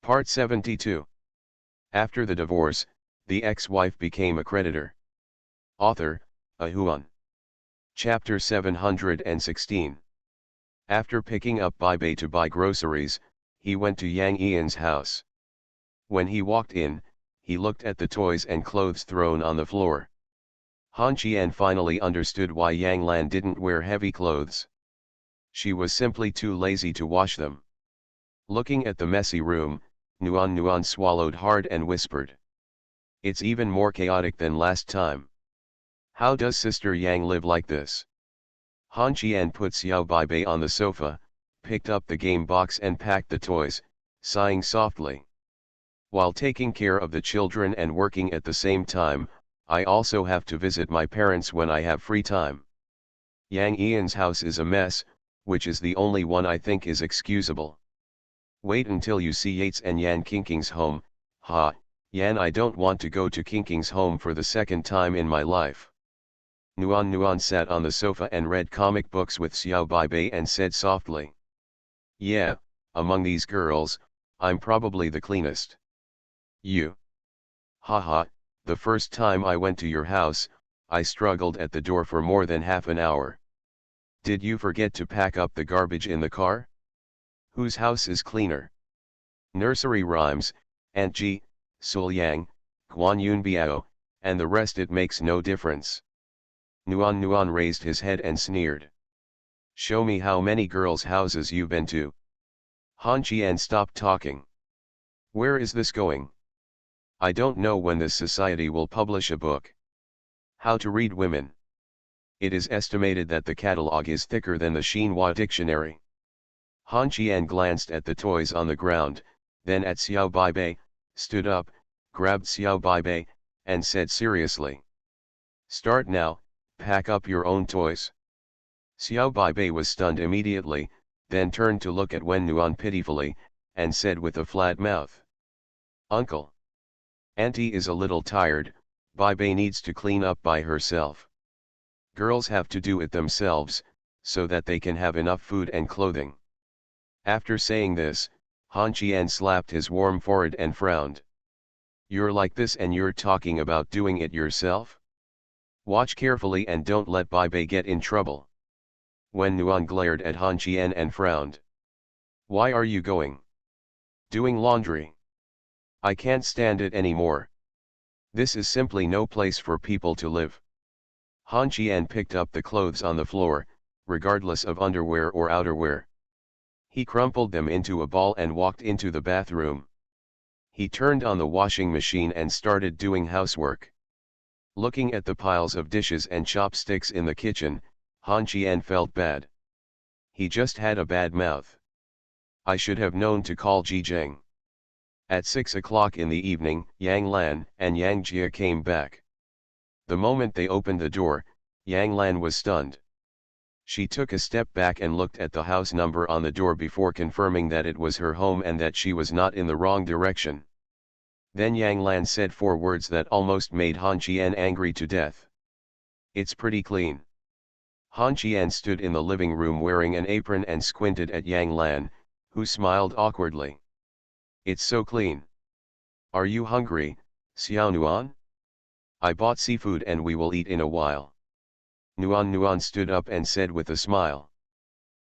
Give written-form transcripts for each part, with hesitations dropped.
Part 72. After the divorce, the ex-wife became a creditor. Author, Ahuan. Chapter 716. After picking up Bai to buy groceries, he went to Yang Ian's house. When he walked in, he looked at the toys and clothes thrown on the floor. Han Qian finally understood why Yang Lan didn't wear heavy clothes. She was simply too lazy to wash them. Looking at the messy room, Nuan swallowed hard and whispered. It's even more chaotic than last time. How does Sister Yang live like this? Han Qian put Xiao Bai on the sofa, picked up the game box and packed the toys, sighing softly. While taking care of the children and working at the same time, I also have to visit my parents when I have free time. Yang Ian's house is a mess, which is the only one I think is excusable. Wait until you see Yates and Yan Kinking's home. Yan, I don't want to go to Kinking's home for the second time in my life. Nuan sat on the sofa and read comic books with Xiao Bai and said softly. Yeah, among these girls, I'm probably the cleanest. You. The first time I went to your house, I struggled at the door for more than half an hour. Did you forget to pack up the garbage in the car? Whose house is cleaner? Nursery rhymes, Aunt Ji, Sul Yang, Guan Yun Biao, and the rest. It makes no difference. Nuan raised his head and sneered. Show me how many girls' houses you've been to. Han Qian stopped talking. Where is this going? I don't know when this society will publish a book. How to Read Women. It is estimated that the catalog is thicker than the Xinhua dictionary. Han Qian glanced at the toys on the ground, then at Xiao Bai, stood up, grabbed Xiao Bai, and said seriously. Start now, pack up your own toys. Xiao Bai was stunned immediately, then turned to look at Wen Nuan pitifully, and said with a flat mouth. Uncle. Auntie is a little tired, Bai needs to clean up by herself. Girls have to do it themselves, so that they can have enough food and clothing. After saying this, Han Qian slapped his warm forehead and frowned. You're like this and you're talking about doing it yourself? Watch carefully and don't let Bai get in trouble. Wen Nuan glared at Han Qian and frowned. Why are you going? Doing laundry. I can't stand it anymore. This is simply no place for people to live. Han Qian picked up the clothes on the floor, regardless of underwear or outerwear. He crumpled them into a ball and walked into the bathroom. He turned on the washing machine and started doing housework. Looking at the piles of dishes and chopsticks in the kitchen, Han Qian felt bad. He just had a bad mouth. I should have known to call Ji Zheng. At 6 o'clock in the evening, Yang Lan and Yang Jia came back. The moment they opened the door, Yang Lan was stunned. She took a step back and looked at the house number on the door before confirming that it was her home and that she was not in the wrong direction. Then Yang Lan said 4 words that almost made Han Qian angry to death. It's pretty clean. Han Qian stood in the living room wearing an apron and squinted at Yang Lan, who smiled awkwardly. It's so clean. Are you hungry, Xiao Nuan? I bought seafood and we will eat in a while. Nuan stood up and said with a smile.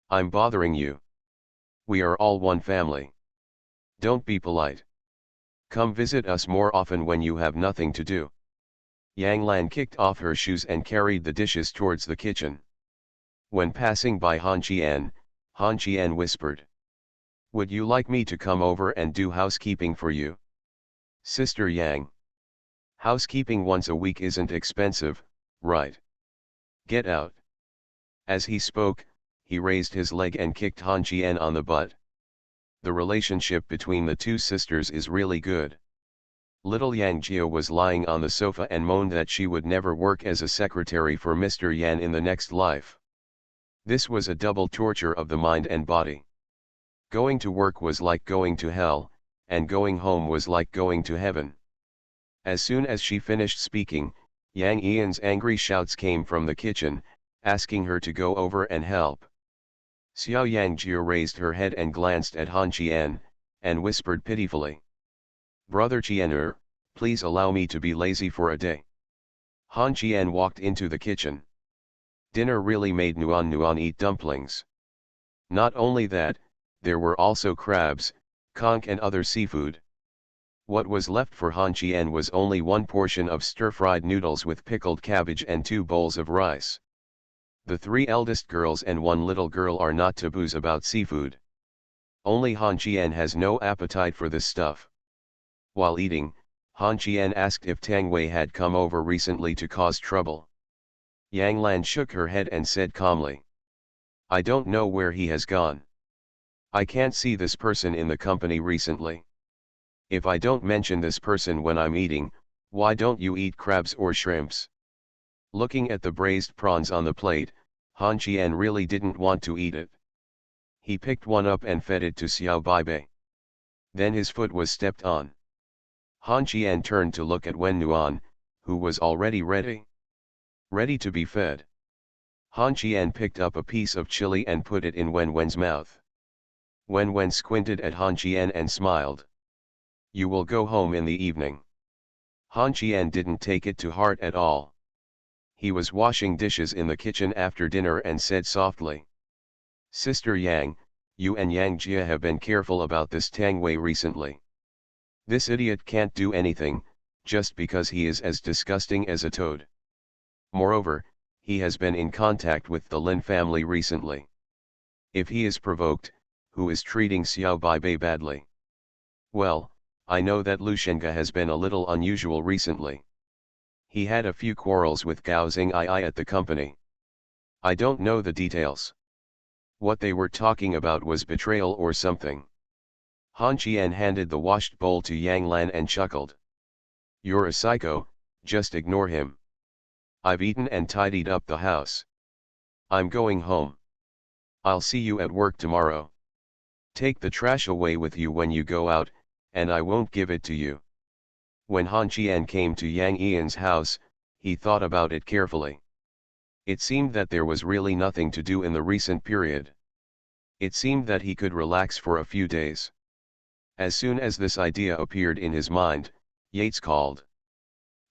I'm bothering you. We are all one family. Don't be polite. Come visit us more often when you have nothing to do. Yang Lan kicked off her shoes and carried the dishes towards the kitchen. When passing by Han Qian whispered. Would you like me to come over and do housekeeping for you? Sister Yang. Housekeeping once a week isn't expensive, right? Get out. As he spoke, he raised his leg and kicked Han Qian on the butt. The relationship between the two sisters is really good. Little Yang Jia was lying on the sofa and moaned that she would never work as a secretary for Mr. Yan in the next life. This was a double torture of the mind and body. Going to work was like going to hell, and going home was like going to heaven. As soon as she finished speaking, Yang Ian's angry shouts came from the kitchen, asking her to go over and help. Xiao Yang Jia raised her head and glanced at Han Qian, and whispered pitifully. Brother Chien, please allow me to be lazy for a day. Han Chien walked into the kitchen. Dinner really made Nuan eat dumplings. Not only that, there were also crabs, conch and other seafood. What was left for Han Chien was only one portion of stir-fried noodles with pickled cabbage and 2 bowls of rice. The 3 eldest girls and 1 little girl are not taboos about seafood. Only Han Chien has no appetite for this stuff. While eating, Han Chien asked if Tang Wei had come over recently to cause trouble. Yang Lan shook her head and said calmly, I don't know where he has gone. I can't see this person in the company recently. If I don't mention this person when I'm eating, why don't you eat crabs or shrimps? Looking at the braised prawns on the plate, Han Chien really didn't want to eat it. He picked one up and fed it to Xiao Baibei. Then his foot was stepped on. Han Chien turned to look at Wen Nuan, who was already ready to be fed. Han Chien picked up a piece of chili and put it in Wen's mouth. Wen squinted at Han Chien and smiled. You will go home in the evening. Han Chien didn't take it to heart at all. He was washing dishes in the kitchen after dinner and said softly, Sister Yang, you and Yang Jia have been careful about this Tang Wei recently. This idiot can't do anything, just because he is as disgusting as a toad. Moreover, he has been in contact with the Lin family recently. If he is provoked, who is treating Xiao Baibei badly? Well, I know that Lu Shenga has been a little unusual recently. He had a few quarrels with Gao Xing'ai at the company. I don't know the details. What they were talking about was betrayal or something. Han Chien handed the washed bowl to Yang Lan and chuckled. You're a psycho, just ignore him. I've eaten and tidied up the house. I'm going home. I'll see you at work tomorrow. Take the trash away with you when you go out, and I won't give it to you. When Han Chien came to Yang Ian's house, he thought about it carefully. It seemed that there was really nothing to do in the recent period. It seemed that he could relax for a few days. As soon as this idea appeared in his mind, Yates called.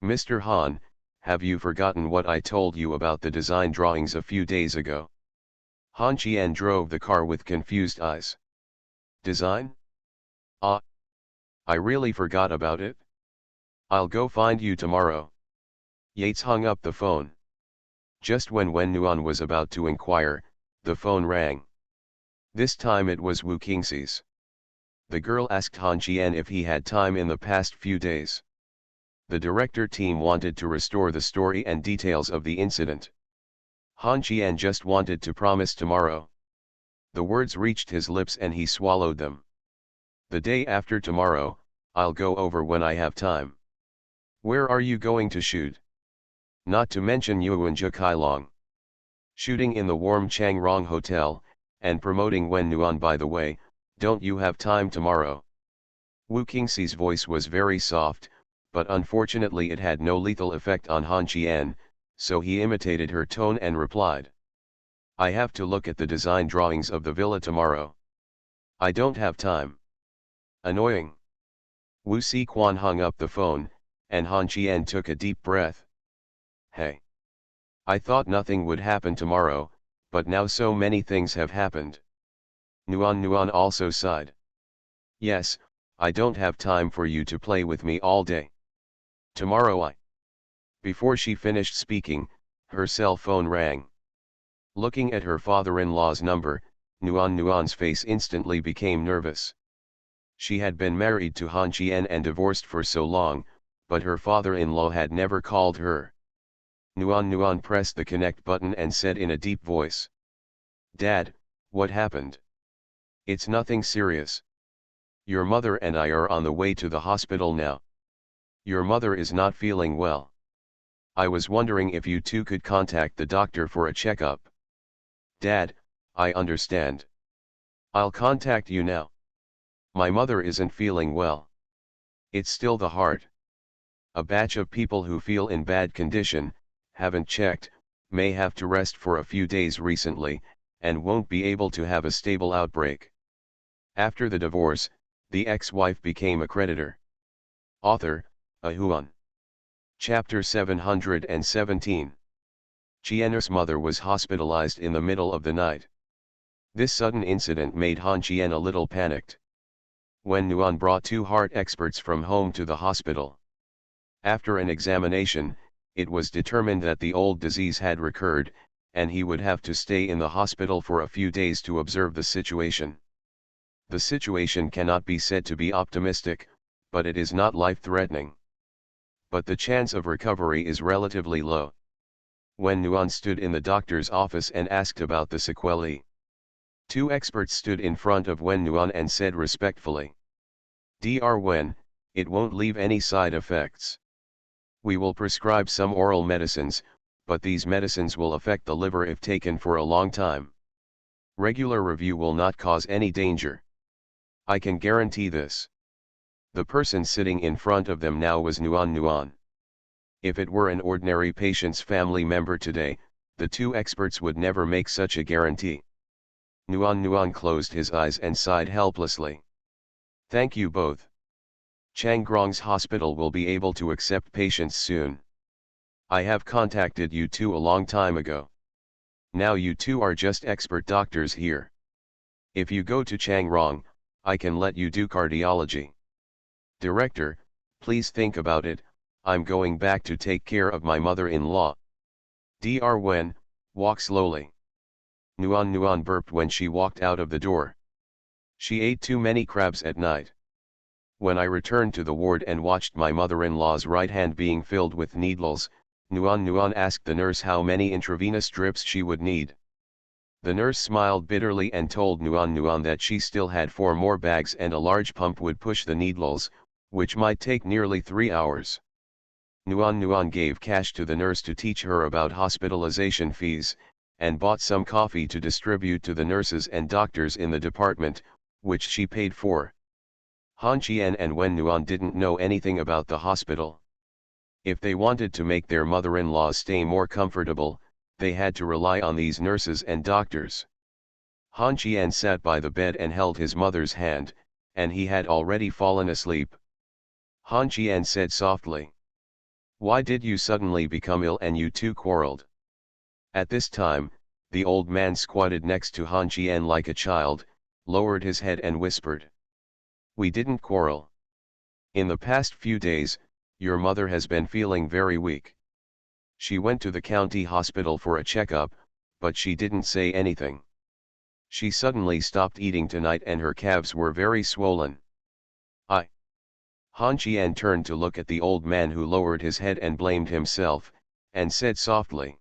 Mr. Han, have you forgotten what I told you about the design drawings a few days ago? Han Chien drove the car with confused eyes. Design? Ah. I really forgot about it. I'll go find you tomorrow. Yates hung up the phone. Just when Wen Nuan was about to inquire, the phone rang. This time it was Wu Qingxi's. The girl asked Han Chien if he had time in the past few days. The director team wanted to restore the story and details of the incident. Han Chien just wanted to promise tomorrow. The words reached his lips and he swallowed them. The day after tomorrow, I'll go over when I have time. Where are you going to shoot? Not to mention Yuanjia Kailong. Shooting in the warm Changrong Hotel, and promoting Wen Nuan by the way, don't you have time tomorrow? Wu Qingxi's voice was very soft, but unfortunately it had no lethal effect on Han Chien, so he imitated her tone and replied. I have to look at the design drawings of the villa tomorrow. I don't have time. Annoying. Wu Siquan hung up the phone, and Han Chien took a deep breath. Hey. I thought nothing would happen tomorrow, but now so many things have happened. Nuan also sighed. Yes, I don't have time for you to play with me all day. Tomorrow Before she finished speaking, her cell phone rang. Looking at her father-in-law's number, Nuan's face instantly became nervous. She had been married to Han Chien and divorced for so long, but her father-in-law had never called her. Nuan pressed the connect button and said in a deep voice. Dad, what happened? It's nothing serious. Your mother and I are on the way to the hospital now. Your mother is not feeling well. I was wondering if you two could contact the doctor for a checkup. Dad, I understand. I'll contact you now. My mother isn't feeling well. It's still the heart. A batch of people who feel in bad condition, haven't checked, may have to rest for a few days recently, and won't be able to have a stable outbreak. After the divorce, the ex-wife became a creditor. Author, Ahuan. Chapter 717. Qian's mother was hospitalized in the middle of the night. This sudden incident made Han Qian a little panicked. Wen Nuan brought two heart experts from home to the hospital. After an examination, it was determined that the old disease had recurred, and he would have to stay in the hospital for a few days to observe the situation. The situation cannot be said to be optimistic, but it is not life-threatening. But the chance of recovery is relatively low. Wen Nuan stood in the doctor's office and asked about the sequelae. Two experts stood in front of Wen Nuan and said respectfully, "Dr. Wen, it won't leave any side effects. We will prescribe some oral medicines, but these medicines will affect the liver if taken for a long time. Regular review will not cause any danger. I can guarantee this." The person sitting in front of them now was Nuan. If it were an ordinary patient's family member today, the two experts would never make such a guarantee. Nuan closed his eyes and sighed helplessly. "Thank you both. Changrong's hospital will be able to accept patients soon. I have contacted you two a long time ago. Now you two are just expert doctors here. If you go to Changrong, I can let you do cardiology. Director, please think about it, I'm going back to take care of my mother-in-law. Dr. Wen, walk slowly." Nuan burped when she walked out of the door. She ate too many crabs at night. When I returned to the ward and watched my mother-in-law's right hand being filled with needles, Nuan asked the nurse how many intravenous drips she would need. The nurse smiled bitterly and told Nuan that she still had 4 more bags and a large pump would push the needles, which might take nearly 3 hours. Nuan gave cash to the nurse to teach her about hospitalization fees, and bought some coffee to distribute to the nurses and doctors in the department, which she paid for. Han Qian and Wen Nuan didn't know anything about the hospital. If they wanted to make their mother-in-law's stay more comfortable, they had to rely on these nurses and doctors. Han Qian sat by the bed and held his mother's hand, and he had already fallen asleep. Han Qian said softly, "Why did you suddenly become ill and you two quarreled?" At this time, the old man squatted next to Han Qian like a child, lowered his head and whispered, "We didn't quarrel. In the past few days, your mother has been feeling very weak. She went to the county hospital for a checkup, but she didn't say anything. She suddenly stopped eating tonight and her calves were very swollen." Han Qian turned to look at the old man who lowered his head and blamed himself, and said softly,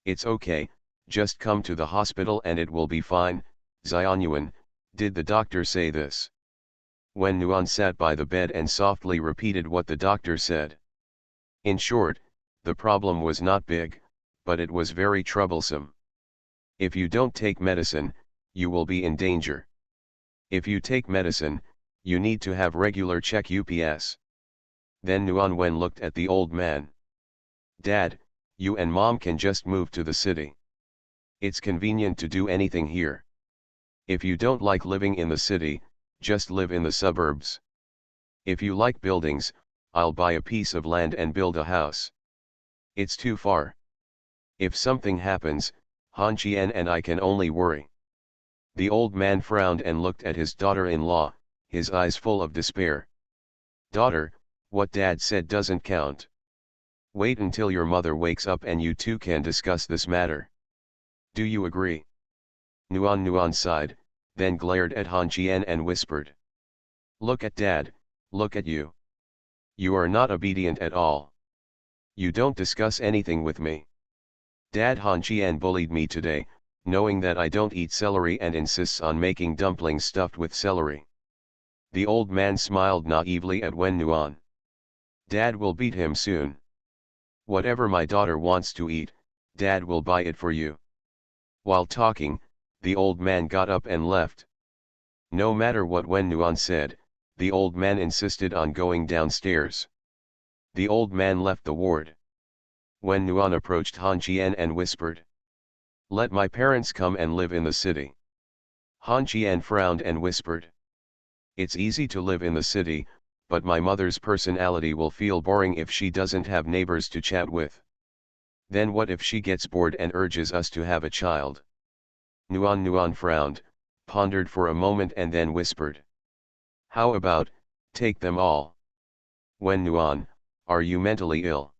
"It's okay, just come to the hospital and it will be fine." "Xianyuan, did the doctor say this?" Wen Nuan sat by the bed and softly repeated what the doctor said. In short, the problem was not big, but it was very troublesome. If you don't take medicine, you will be in danger. If you take medicine, you need to have regular check-ups. Then Nuan Wen looked at the old man. "Dad, you and Mom can just move to the city. It's convenient to do anything here. If you don't like living in the city, just live in the suburbs. If you like buildings, I'll buy a piece of land and build a house. It's too far. If something happens, Han Qian and I can only worry." The old man frowned and looked at his daughter-in-law, his eyes full of despair. "Daughter, what Dad said doesn't count. Wait until your mother wakes up and you two can discuss this matter. Do you agree?" Nuan sighed, then glared at Han Qian and whispered, "Look at Dad, look at you. You are not obedient at all. You don't discuss anything with me. Dad, Han Qian bullied me today, knowing that I don't eat celery and insists on making dumplings stuffed with celery." The old man smiled naively at Wen Nuan. "Dad will beat him soon. Whatever my daughter wants to eat, Dad will buy it for you." While talking, the old man got up and left. No matter what Wen Nuan said, the old man insisted on going downstairs. The old man left the ward. Wen Nuan approached Han Qian and whispered, "Let my parents come and live in the city." Han Qian frowned and whispered, It's easy to live in the city, but my mother's personality will feel boring if she doesn't have neighbors to chat with. Then what if she gets bored and urges us to have a child? Nuan frowned, pondered for a moment and then whispered. How about, take them all? When Nuan, are you mentally ill?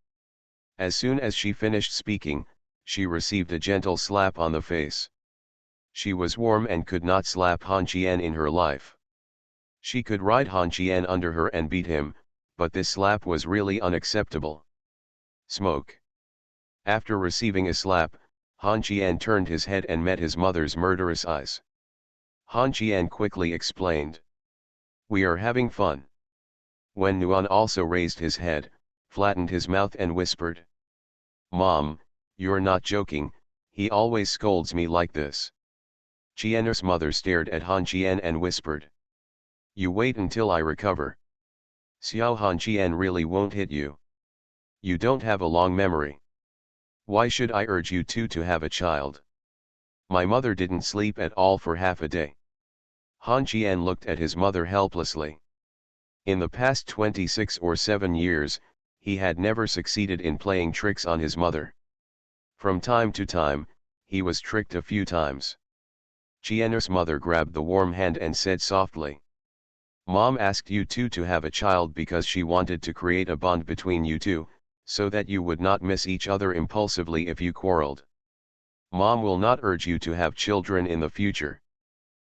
As soon as she finished speaking, she received a gentle slap on the face. She was warm and could not slap Han Qian in her life. She could ride Han Qian under her and beat him, but this slap was really unacceptable. Smoke. After receiving a slap, Han Qian turned his head and met his mother's murderous eyes. Han Qian quickly explained. We are having fun. When Nuan also raised his head, flattened his mouth and whispered. Mom, you're not joking, he always scolds me like this. Qian's mother stared at Han Qian and whispered. You wait until I recover. Xiao Han Qian really won't hit you. You don't have a long memory. Why should I urge you two to have a child? My mother didn't sleep at all for half a day. Han Qian looked at his mother helplessly. In the past 26 or 7 years, he had never succeeded in playing tricks on his mother. From time to time, he was tricked a few times. Qian's mother grabbed the warm hand and said softly. Mom asked you two to have a child because she wanted to create a bond between you two, so that you would not miss each other impulsively if you quarreled. Mom will not urge you to have children in the future.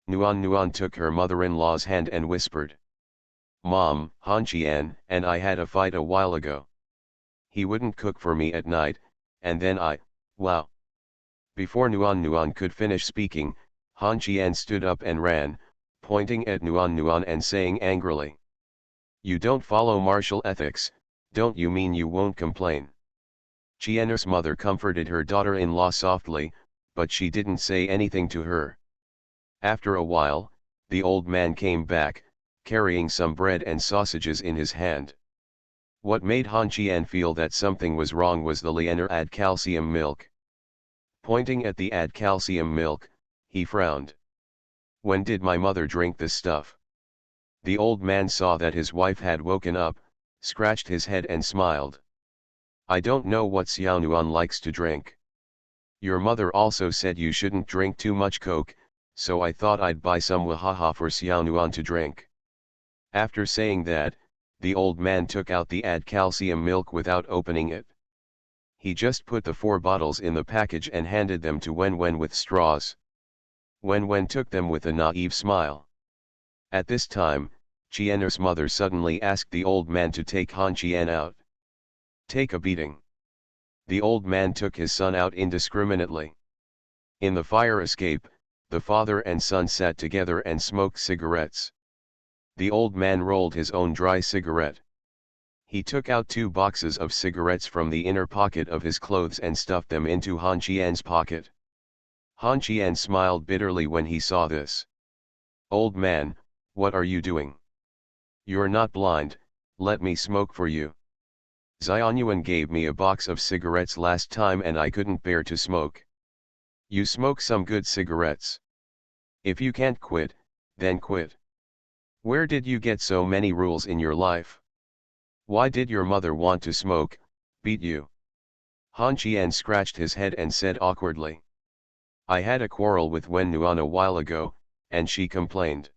Nuan took her mother-in-law's hand and whispered. Mom, Han Qian and I had a fight a while ago. He wouldn't cook for me at night, and then wow. Before Nuan could finish speaking, Han Qian stood up and ran, pointing at Nuan and saying angrily. You don't follow martial ethics, don't you mean you won't complain? Qian's mother comforted her daughter-in-law softly, but she didn't say anything to her. After a while, the old man came back, carrying some bread and sausages in his hand. What made Han Qian feel that something was wrong was the Lianer add calcium milk. Pointing at the add calcium milk, he frowned. When did my mother drink this stuff? The old man saw that his wife had woken up, scratched his head and smiled. I don't know what Xiao Nuan likes to drink. Your mother also said you shouldn't drink too much Coke, so I thought I'd buy some wahaha for Xiao Nuan to drink. After saying that, the old man took out the add calcium milk without opening it. He just put the 4 bottles in the package and handed them to Wen with straws. Wen took them with a naive smile. At this time, Qian's mother suddenly asked the old man to take Han Qian out. Take a beating. The old man took his son out indiscriminately. In the fire escape, the father and son sat together and smoked cigarettes. The old man rolled his own dry cigarette. He took out 2 boxes of cigarettes from the inner pocket of his clothes and stuffed them into Han Qian's pocket. Han Qian smiled bitterly when he saw this. Old man, what are you doing? You're not blind, let me smoke for you. Xianyuan gave me a box of cigarettes last time and I couldn't bear to smoke. You smoke some good cigarettes. If you can't quit, then quit. Where did you get so many rules in your life? Why did your mother want to smoke, beat you? Han Qian scratched his head and said awkwardly. I had a quarrel with Wen Nuan a while ago, and she complained.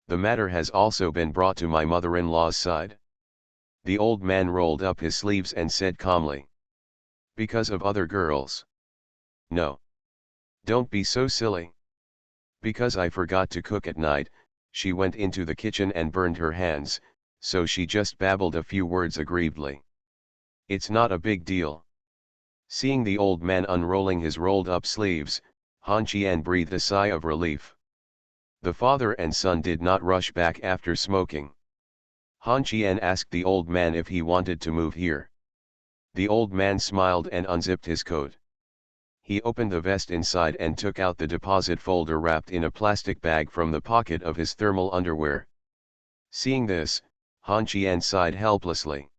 The matter has also been brought to my mother-in-law's side. The old man rolled up his sleeves and said calmly. Because of other girls? No. Don't be so silly. Because I forgot to cook at night, she went into the kitchen and burned her hands, so she just babbled a few words aggrievedly. It's not a big deal. Seeing the old man unrolling his rolled-up sleeves, Han Qian breathed a sigh of relief. The father and son did not rush back after smoking. Han Qian asked the old man if he wanted to move here. The old man smiled and unzipped his coat. He opened the vest inside and took out the deposit folder wrapped in a plastic bag from the pocket of his thermal underwear. Seeing this, Han Qian sighed helplessly.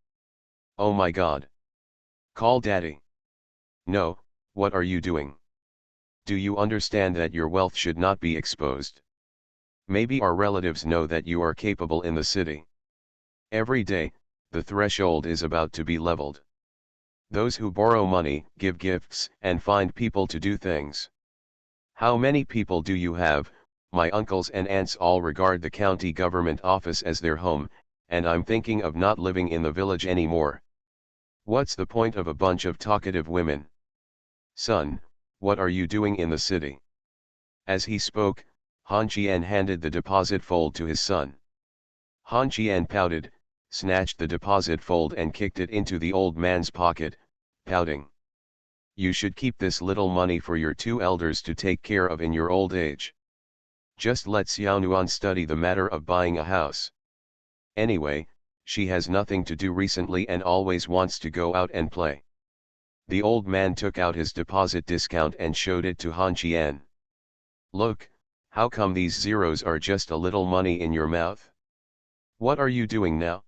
Oh my God. Call daddy. No, what are you doing? Do you understand that your wealth should not be exposed? Maybe our relatives know that you are capable in the city. Every day, the threshold is about to be leveled. Those who borrow money, give gifts, and find people to do things. How many people do you have? My uncles and aunts all regard the county government office as their home, and I'm thinking of not living in the village anymore. What's the point of a bunch of talkative women? Son, what are you doing in the city? As he spoke, Han Qian handed the deposit fold to his son. Han Qian pouted, snatched the deposit fold and kicked it into the old man's pocket, pouting. You should keep this little money for your two elders to take care of in your old age. Just let Xiaonuan study the matter of buying a house. Anyway, she has nothing to do recently and always wants to go out and play. The old man took out his deposit discount and showed it to Han Qian. Look, how come these zeros are just a little money in your mouth? What are you doing now?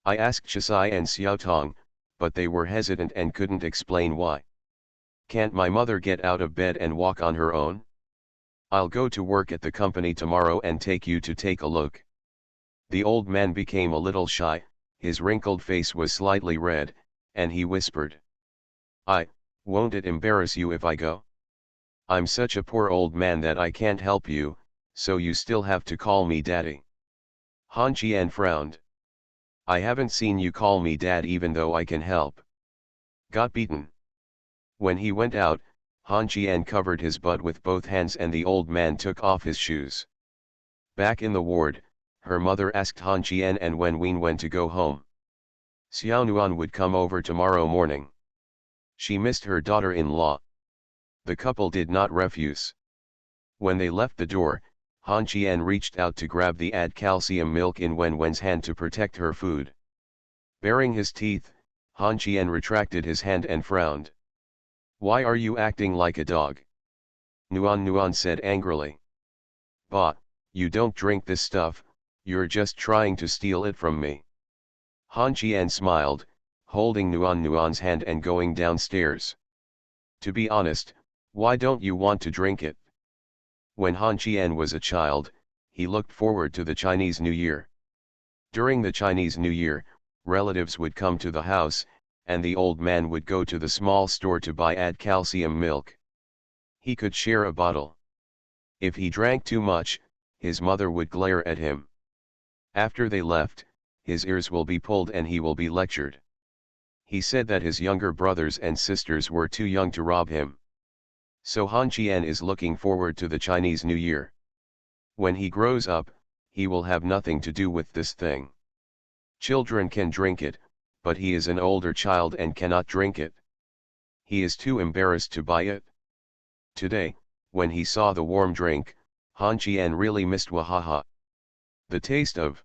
I asked Shisai and Xiaotong, but they were hesitant and couldn't explain why. Can't my mother get out of bed and walk on her own? I'll go to work at the company tomorrow and take you to take a look. The old man became a little shy, his wrinkled face was slightly red, and he whispered. Won't it embarrass you if I go? I'm such a poor old man that I can't help you, so you still have to call me daddy. Han Qian frowned. I haven't seen you call me dad even though I can help. Got beaten. When he went out, Han Qian covered his butt with both hands and the old man took off his shoes. Back in the ward, her mother asked Han Qian and Wen Wein when to go home. Xiaonuan would come over tomorrow morning. She missed her daughter-in-law. The couple did not refuse. When they left the door, Han Qian reached out to grab the add calcium milk in Wen Wen's hand to protect her food. Baring his teeth, Han Qian retracted his hand and frowned. Why are you acting like a dog? Nuan said angrily. Bah, you don't drink this stuff, you're just trying to steal it from me. Han Qian smiled, holding Nuan's hand and going downstairs. To be honest, why don't you want to drink it? When Han Qian was a child, he looked forward to the Chinese New Year. During the Chinese New Year, relatives would come to the house, and the old man would go to the small store to buy add calcium milk. He could share a bottle. If he drank too much, his mother would glare at him. After they left, his ears will be pulled and he will be lectured. He said that his younger brothers and sisters were too young to rob him. So Han Qian is looking forward to the Chinese New Year. When he grows up, he will have nothing to do with this thing. Children can drink it, but he is an older child and cannot drink it. He is too embarrassed to buy it. Today, when he saw the warm drink, Han Qian really missed Wahaha. The taste of.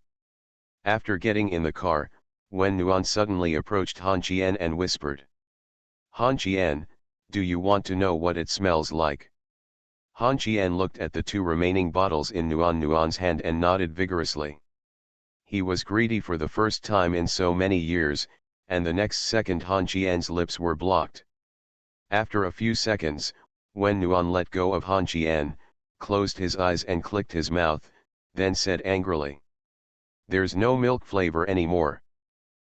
After getting in the car, Wen Nuan suddenly approached Han Qian and whispered. Han Qian, do you want to know what it smells like? Han Qian looked at the two remaining bottles in Nuan's hand and nodded vigorously. He was greedy for the first time in so many years, and the next second Han Qian's lips were blocked. After a few seconds, Wen Nuan let go of Han Qian, closed his eyes and clicked his mouth, then said angrily. There's no milk flavor anymore.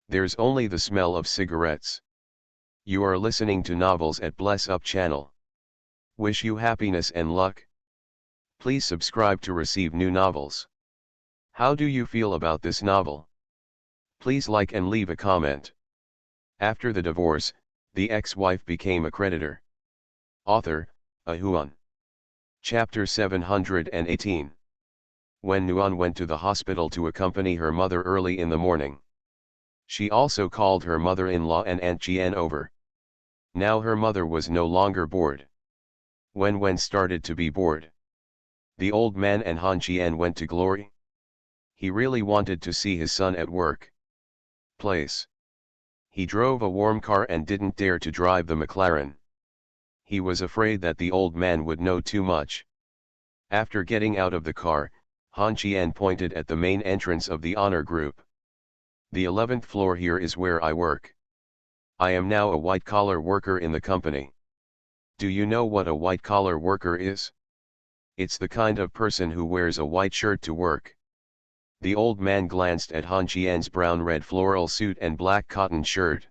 There's only the smell of cigarettes. You are listening to novels at Bless Up channel. Wish you happiness and luck. Please subscribe to receive new novels. How do you feel about this novel? Please like and leave a comment. After the divorce, the ex-wife became a creditor. Author, Ahuan. Chapter 718. When Nuan went to the hospital to accompany her mother early in the morning. She also called her mother-in-law and Aunt Qian over. Now her mother was no longer bored. Wen started to be bored. The old man and Han Qian went to Glory. He really wanted to see his son at work. Place. He drove a warm car and didn't dare to drive the McLaren. He was afraid that the old man would know too much. After getting out of the car, Han Qian pointed at the main entrance of the honor group. The 11th floor here is where I work. I am now a white-collar worker in the company. Do you know what a white-collar worker is? It's the kind of person who wears a white shirt to work. The old man glanced at Han Qian's brown-red floral suit and black cotton shirt.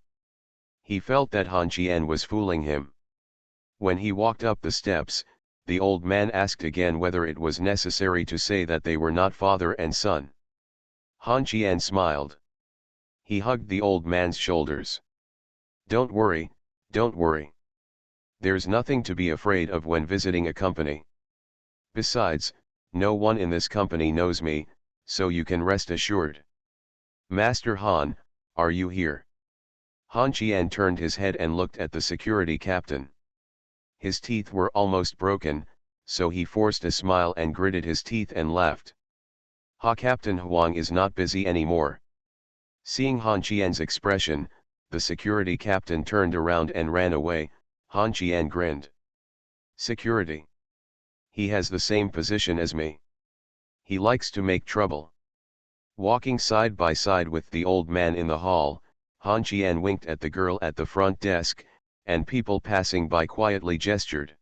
He felt that Han Qian was fooling him. When he walked up the steps, the old man asked again whether it was necessary to say that they were not father and son. Han Qian smiled. He hugged the old man's shoulders. Don't worry, don't worry. There's nothing to be afraid of when visiting a company. Besides, no one in this company knows me, so you can rest assured. Master Han, are you here? Han Qian turned his head and looked at the security captain. His teeth were almost broken, so he forced a smile and gritted his teeth and laughed. Ha, Captain Huang is not busy anymore. Seeing Han Qian's expression, the security captain turned around and ran away. Han Qian grinned. Security. He has the same position as me. He likes to make trouble. Walking side by side with the old man in the hall, Han Qian winked at the girl at the front desk, and people passing by quietly gestured.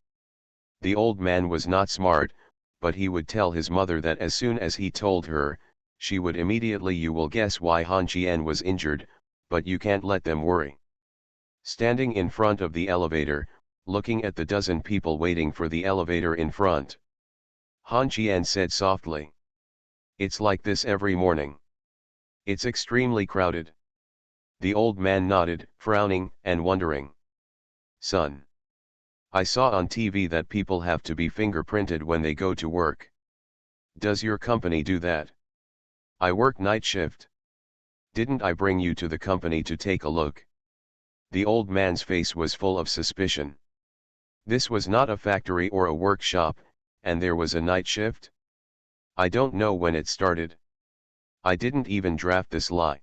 The old man was not smart, but he would tell his mother that as soon as he told her, she would immediately. You will guess why Han Qian was injured, but you can't let them worry. Standing in front of the elevator, looking at the dozen people waiting for the elevator in front, Han Qian said softly. It's like this every morning. It's extremely crowded. The old man nodded, frowning and wondering. Son. I saw on TV that people have to be fingerprinted when they go to work. Does your company do that? I work night shift. Didn't I bring you to the company to take a look? The old man's face was full of suspicion. This was not a factory or a workshop, and there was a night shift? I don't know when it started. I didn't even draft this lie.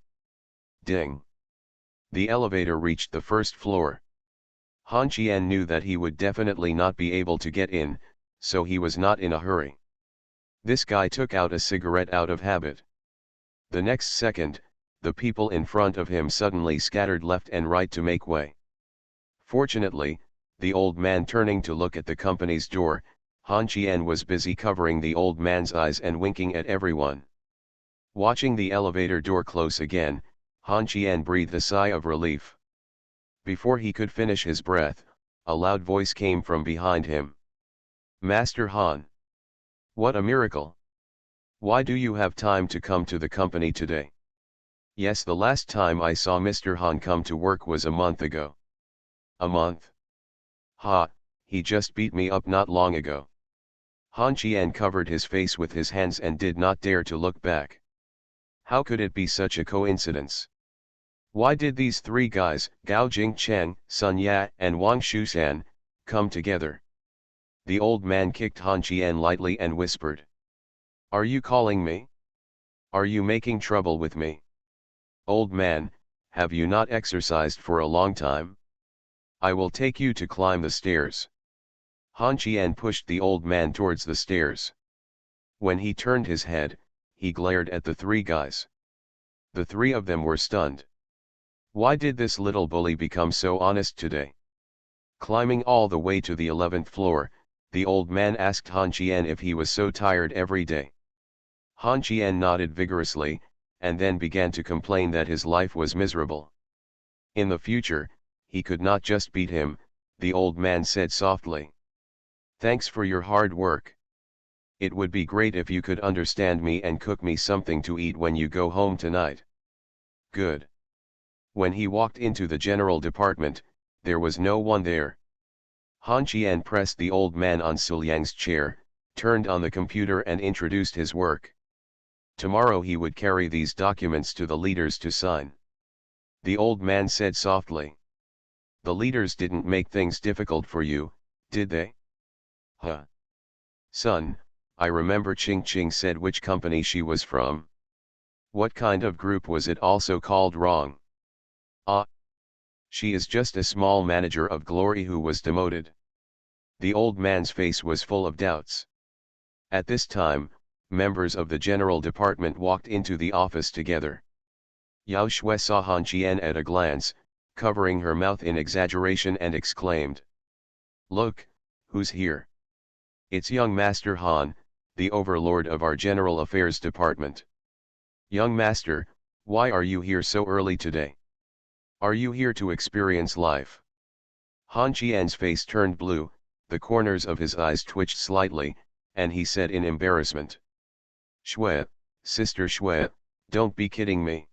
Ding. The elevator reached the first floor. Han Qian knew that he would definitely not be able to get in, so he was not in a hurry. This guy took out a cigarette out of habit. The next second, the people in front of him suddenly scattered left and right to make way. Fortunately, the old man turning to look at the company's door, Han Qian was busy covering the old man's eyes and winking at everyone. Watching the elevator door close again, Han Qian breathed a sigh of relief. Before he could finish his breath, a loud voice came from behind him. Master Han! What a miracle! Why do you have time to come to the company today? Yes, the last time I saw Mr. Han come to work was a month ago. A month? Ha, he just beat me up not long ago. Han Qian covered his face with his hands and did not dare to look back. How could it be such a coincidence? Why did these three guys, Gao Jingcheng, Sun Ya, and Wang Shusan, come together? The old man kicked Han Qian lightly and whispered. Are you calling me? Are you making trouble with me? Old man, have you not exercised for a long time? I will take you to climb the stairs. Han Qian pushed the old man towards the stairs. When he turned his head, he glared at the three guys. The three of them were stunned. Why did this little bully become so honest today? Climbing all the way to the 11th floor, the old man asked Han Qian if he was so tired every day. Han Qian nodded vigorously, and then began to complain that his life was miserable. In the future, he could not just beat him, the old man said softly. Thanks for your hard work. It would be great if you could understand me and cook me something to eat when you go home tonight. Good. When he walked into the general department, there was no one there. Han Qian pressed the old man on Su Liang's chair, turned on the computer and introduced his work. Tomorrow he would carry these documents to the leaders to sign. The old man said softly. The leaders didn't make things difficult for you, did they? Huh. Son, I remember Ching Ching said which company she was from. What kind of group was it also called wrong? Ah. She is just a small manager of Glory who was demoted. The old man's face was full of doubts. At this time, members of the general department walked into the office together. Yao Shui saw Han Qian at a glance, covering her mouth in exaggeration and exclaimed. Look, who's here? It's young Master Han, the overlord of our General Affairs Department. Young Master, why are you here so early today? Are you here to experience life? Han Qian's face turned blue, the corners of his eyes twitched slightly, and he said in embarrassment. Shui, Sister Shui, don't be kidding me.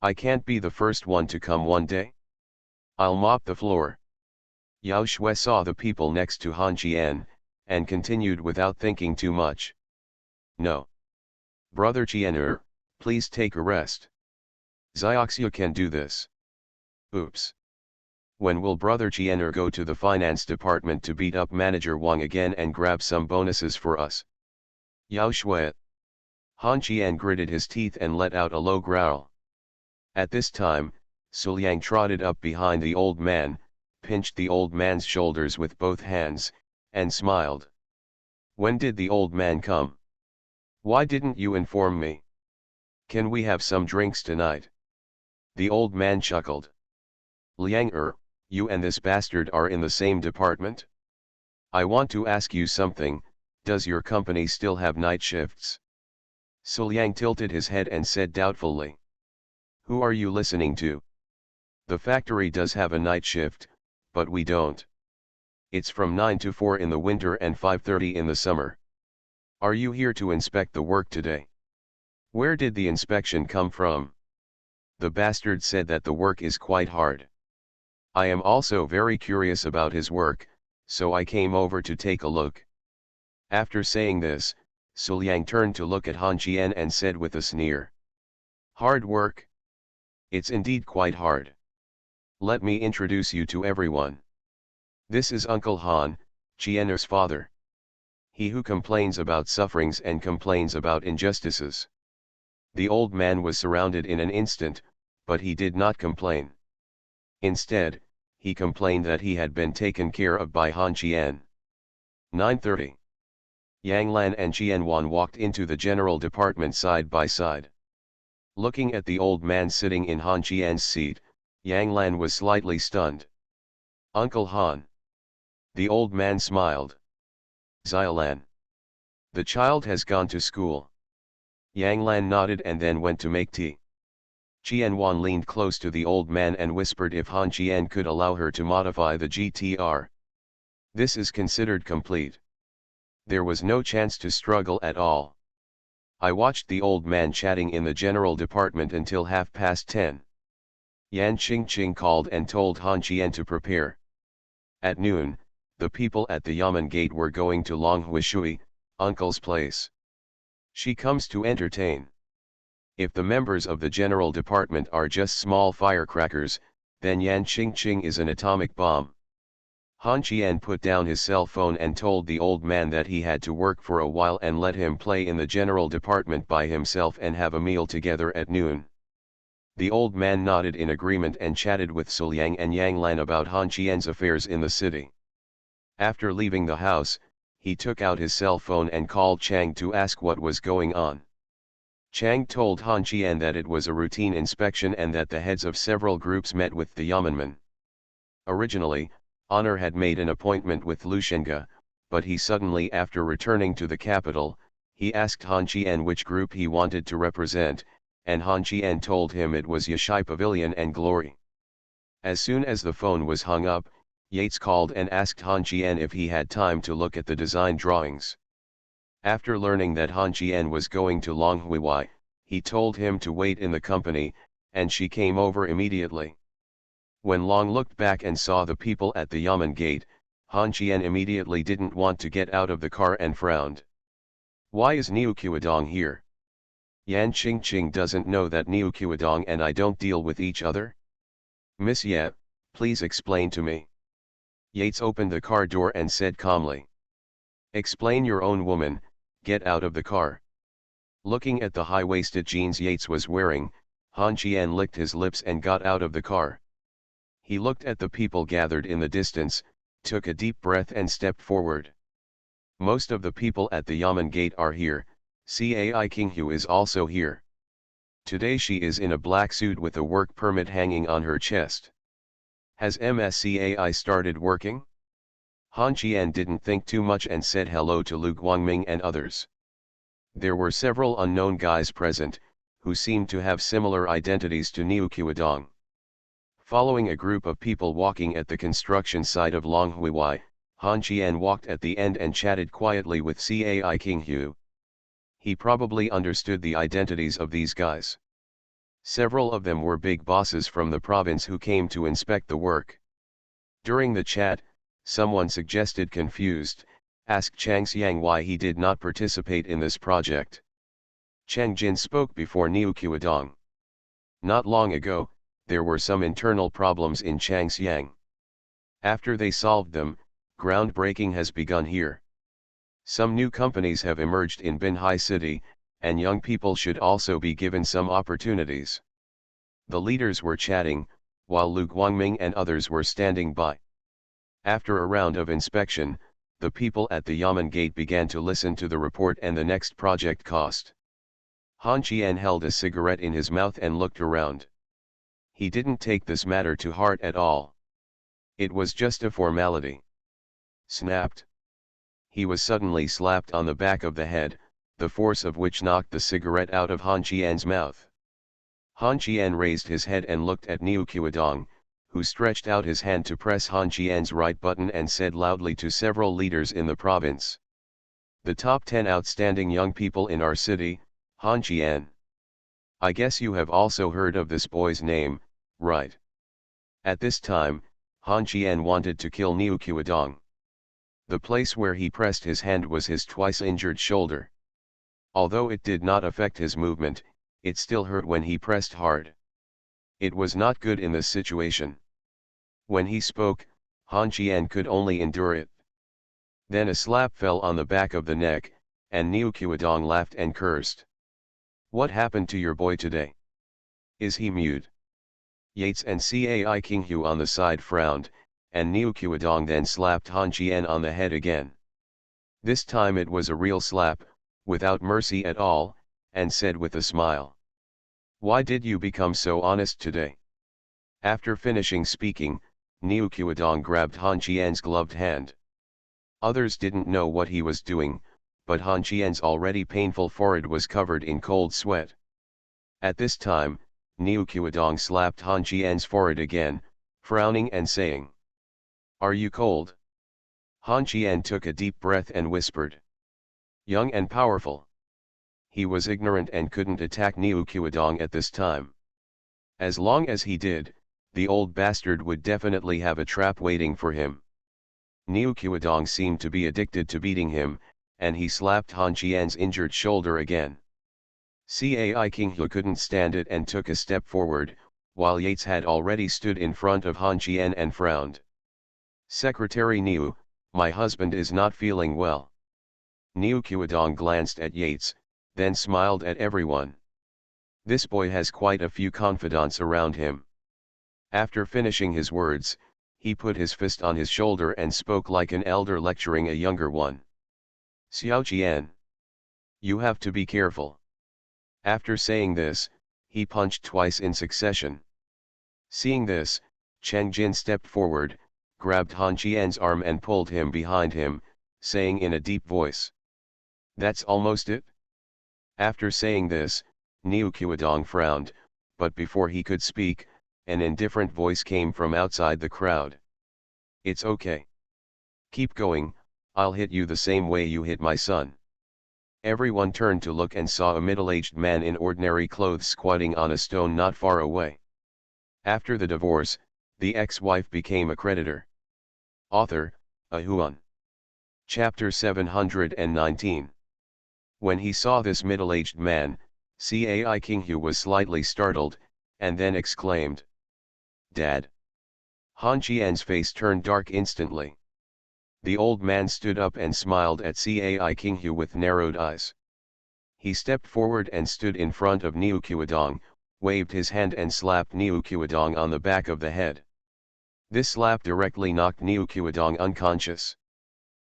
I can't be the first one to come one day. I'll mop the floor. Yao Shui saw the people next to Han Qian, and continued without thinking too much. No. Brother Qianer, please take a rest. Xiaoxia can do this. Oops. When will Brother Qianer go to the finance department to beat up Manager Wang again and grab some bonuses for us? Yao Shui. Han Qian gritted his teeth and let out a low growl. At this time, Su Liang trotted up behind the old man, pinched the old man's shoulders with both hands, and smiled. When did the old man come? Why didn't you inform me? Can we have some drinks tonight? The old man chuckled. Liang you and this bastard are in the same department? I want to ask you something, does your company still have night shifts? Su Liang tilted his head and said doubtfully. Who are you listening to? The factory does have a night shift, but we don't. It's from 9 to 4 in the winter and 5:30 in the summer. Are you here to inspect the work today? Where did the inspection come from? The bastard said that the work is quite hard. I am also very curious about his work, so I came over to take a look. After saying this, Su Liang turned to look at Han Qian and said with a sneer. Hard work? It's indeed quite hard. Let me introduce you to everyone. This is Uncle Han, Qianer's father. He who complains about sufferings and complains about injustices. The old man was surrounded in an instant, but he did not complain. Instead, he complained that he had been taken care of by Han Qian. 9:30. Yang Lan and Qian Wan walked into the general department side by side. Looking at the old man sitting in Han Qian's seat, Yang Lan was slightly stunned. Uncle Han. The old man smiled. Xiaolan. The child has gone to school. Yang Lan nodded and then went to make tea. Qian Wan leaned close to the old man and whispered if Han Qian could allow her to modify the GTR. This is considered complete. There was no chance to struggle at all. I watched the old man chatting in the general department until 10:30. Yan Qingqing called and told Han Qian to prepare. At noon, the people at the Yamen gate were going to Longhui Shui, uncle's place. She comes to entertain. If the members of the general department are just small firecrackers, then Yan Qingqing is an atomic bomb. Han Qian put down his cell phone and told the old man that he had to work for a while and let him play in the general department by himself and have a meal together at noon. The old man nodded in agreement and chatted with Su Liang and Yang Lan about Han Qian's affairs in the city. After leaving the house, he took out his cell phone and called Chang to ask what was going on. Chang told Han Qian that it was a routine inspection and that the heads of several groups met with the Yeomanmen. Originally, Honor had made an appointment with Lu Shenga, but he suddenly, after returning to the capital, he asked Han Qian which group he wanted to represent, and Han Qian told him it was Yashai Pavilion and Glory. As soon as the phone was hung up, Yates called and asked Han Qian if he had time to look at the design drawings. After learning that Han Qian was going to Longhui, he told him to wait in the company, and she came over immediately. When Long looked back and saw the people at the Yamen gate, Han Qian immediately didn't want to get out of the car and frowned. Why is Niu Qiudong here? Yan Qingqing doesn't know that Niu Qiudong and I don't deal with each other? Miss Ye, please explain to me. Yates opened the car door and said calmly. Explain your own, woman, get out of the car. Looking at the high-waisted jeans Yates was wearing, Han Qian licked his lips and got out of the car. He looked at the people gathered in the distance, took a deep breath and stepped forward. Most of the people at the Yamen gate are here, Cai Qinghu is also here. Today she is in a black suit with a work permit hanging on her chest. Has MSCAI started working? Han Qian didn't think too much and said hello to Lu Guangming and others. There were several unknown guys present, who seemed to have similar identities to Niu Qiudong. Following a group of people walking at the construction site of Longhuiwai, Han Qian walked at the end and chatted quietly with Cai Qinghu. He probably understood the identities of these guys. Several of them were big bosses from the province who came to inspect the work. During the chat, someone suggested confused, asked Chang Xiang why he did not participate in this project. Cheng Jin spoke before Niu Qiudong. Not long ago, there were some internal problems in Changxiang. After they solved them, groundbreaking has begun here. Some new companies have emerged in Binhai City, and young people should also be given some opportunities. The leaders were chatting, while Lu Guangming and others were standing by. After a round of inspection, the people at the Yamen gate began to listen to the report and the next project cost. Han Qian held a cigarette in his mouth and looked around. He didn't take this matter to heart at all. It was just a formality. Snapped. He was suddenly slapped on the back of the head, the force of which knocked the cigarette out of Han Qian's mouth. Han Qian raised his head and looked at Niu Qiudong, who stretched out his hand to press Han Qian's right button and said loudly to several leaders in the province. The top 10 outstanding young people in our city, Han Qian. I guess you have also heard of this boy's name, right? At this time, Han Qian wanted to kill Niu Qiudong. The place where he pressed his hand was his twice injured shoulder. Although it did not affect his movement, it still hurt when he pressed hard. It was not good in this situation. When he spoke, Han Qian could only endure it. Then a slap fell on the back of the neck, and Niu Qiudong laughed and cursed. What happened to your boy today? Is he mute? Yates and Cai Qinghu on the side frowned, and Niu Qiudong then slapped Han Qian on the head again. This time it was a real slap, without mercy at all, and said with a smile. Why did you become so honest today? After finishing speaking, Niu Qiudong grabbed Han Qian's gloved hand. Others didn't know what he was doing, but Han Qian's already painful forehead was covered in cold sweat. At this time, Niu Qiudong slapped Han Qian's forehead again, frowning and saying, Are you cold? Han Qian took a deep breath and whispered. Young and powerful. He was ignorant and couldn't attack Niu Qiudong at this time. As long as he did, the old bastard would definitely have a trap waiting for him. Niu Qiudong seemed to be addicted to beating him, and he slapped Han Qian's injured shoulder again. Cai Qinghu couldn't stand it and took a step forward, while Yates had already stood in front of Han Qian and frowned. Secretary Niu, my husband is not feeling well. Niu Qiudong glanced at Yates, then smiled at everyone. This boy has quite a few confidants around him. After finishing his words, he put his fist on his shoulder and spoke like an elder lecturing a younger one. Xiao Qian. You have to be careful. After saying this, he punched twice in succession. Seeing this, Cheng Jin stepped forward, grabbed Han Qian's arm and pulled him behind him, saying in a deep voice. That's almost it? After saying this, Niu Qiudong frowned, but before he could speak, an indifferent voice came from outside the crowd. It's okay. Keep going, I'll hit you the same way you hit my son. Everyone turned to look and saw a middle-aged man in ordinary clothes squatting on a stone not far away. After the divorce, the ex-wife became a creditor. Author, Ahuan. Chapter 719. When he saw this middle-aged man, Cai Qinghu was slightly startled, and then exclaimed. Dad. Han Qian's face turned dark instantly. The old man stood up and smiled at Cai Qinghu with narrowed eyes. He stepped forward and stood in front of Niu Qiudong, waved his hand and slapped Niu Qiudong on the back of the head. This slap directly knocked Niu Qiudong unconscious.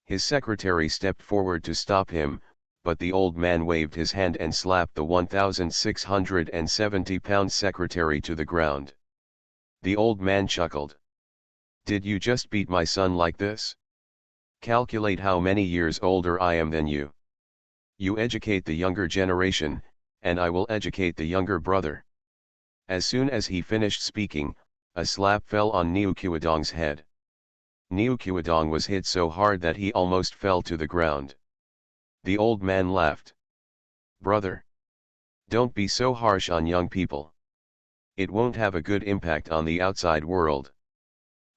His secretary stepped forward to stop him, but the old man waved his hand and slapped the 1,670-pound secretary to the ground. The old man chuckled. Did you just beat my son like this? Calculate how many years older I am than you. You educate the younger generation, and I will educate the younger brother. As soon as he finished speaking, a slap fell on Niu Qiudong's head. Niu Qiudong was hit so hard that he almost fell to the ground. The old man laughed. Brother, don't be so harsh on young people. It won't have a good impact on the outside world.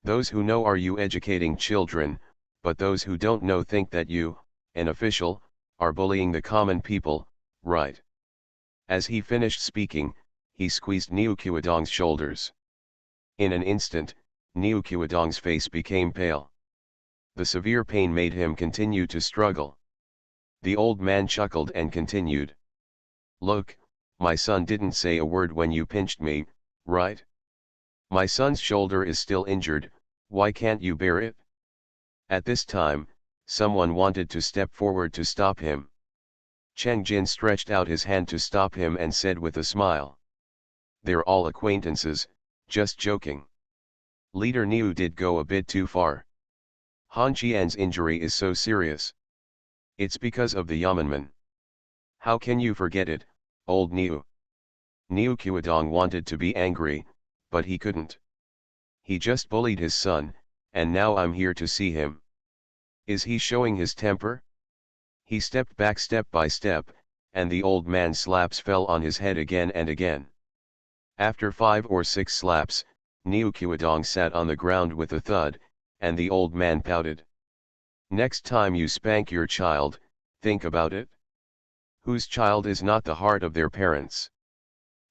Those who know are you educating children, but those who don't know think that you, an official, are bullying the common people, right? As he finished speaking, he squeezed Niu Qiudong's shoulders. In an instant, Niu Qiudong's face became pale. The severe pain made him continue to struggle. The old man chuckled and continued. Look, my son didn't say a word when you pinched me, right? My son's shoulder is still injured, why can't you bear it? At this time, someone wanted to step forward to stop him. Cheng Jin stretched out his hand to stop him and said with a smile. They're all acquaintances, just joking. Leader Niu did go a bit too far. Han Qian's injury is so serious. It's because of the Yamanman. How can you forget it, old Niu? Niu Qiudong wanted to be angry, but he couldn't. He just bullied his son, and now I'm here to see him. Is he showing his temper? He stepped back step by step, and the old man's slaps fell on his head again and again. After 5 or 6 slaps, Niu Qiudong sat on the ground with a thud, and the old man pouted. Next time you spank your child, think about it. Whose child is not the heart of their parents?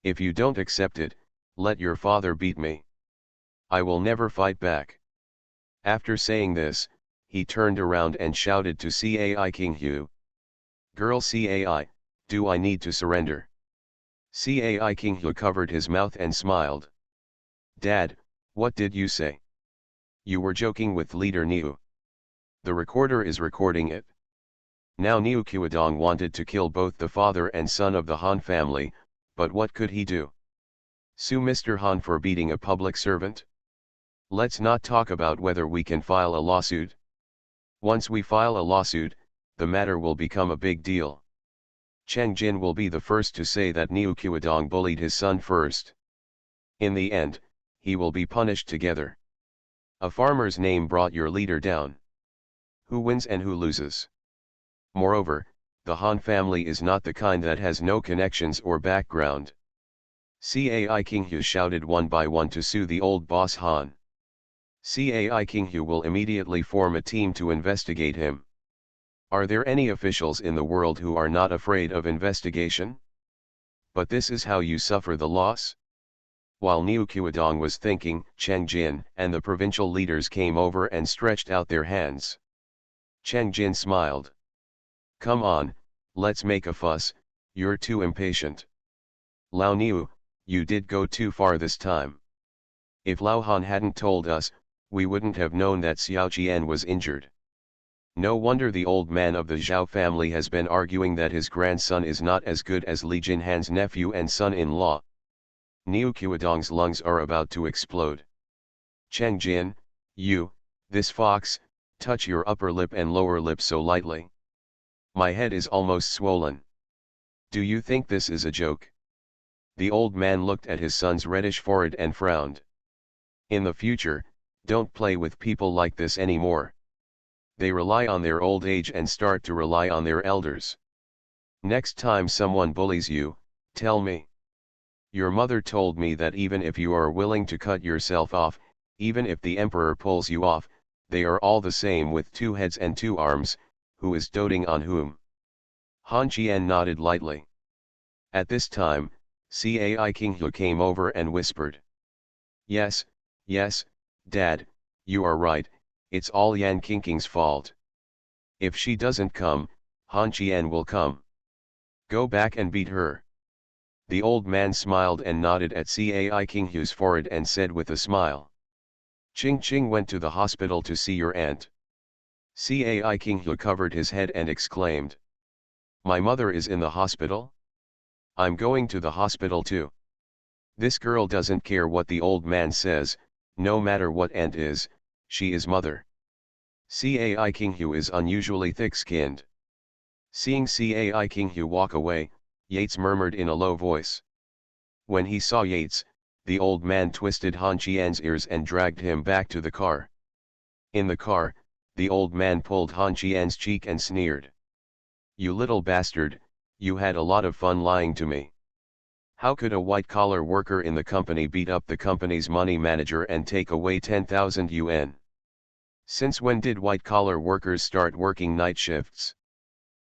If you don't accept it, let your father beat me. I will never fight back. After saying this, he turned around and shouted to Cai King Hu. Girl Cai, do I need to surrender? Cai King Hu covered his mouth and smiled. Dad, what did you say? You were joking with Leader Niu. The recorder is recording it. Now Niu Qiudong wanted to kill both the father and son of the Han family, but what could he do? Sue Mr. Han for beating a public servant? Let's not talk about whether we can file a lawsuit. Once we file a lawsuit, the matter will become a big deal. Cheng Jin will be the first to say that Niu Qiudong bullied his son first. In the end, he will be punished together. A farmer's name brought your leader down. Who wins and who loses? Moreover, the Han family is not the kind that has no connections or background. Cai King Hu shouted one by one to sue the old boss Han. Cai King Hu will immediately form a team to investigate him. Are there any officials in the world who are not afraid of investigation? But this is how you suffer the loss? While Niu Qiudong was thinking, Cheng Jin and the provincial leaders came over and stretched out their hands. Cheng Jin smiled. Come on, let's make a fuss, you're too impatient. Lao Niu, you did go too far this time. If Lao Han hadn't told us, we wouldn't have known that Xiao Qian was injured. No wonder the old man of the Zhao family has been arguing that his grandson is not as good as Li Jinhan's nephew and son-in-law. Niu Qiudong's lungs are about to explode. Cheng Jin, you, this fox, touch your upper lip and lower lip so lightly. My head is almost swollen. Do you think this is a joke? The old man looked at his son's reddish forehead and frowned. In the future, don't play with people like this anymore. They rely on their old age and start to rely on their elders. Next time someone bullies you, tell me. Your mother told me that even if you are willing to cut yourself off, even if the emperor pulls you off, they are all the same with 2 heads and 2 arms, who is doting on whom? Han Qian nodded lightly. At this time, Cai King Hu came over and whispered. Yes, yes, Dad, you are right, it's all Yan Qingqing's fault. If she doesn't come, Han Qian will come. Go back and beat her. The old man smiled and nodded at Cai King Hu's forehead and said with a smile. Ching Ching went to the hospital to see your aunt. Cai King Hu covered his head and exclaimed. My mother is in the hospital? I'm going to the hospital too. This girl doesn't care what the old man says, no matter what aunt is, she is mother. Cai Kinghu is unusually thick-skinned. Seeing Cai Kinghu walk away, Yates murmured in a low voice. When he saw Yates, the old man twisted Han Qian's ears and dragged him back to the car. In the car, the old man pulled Han Qian's cheek and sneered. "You little bastard, you had a lot of fun lying to me. How could a white-collar worker in the company beat up the company's money manager and take away 10,000 yuan? Since when did white-collar workers start working night shifts?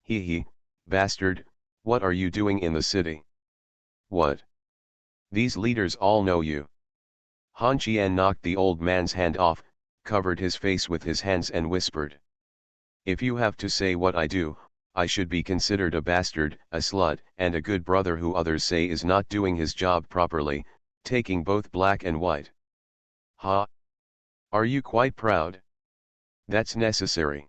Hee, bastard, what are you doing in the city? What? These leaders all know you." Han Qian knocked the old man's hand off, covered his face with his hands and whispered. "If you have to say what I do, I should be considered a bastard, a slut, and a good brother who others say is not doing his job properly, taking both black and white. Ha! Are you quite proud? That's necessary.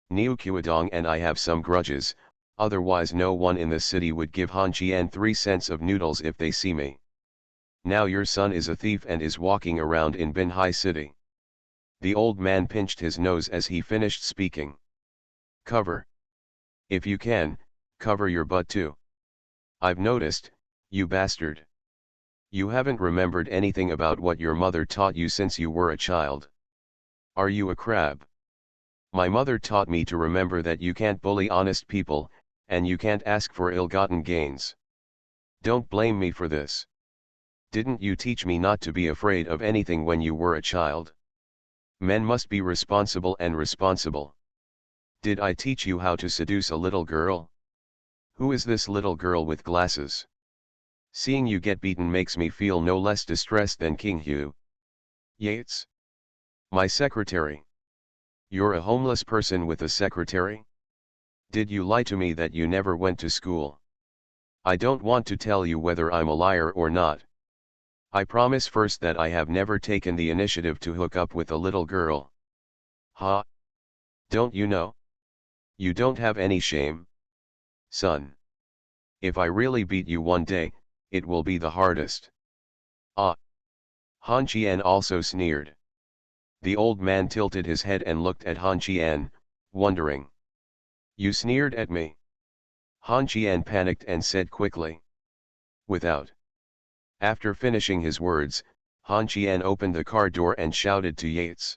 Niu Qiudong and I have some grudges, otherwise no one in the city would give Han Qian 3 cents of noodles if they see me. Now your son is a thief and is walking around in Binhai City." The old man pinched his nose as he finished speaking. "Cover. If you can, cover your butt too. I've noticed, you bastard. You haven't remembered anything about what your mother taught you since you were a child. Are you a crab? My mother taught me to remember that you can't bully honest people, and you can't ask for ill-gotten gains. Don't blame me for this. Didn't you teach me not to be afraid of anything when you were a child? Men must be responsible and responsible. Did I teach you how to seduce a little girl? Who is this little girl with glasses? Seeing you get beaten makes me feel no less distressed than King Hu. Yates? My secretary. You're a homeless person with a secretary? Did you lie to me that you never went to school? I don't want to tell you whether I'm a liar or not. I promise first that I have never taken the initiative to hook up with a little girl. Ha! Don't you know? You don't have any shame? Son. If I really beat you one day, it will be the hardest. Ah! Han Qian also sneered. The old man tilted his head and looked at Han Qian, wondering. You sneered at me? Han Qian panicked and said quickly. Without. After finishing his words, Han Qian opened the car door and shouted to Yates.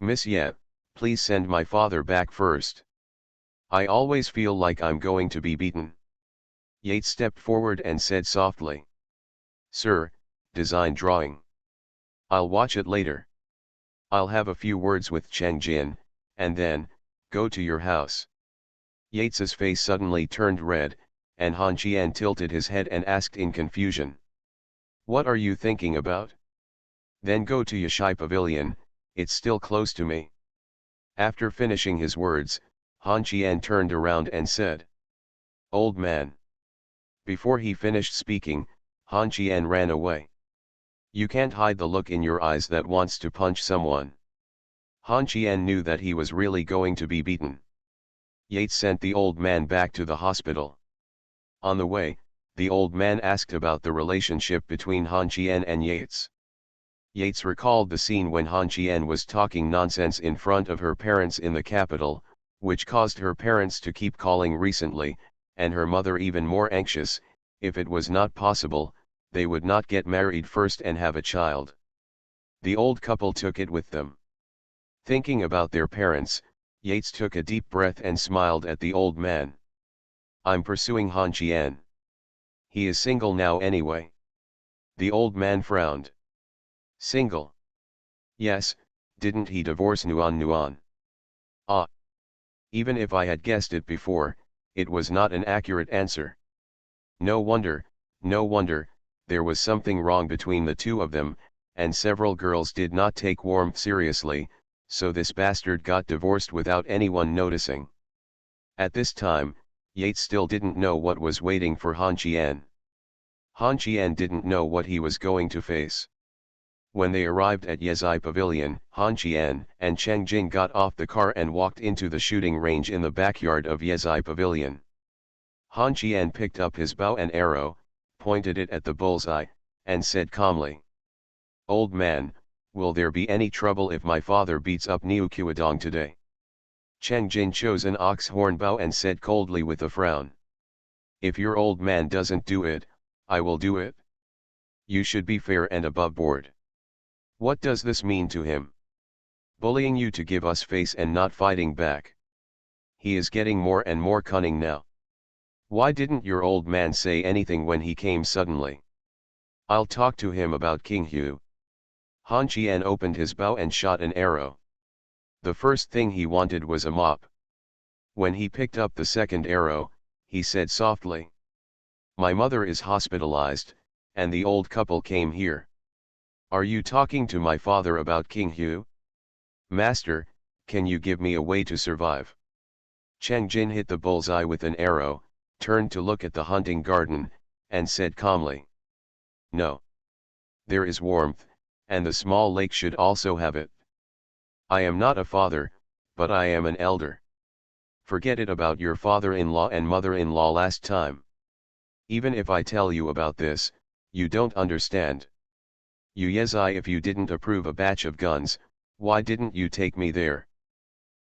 Miss Ye, please send my father back first. I always feel like I'm going to be beaten. Yates stepped forward and said softly. Sir, design drawing. I'll watch it later. I'll have a few words with Cheng Jin, and then, go to your house. Yates's face suddenly turned red, and Han Qian tilted his head and asked in confusion. What are you thinking about? Then go to Yashai Pavilion, it's still close to me. After finishing his words, Han Qian turned around and said. Old man. Before he finished speaking, Han Qian ran away. You can't hide the look in your eyes that wants to punch someone. Han Qian knew that he was really going to be beaten. Yates sent the old man back to the hospital. On the way, the old man asked about the relationship between Han Qian and Yates. Yates recalled the scene when Han Qian was talking nonsense in front of her parents in the capital, which caused her parents to keep calling recently, and her mother even more anxious. If it was not possible, they would not get married first and have a child. The old couple took it with them. Thinking about their parents, Yates took a deep breath and smiled at the old man. I'm pursuing Han Qian. He is single now anyway. The old man frowned. Single? Yes, didn't he divorce Nuan? Ah. Even if I had guessed it before, it was not an accurate answer. No wonder, there was something wrong between the two of them, and several girls did not take warmth seriously, so this bastard got divorced without anyone noticing. At this time, Yates still didn't know what was waiting for Han Qian. Han Qian didn't know what he was going to face. When they arrived at Yezai Pavilion, Han Qian and Cheng Jing got off the car and walked into the shooting range in the backyard of Yezai Pavilion. Han Qian picked up his bow and arrow, pointed it at the bullseye, and said calmly. Old man, Will there be any trouble if my father beats up Niuqiwadong today? Cheng Jin chose an ox horn bow and said coldly with a frown. If your old man doesn't do it, I will do it. You should be fair and above board. What does this mean to him? Bullying you to give us face and not fighting back. He is getting more and more cunning now. Why didn't your old man say anything when he came suddenly? I'll talk to him about King Hu. Han Qian opened his bow and shot an arrow. The first thing he wanted was a mop. When he picked up the second arrow, he said softly, "My mother is hospitalized, and the old couple came here. Are you talking to my father about King Hu? Master, can you give me a way to survive?" Cheng Jin hit the bullseye with an arrow, turned to look at the hunting garden, and said calmly, "No. There is warmth, and the small lake should also have it. I am not a father, but I am an elder. Forget it about your father-in-law and mother-in-law last time. Even if I tell you about this, you don't understand. You Yezai, if you didn't approve a batch of guns, why didn't you take me there?"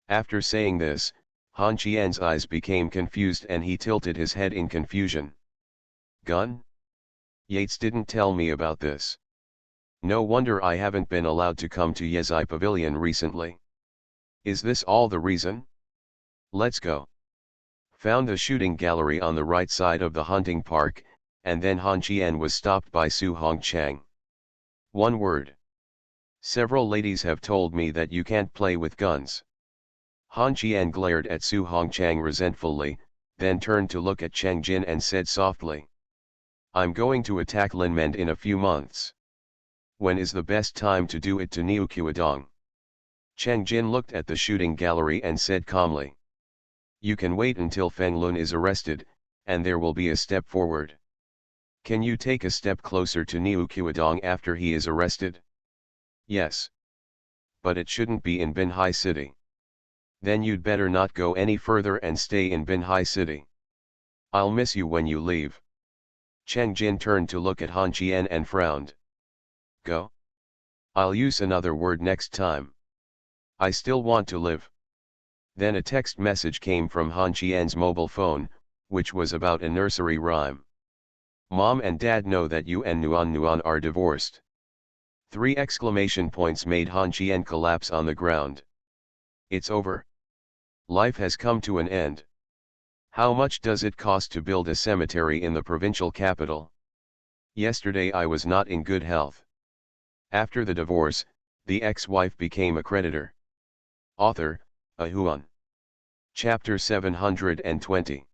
After saying this, Han Qian's eyes became confused and he tilted his head in confusion. Gun? Yates didn't tell me about this. No wonder I haven't been allowed to come to Yezai Pavilion recently. Is this all the reason? Let's go. Found a shooting gallery on the right side of the hunting park, and then Han Qian was stopped by Su Hongchang. One word. Several ladies have told me that you can't play with guns. Han Qian glared at Su Hongchang resentfully, then turned to look at Cheng Jin and said softly, "I'm going to attack Linmend in a few months. When is the best time to do it to Niuqiwadong?" Cheng Jin looked at the shooting gallery and said calmly, "You can wait until Feng Lun is arrested, and there will be a step forward. Can you take a step closer to Niuqiwadong after he is arrested?" "Yes. But it shouldn't be in Binhai City." "Then you'd better not go any further and stay in Binhai City. I'll miss you when you leave." Cheng Jin turned to look at Han Qian and frowned. "Go? I'll use another word next time. I still want to live." Then a text message came from Han Qian's mobile phone, which was about a nursery rhyme. "Mom and Dad know that you and Nuan are divorced." 3 exclamation points made Han Qian collapse on the ground. It's over. Life has come to an end. How much does it cost to build a cemetery in the provincial capital? Yesterday I was not in good health. After the divorce, the ex-wife became a creditor. Author, Ahuan. Chapter 720.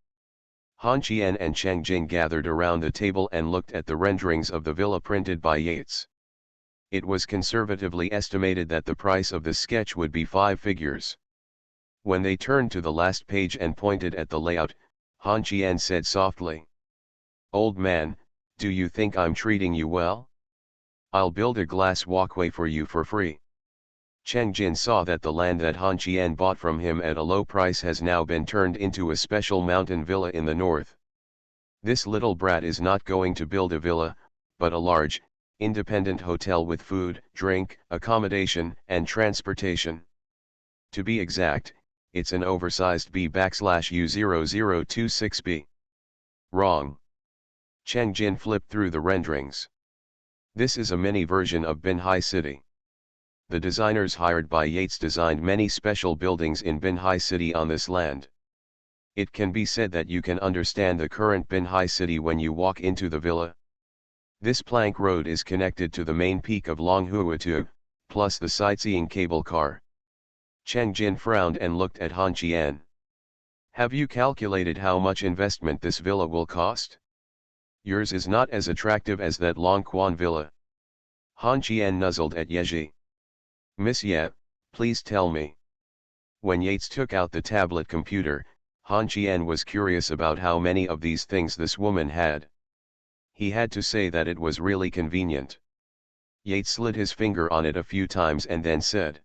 Han Qian and Cheng Jin gathered around the table and looked at the renderings of the villa printed by Yates. It was conservatively estimated that the price of the sketch would be 5 figures. When they turned to the last page and pointed at the layout, Han Qian said softly, "Old man, do you think I'm treating you well? I'll build a glass walkway for you for free." Cheng Jin saw that the land that Han Qian bought from him at a low price has now been turned into a special mountain villa in the north. This little brat is not going to build a villa, but a large, independent hotel with food, drink, accommodation, and transportation. To be exact, it's an oversized B/U0026B. Wrong. Cheng Jin flipped through the renderings. This is a mini version of Binhai City. The designers hired by Yates designed many special buildings in Binhai City on this land. It can be said that you can understand the current Binhai City when you walk into the villa. This plank road is connected to the main peak of Longhuatu, plus the sightseeing cable car. Cheng Jin frowned and looked at Han Qian. "Have you calculated how much investment this villa will cost? Yours is not as attractive as that Longquan villa." Han Qian nuzzled at Yeji. "Miss Ye, please tell me." When Yates took out the tablet computer, Han Qian was curious about how many of these things this woman had. He had to say that it was really convenient. Yates slid his finger on it a few times and then said,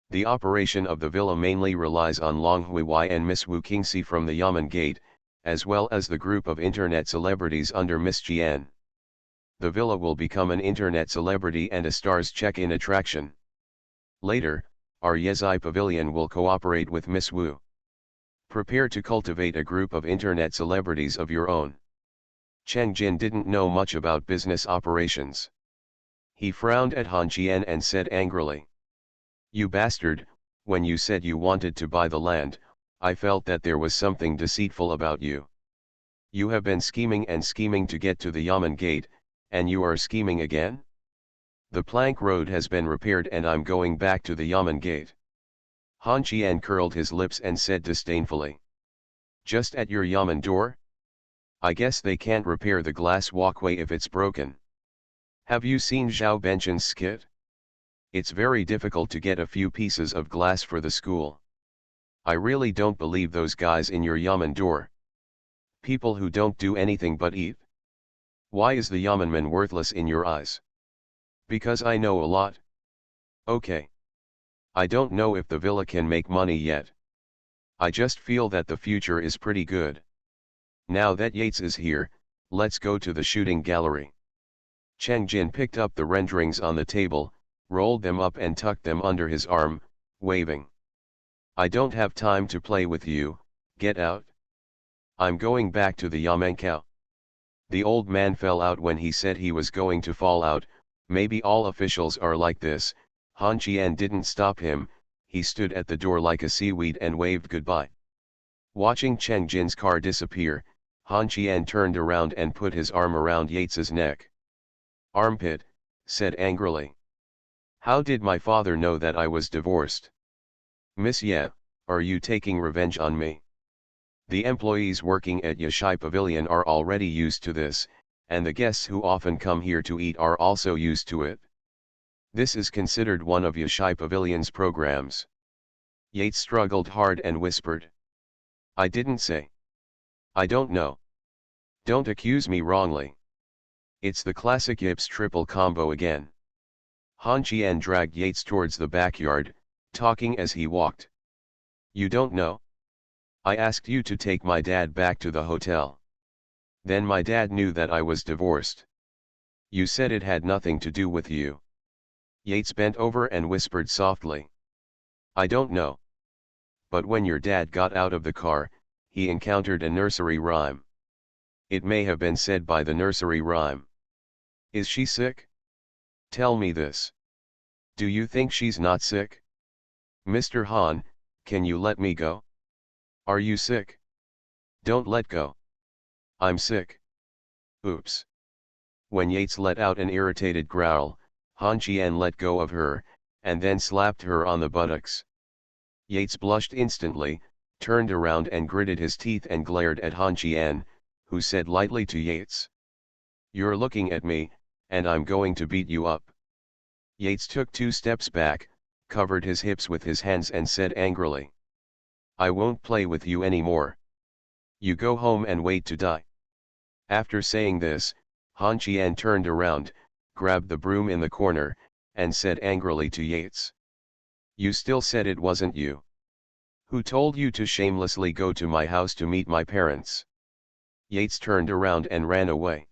"The operation of the villa mainly relies on Long Hui and Miss Wu Qingxi from the Yamen Gate, as well as the group of internet celebrities under Miss Jian. the villa will become an internet celebrity and a star's check-in attraction. Later, our Yezai Pavilion will cooperate with Miss Wu. Prepare to cultivate a group of internet celebrities of your own. Cheng Jin didn't know much about business operations. He frowned at Han Qian and said angrily, "You bastard, when you said you wanted to buy the land, I felt that there was something deceitful about you. You have been scheming and scheming to get to the Yamen gate, and you are scheming again? The plank road has been repaired and I'm going back to the Yamen gate." Han Qian curled his lips and said disdainfully, "Just at your Yamen door? I guess they can't repair the glass walkway if it's broken. Have you seen Zhao Benchen's skit? It's very difficult to get a few pieces of glass for the school. I really don't believe those guys in your Yamen door. People who don't do anything but eat. Why is the Yamenman worthless in your eyes? Because I know a lot. Okay. I don't know if the villa can make money yet. I just feel that the future is pretty good. Now that Yates is here, let's go to the shooting gallery." Cheng Jin picked up the renderings on the table, rolled them up and tucked them under his arm, waving. "I don't have time to play with you, get out. I'm going back to the Yamenkao." The old man fell out when he said he was going to fall out. Maybe all officials are like this. Han Qian didn't stop him, he stood at the door like a seaweed and waved goodbye. Watching Cheng Jin's car disappear, Han Qian turned around and put his arm around Yates's neck. "Armpit," said angrily. "How did my father know that I was divorced? Miss Ye, are you taking revenge on me? The employees working at Yashai Pavilion are already used to this, and the guests who often come here to eat are also used to it. This is considered one of Yashai Pavilion's programs." Yates struggled hard and whispered, "I didn't say. I don't know. Don't accuse me wrongly. It's the classic Yips triple combo again." Han Qian dragged Yates towards the backyard, talking as he walked. "You don't know? I asked you to take my dad back to the hotel. Then my dad knew that I was divorced. You said it had nothing to do with you." Yates bent over and whispered softly, "I don't know. But when your dad got out of the car, he encountered a nursery rhyme. It may have been said by the nursery rhyme. Is she sick? Tell me this. Do you think she's not sick? Mr. Han, can you let me go? Are you sick? Don't let go. I'm sick. Oops." When Yates let out an irritated growl, Han Qian let go of her, and then slapped her on the buttocks. Yates blushed instantly, turned around and gritted his teeth and glared at Han Qian, who said lightly to Yates, "You're looking at me, and I'm going to beat you up." Yates took 2 steps back, covered his hips with his hands and said angrily, "I won't play with you anymore. You go home and wait to die." After saying this, Han Qian turned around, grabbed the broom in the corner, and said angrily to Yates, "You still said it wasn't you. Who told you to shamelessly go to my house to meet my parents?" Yates turned around and ran away.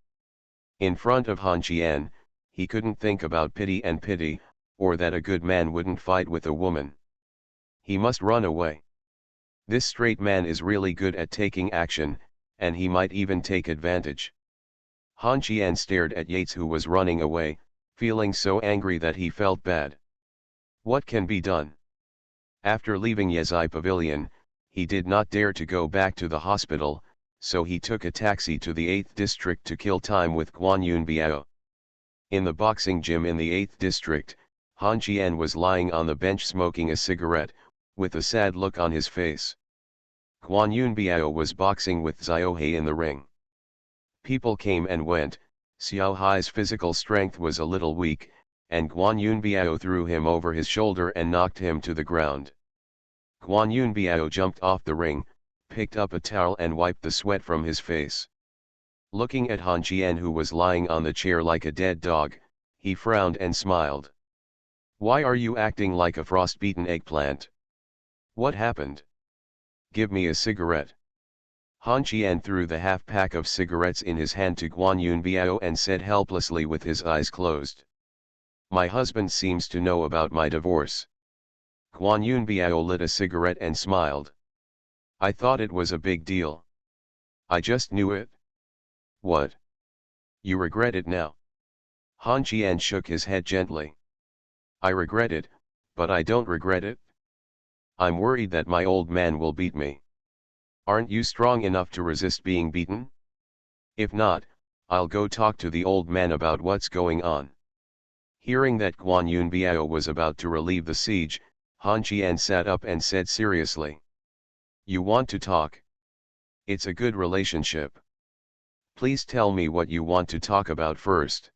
In front of Han Qian, he couldn't think about pity, or that a good man wouldn't fight with a woman. He must run away. This straight man is really good at taking action, and he might even take advantage. Han Qian stared at Yates, who was running away, feeling so angry that he felt bad. What can be done? After leaving Yezai Pavilion, he did not dare to go back to the hospital, so he took a taxi to the 8th district to kill time with Guan Yunbiao. In the boxing gym in the 8th district, Han Qian was lying on the bench smoking a cigarette, with a sad look on his face. Guan Yunbiao was boxing with Xiao He in the ring. People came and went. Xiao Hai's physical strength was a little weak, and Guan Yunbiao threw him over his shoulder and knocked him to the ground. Guan Yunbiao jumped off the ring, picked up a towel and wiped the sweat from his face. Looking at Han Qian, who was lying on the chair like a dead dog, he frowned and smiled. "Why are you acting like a frost-beaten eggplant? What happened? Give me a cigarette." Han Qian threw the half-pack of cigarettes in his hand to Guan Yunbiao and said helplessly with his eyes closed. My husband seems to know about my divorce. Guan Yunbiao lit a cigarette and smiled. I thought it was a big deal. I just knew it. What? You regret it now? Han Qian shook his head gently. I regret it, but I don't regret it. I'm worried that my old man will beat me. Aren't you strong enough to resist being beaten? If not, I'll go talk to the old man about what's going on. Hearing that Guan Yunbiao was about to relieve the siege, Han Qian sat up and said seriously. You want to talk? It's a good relationship. Please tell me what you want to talk about first.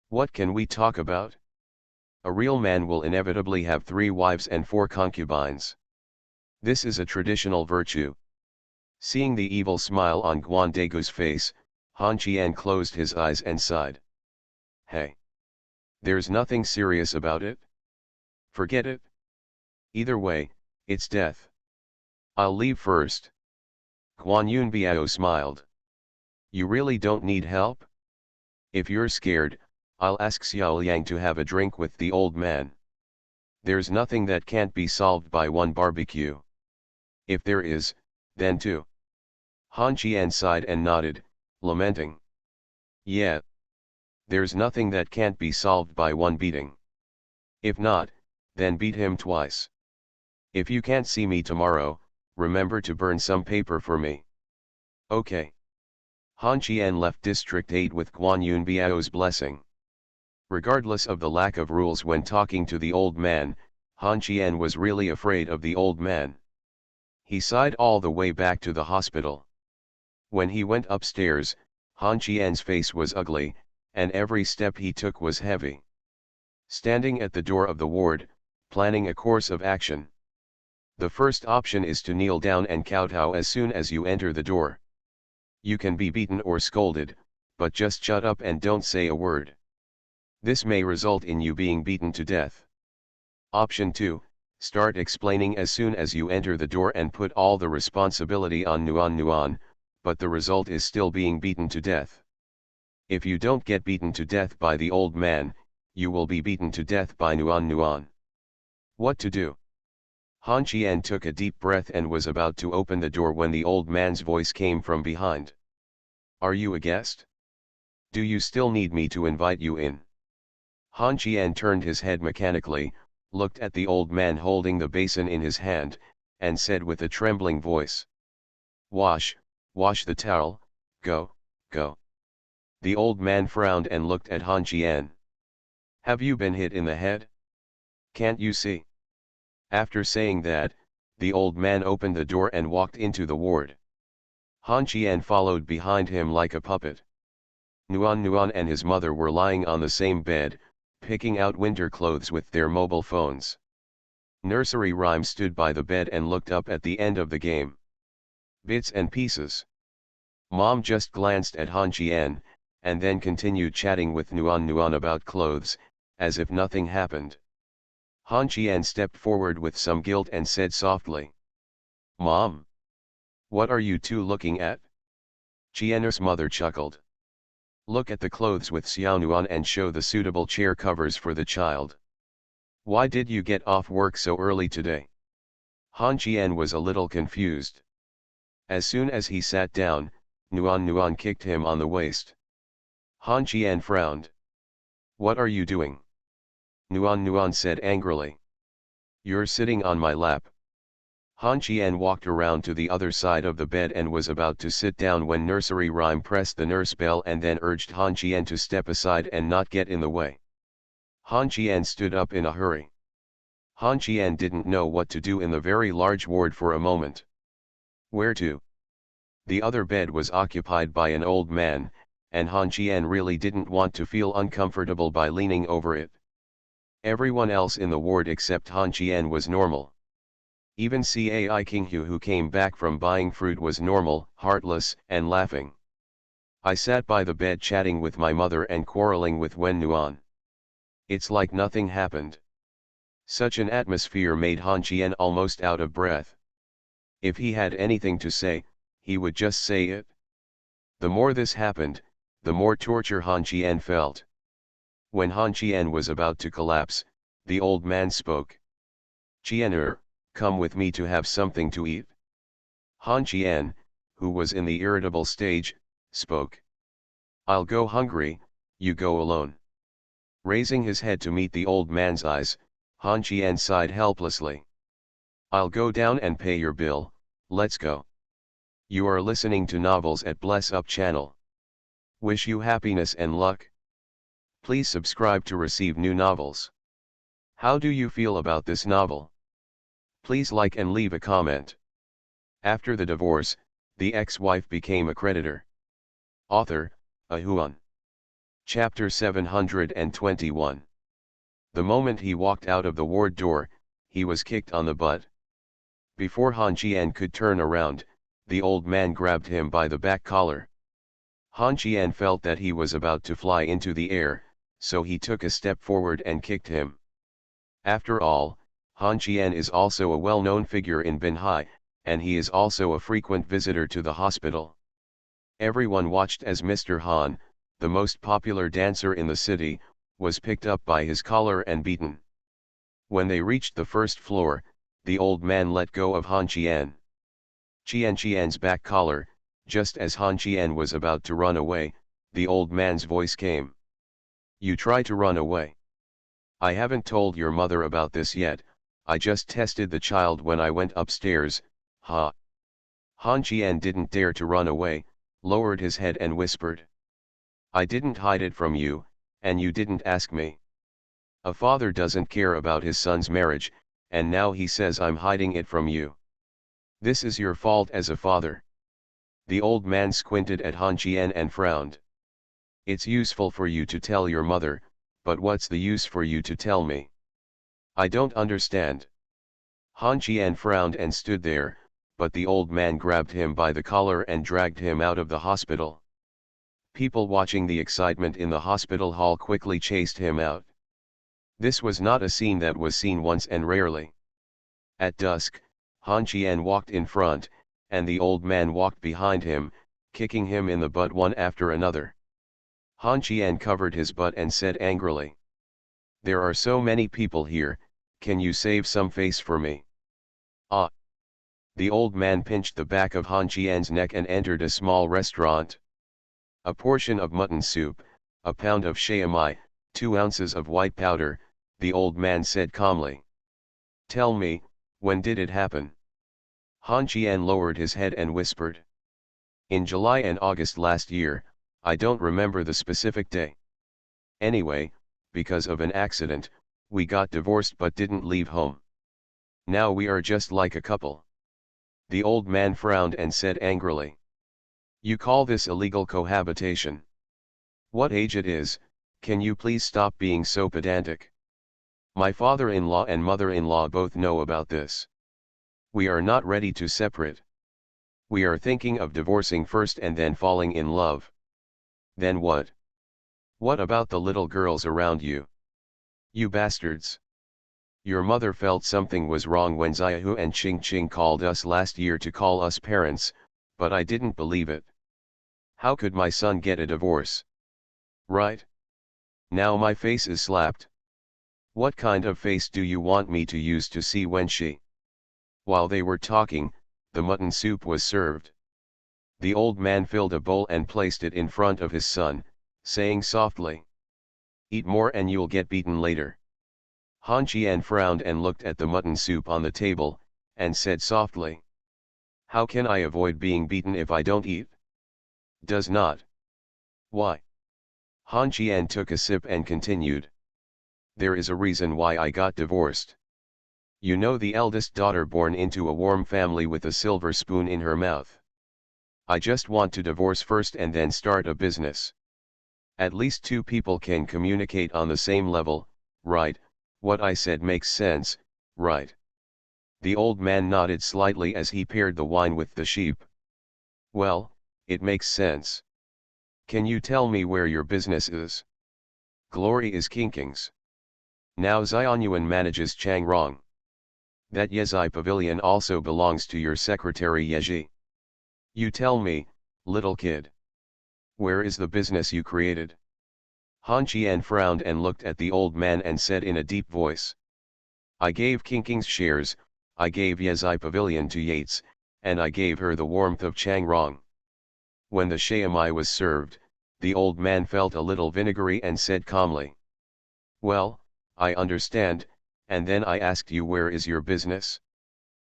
What can we talk about? A real man will inevitably have 3 wives and 4 concubines. This is a traditional virtue. Seeing the evil smile on Guan Dagu's face, Han Qian closed his eyes and sighed. Hey. There's nothing serious about it. Forget it. Either way, it's death. I'll leave first. Guan Yunbiao smiled. You really don't need help? If you're scared, I'll ask Xiao Liang to have a drink with the old man. There's nothing that can't be solved by one barbecue. If there is, then 2. Han Qian sighed and nodded, lamenting. Yeah. There's nothing that can't be solved by one beating. If not, then beat him twice. If you can't see me tomorrow, remember to burn some paper for me. Okay. Han Qian left District 8 with Guan Yunbiao's blessing. Regardless of the lack of rules when talking to the old man, Han Qian was really afraid of the old man. He sighed all the way back to the hospital. When he went upstairs, Han Qian's face was ugly, and every step he took was heavy. Standing at the door of the ward, planning a course of action. The first option is to kneel down and kowtow as soon as you enter the door. You can be beaten or scolded, but just shut up and don't say a word. This may result in you being beaten to death. Option 2, start explaining as soon as you enter the door and put all the responsibility on Nuan, but the result is still being beaten to death. If you don't get beaten to death by the old man, you will be beaten to death by Nuan. What to do? Han Qian took a deep breath and was about to open the door when the old man's voice came from behind. Are you a guest? Do you still need me to invite you in? Han Qian turned his head mechanically, looked at the old man holding the basin in his hand, and said with a trembling voice. Wash the towel, go. The old man frowned and looked at Han Qian. Have you been hit in the head? Can't you see? After saying that, the old man opened the door and walked into the ward. Han Qian followed behind him like a puppet. Nuan and his mother were lying on the same bed, picking out winter clothes with their mobile phones. Nursery Rhyme stood by the bed and looked up at the end of the game. Bits and pieces. Mom just glanced at Han Qian, and then continued chatting with Nuan about clothes, as if nothing happened. Han Qian stepped forward with some guilt and said softly. Mom? What are you two looking at? Qian's mother chuckled. Look at the clothes with Xiao Nuan and show the suitable chair covers for the child. Why did you get off work so early today? Han Qian was a little confused. As soon as he sat down, Nuan kicked him on the waist. Han Qian frowned. What are you doing? Nuan said angrily. You're sitting on my lap. Han Qian walked around to the other side of the bed and was about to sit down when Nursery Rhyme pressed the nurse bell and then urged Han Qian to step aside and not get in the way. Han Qian stood up in a hurry. Han Qian didn't know what to do in the very large ward for a moment. Where to? The other bed was occupied by an old man, and Han Qian really didn't want to feel uncomfortable by leaning over it. Everyone else in the ward except Han Qian was normal. Even Cai Qinghu, who came back from buying fruit, was normal, heartless, and laughing. I sat by the bed chatting with my mother and quarreling with Wen Nuan. It's like nothing happened. Such an atmosphere made Han Qian almost out of breath. If he had anything to say, he would just say it. The more this happened, the more torture Han Qian felt. When Han Qian was about to collapse, the old man spoke. "Qianer, come with me to have something to eat." Han Qian, who was in the irritable stage, spoke. "I'll go hungry, you go alone." Raising his head to meet the old man's eyes, Han Qian sighed helplessly. "I'll go down and pay your bill, let's go." You are listening to Novels at Bless Up channel. Wish you happiness and luck. Please subscribe to receive new novels. How do you feel about this novel? Please like and leave a comment. After the divorce, the ex-wife became a creditor. Author, Ahuan. Chapter 721. The moment he walked out of the ward door, he was kicked on the butt. Before Han Qian could turn around, the old man grabbed him by the back collar. Han Qian felt that he was about to fly into the air, so he took a step forward and kicked him. After all, Han Qian is also a well-known figure in Binhai, and he is also a frequent visitor to the hospital. Everyone watched as Mr. Han, the most popular dancer in the city, was picked up by his collar and beaten. When they reached the first floor, the old man let go of Han Qian. Qian's back collar. Just as Han Qian was about to run away, the old man's voice came. "You try to run away. I haven't told your mother about this yet, I just tested the child when I went upstairs, ha." Han Qian didn't dare to run away, lowered his head and whispered. "I didn't hide it from you, and you didn't ask me. A father doesn't care about his son's marriage, and now he says I'm hiding it from you. This is your fault as a father." The old man squinted at Han Qian and frowned. "It's useful for you to tell your mother, but what's the use for you to tell me? I don't understand." Han Qian frowned and stood there, but the old man grabbed him by the collar and dragged him out of the hospital. People watching the excitement in the hospital hall quickly chased him out. This was not a scene that was seen once and rarely. At dusk, Han Qian walked in front, and the old man walked behind him, kicking him in the butt one after another. Han Qian covered his butt and said angrily, "There are so many people here, can you save some face for me?" "Ah." The old man pinched the back of Han Qian's neck and entered a small restaurant. "A portion of mutton soup, a pound of shayamai, 2 ounces of white powder," the old man said calmly. "Tell me, when did it happen?" Han Qian lowered his head and whispered. "In July and August last year, I don't remember the specific day. Anyway, because of an accident, we got divorced but didn't leave home. Now we are just like a couple." The old man frowned and said angrily. "You call this illegal cohabitation? What age it is, can you please stop being so pedantic? My father-in-law and mother-in-law both know about this. We are not ready to separate. We are thinking of divorcing first and then falling in love." "Then what? What about the little girls around you? You bastards. Your mother felt something was wrong when Xiaohu and Qing called us last year to call us parents, but I didn't believe it. How could my son get a divorce? Right? Now my face is slapped. What kind of face do you want me to use to see when she..." While they were talking, the mutton soup was served. The old man filled a bowl and placed it in front of his son, saying softly, "Eat more and you'll get beaten later." Han Qian frowned and looked at the mutton soup on the table, and said softly, "How can I avoid being beaten if I don't eat?" "Does not." "Why?" Han Qian took a sip and continued. "There is a reason why I got divorced. You know, the eldest daughter born into a warm family with a silver spoon in her mouth. I just want to divorce first and then start a business. At least 2 people can communicate on the same level, right? What I said makes sense, right?" The old man nodded slightly as he paired the wine with the sheep. "Well, it makes sense. Can you tell me where your business is?" "Glory is Kinking's. Now Xianyuan manages Changrong. That Yezai Pavilion also belongs to your secretary Yeji. You tell me, little kid. Where is the business you created? Han Qian frowned and looked at the old man and said in a deep voice. I gave King's shares, I gave Yezai Pavilion to Yates, and I gave her the warmth of Changrong. When the Shamai was served, the old man felt a little vinegary and said calmly. Well, I understand, and then I asked you where is your business?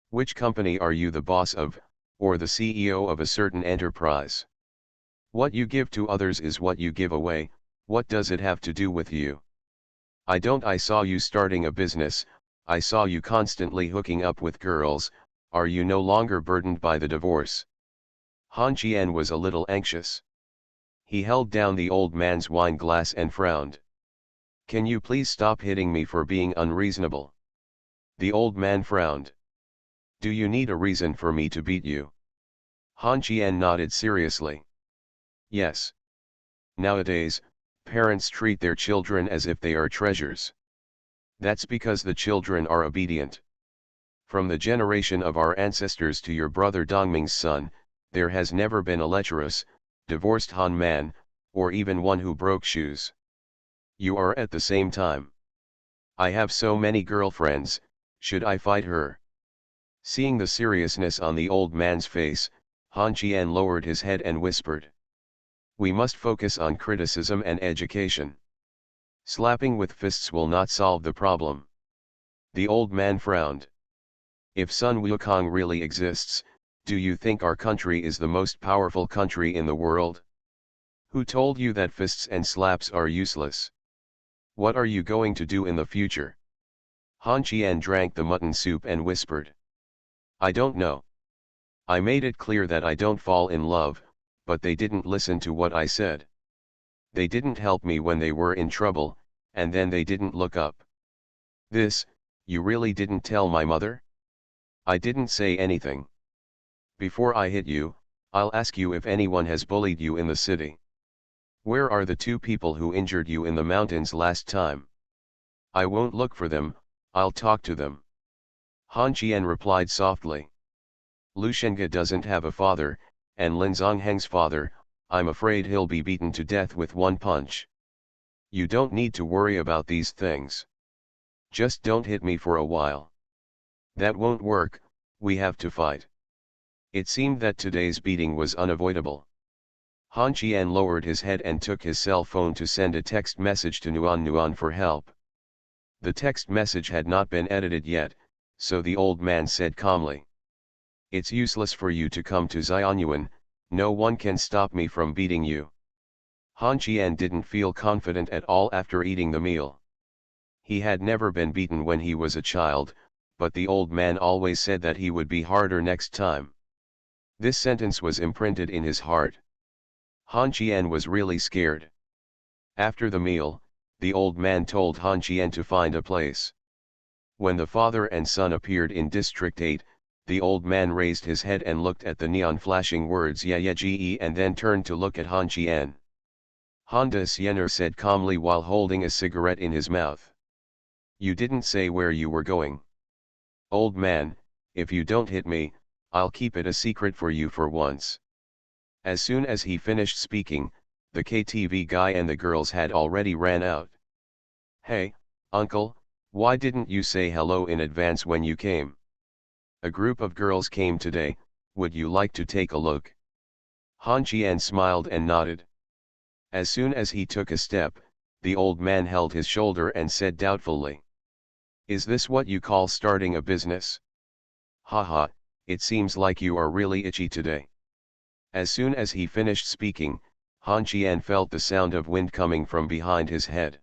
Which company are you the boss of, or the CEO of a certain enterprise? What you give to others is what you give away, what does it have to do with you? I saw you starting a business, I saw you constantly hooking up with girls, are you no longer burdened by the divorce? Han Qian was a little anxious. He held down the old man's wine glass and frowned. Can you please stop hitting me for being unreasonable? The old man frowned. Do you need a reason for me to beat you? Han Qian nodded seriously. Yes. Nowadays, parents treat their children as if they are treasures. That's because the children are obedient. From the generation of our ancestors to your brother Dongming's son, there has never been a lecherous, divorced Han man, or even one who broke shoes. You are at the same time. I have so many girlfriends, should I fight her? Seeing the seriousness on the old man's face, Han Qian lowered his head and whispered. We must focus on criticism and education. Slapping with fists will not solve the problem. The old man frowned. If Sun Wukong really exists, do you think our country is the most powerful country in the world? Who told you that fists and slaps are useless? What are you going to do in the future? Han Qian drank the mutton soup and whispered. I don't know. I made it clear that I don't fall in love, but they didn't listen to what I said. They didn't help me when they were in trouble, and then they didn't look up. This, you really didn't tell my mother? I didn't say anything. Before I hit you, I'll ask you if anyone has bullied you in the city. Where are the two people who injured you in the mountains last time? I won't look for them, I'll talk to them. Han Qian replied softly. Lu Shengge doesn't have a father, and Lin Zongheng's father, I'm afraid he'll be beaten to death with one punch. You don't need to worry about these things. Just don't hit me for a while. That won't work, we have to fight. It seemed that today's beating was unavoidable. Han Qian lowered his head and took his cell phone to send a text message to Nuan for help. The text message had not been edited yet, so the old man said calmly. It's useless for you to come to Xianyuan, no one can stop me from beating you. Han Qian didn't feel confident at all after eating the meal. He had never been beaten when he was a child, but the old man always said that he would be harder next time. This sentence was imprinted in his heart. Han Qian was really scared. After the meal, the old man told Han Qian to find a place. When the father and son appeared in District 8, the old man raised his head and looked at the neon flashing words Ye and then turned to look at Han Qian. Honda Siener said calmly while holding a cigarette in his mouth. You didn't say where you were going. Old man, if you don't hit me, I'll keep it a secret for you for once. As soon as he finished speaking, the KTV guy and the girls had already ran out. Hey, uncle, why didn't you say hello in advance when you came? A group of girls came today, would you like to take a look? Han Qian smiled and nodded. As soon as he took a step, the old man held his shoulder and said doubtfully. Is this what you call starting a business? Haha, it seems like you are really itchy today. As soon as he finished speaking, Han Qian felt the sound of wind coming from behind his head.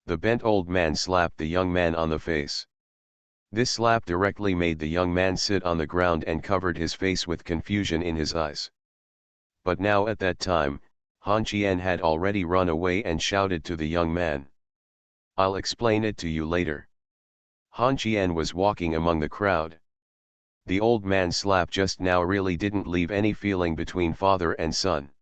The bent old man slapped the young man on the face. This slap directly made the young man sit on the ground and covered his face with confusion in his eyes. But now at that time, Han Qian had already run away and shouted to the young man. I'll explain it to you later. Han Qian was walking among the crowd. The old man's slap just now really didn't leave any feeling between father and son.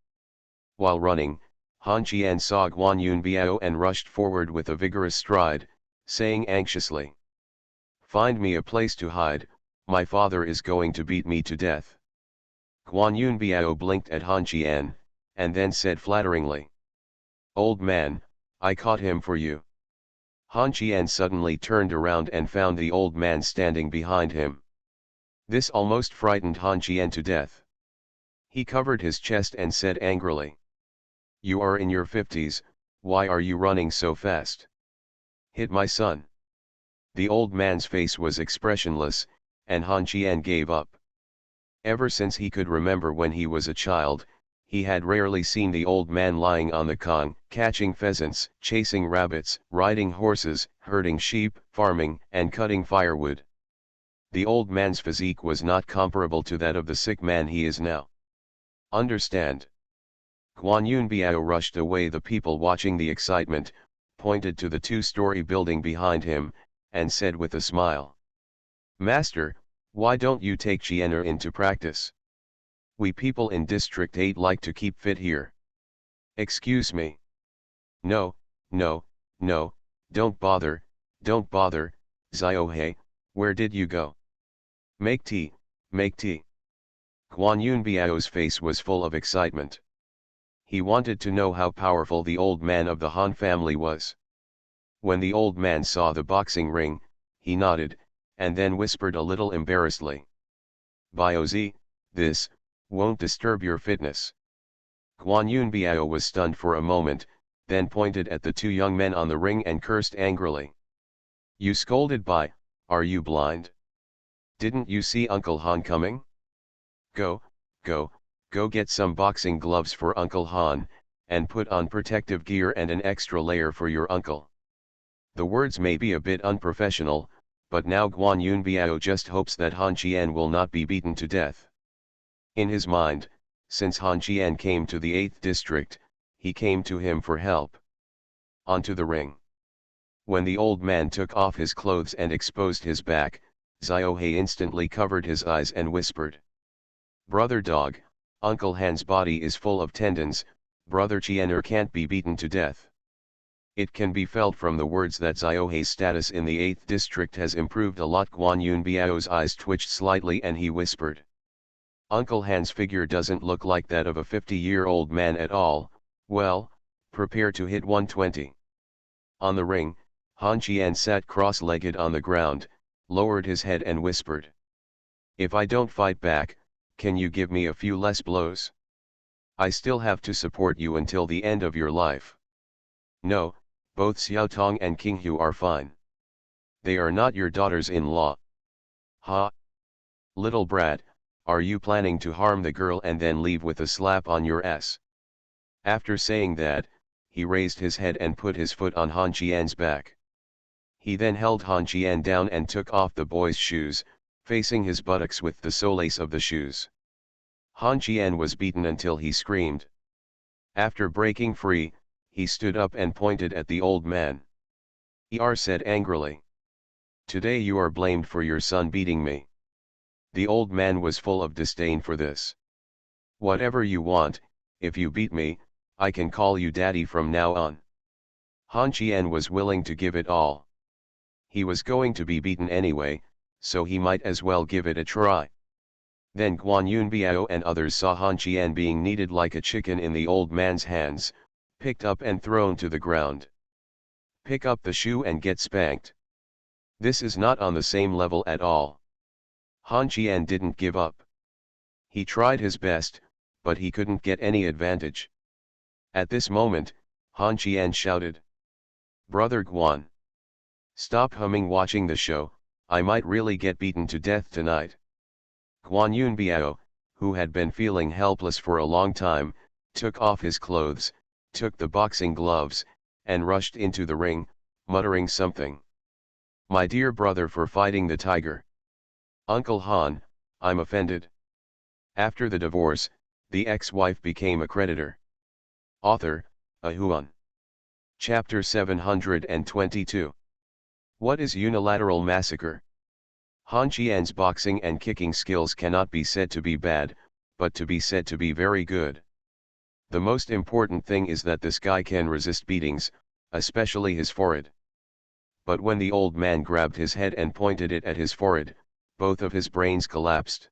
While running, Han Qian saw Guan Yunbiao and rushed forward with a vigorous stride, saying anxiously. Find me a place to hide, my father is going to beat me to death. Guan Yunbiao blinked at Han Qian, and then said flatteringly. "Old man, I caught him for you." Han Qian suddenly turned around and found the old man standing behind him. This almost frightened Han Qian to death. He covered his chest and said angrily, "You are in your 50s, why are you running so fast? Hit my son." The old man's face was expressionless, and Han Qian gave up. Ever since he could remember when he was a child, he had rarely seen the old man lying on the kong, catching pheasants, chasing rabbits, riding horses, herding sheep, farming, and cutting firewood. The old man's physique was not comparable to that of the sick man he is now. Understand? Guan Yunbiao rushed away. The people watching the excitement, pointed to the two-story building behind him, and said with a smile, "Master, why don't you take Qianer into practice? We people in District 8 like to keep fit here." "Excuse me." No, no, don't bother, Xiaohei, where did you go?" Make tea, make tea." Guan Yunbiao's face was full of excitement. He wanted to know how powerful the old man of the Han family was. When the old man saw the boxing ring, he nodded, and then whispered a little embarrassedly, "Biozi, this won't disturb your fitness." Guan Yunbiao was stunned for a moment, then pointed at the two young men on the ring and cursed angrily. "You scolded by, are you blind? Didn't you see Uncle Han coming? Go get some boxing gloves for Uncle Han, and put on protective gear and an extra layer for your uncle." The words may be a bit unprofessional, but now Guan Yunbiao just hopes that Han Qian will not be beaten to death. In his mind, since Han Qian came to the 8th district, he came to him for help. Onto the ring. When the old man took off his clothes and exposed his back, Xiaohei instantly covered his eyes and whispered, "Brother dog, Uncle Han's body is full of tendons, Brother Qianer can't be beaten to death." It can be felt from the words that Xiaohei's status in the 8th district has improved a lot. Guan Yunbiao's eyes twitched slightly and he whispered, "Uncle Han's figure doesn't look like that of a 50-year-old man at all, well, prepare to hit 120. On the ring, Han Qian sat cross-legged on the ground, lowered his head and whispered, "If I don't fight back, can you give me a few less blows? I still have to support you until the end of your life." "No, both Xiaotong and Qinghu are fine. They are not your daughters-in-law." "Ha! Little brat, are you planning to harm the girl and then leave with a slap on your ass?" After saying that, he raised his head and put his foot on Han Qian's back. He then held Han Qian down and took off the boy's shoes, facing his buttocks with the solace of the shoes. Han Qian was beaten until he screamed. After breaking free, he stood up and pointed at the old man. "Er," said angrily, "today you are blamed for your son beating me." The old man was full of disdain for this. "Whatever you want, if you beat me, I can call you daddy from now on." Han Qian was willing to give it all. He was going to be beaten anyway, so he might as well give it a try. Then Guan Yunbiao and others saw Han Qian being kneaded like a chicken in the old man's hands, picked up and thrown to the ground. "Pick up the shoe and get spanked. This is not on the same level at all." Han Qian didn't give up. He tried his best, but he couldn't get any advantage. At this moment, Han Qian shouted, "Brother Guan! Stop humming watching the show, I might really get beaten to death tonight." Guan Yunbiao, who had been feeling helpless for a long time, took off his clothes, took the boxing gloves, and rushed into the ring, muttering something. "My dear brother for fighting the tiger. Uncle Han, I'm offended." After the divorce, the ex-wife became a creditor. Author, Ahuan. Chapter 722. What is unilateral massacre? Han Qian's boxing and kicking skills cannot be said to be bad, but to be said to be very good. The most important thing is that this guy can resist beatings, especially his forehead. But when the old man grabbed his head and pointed it at his forehead, both of his brains collapsed.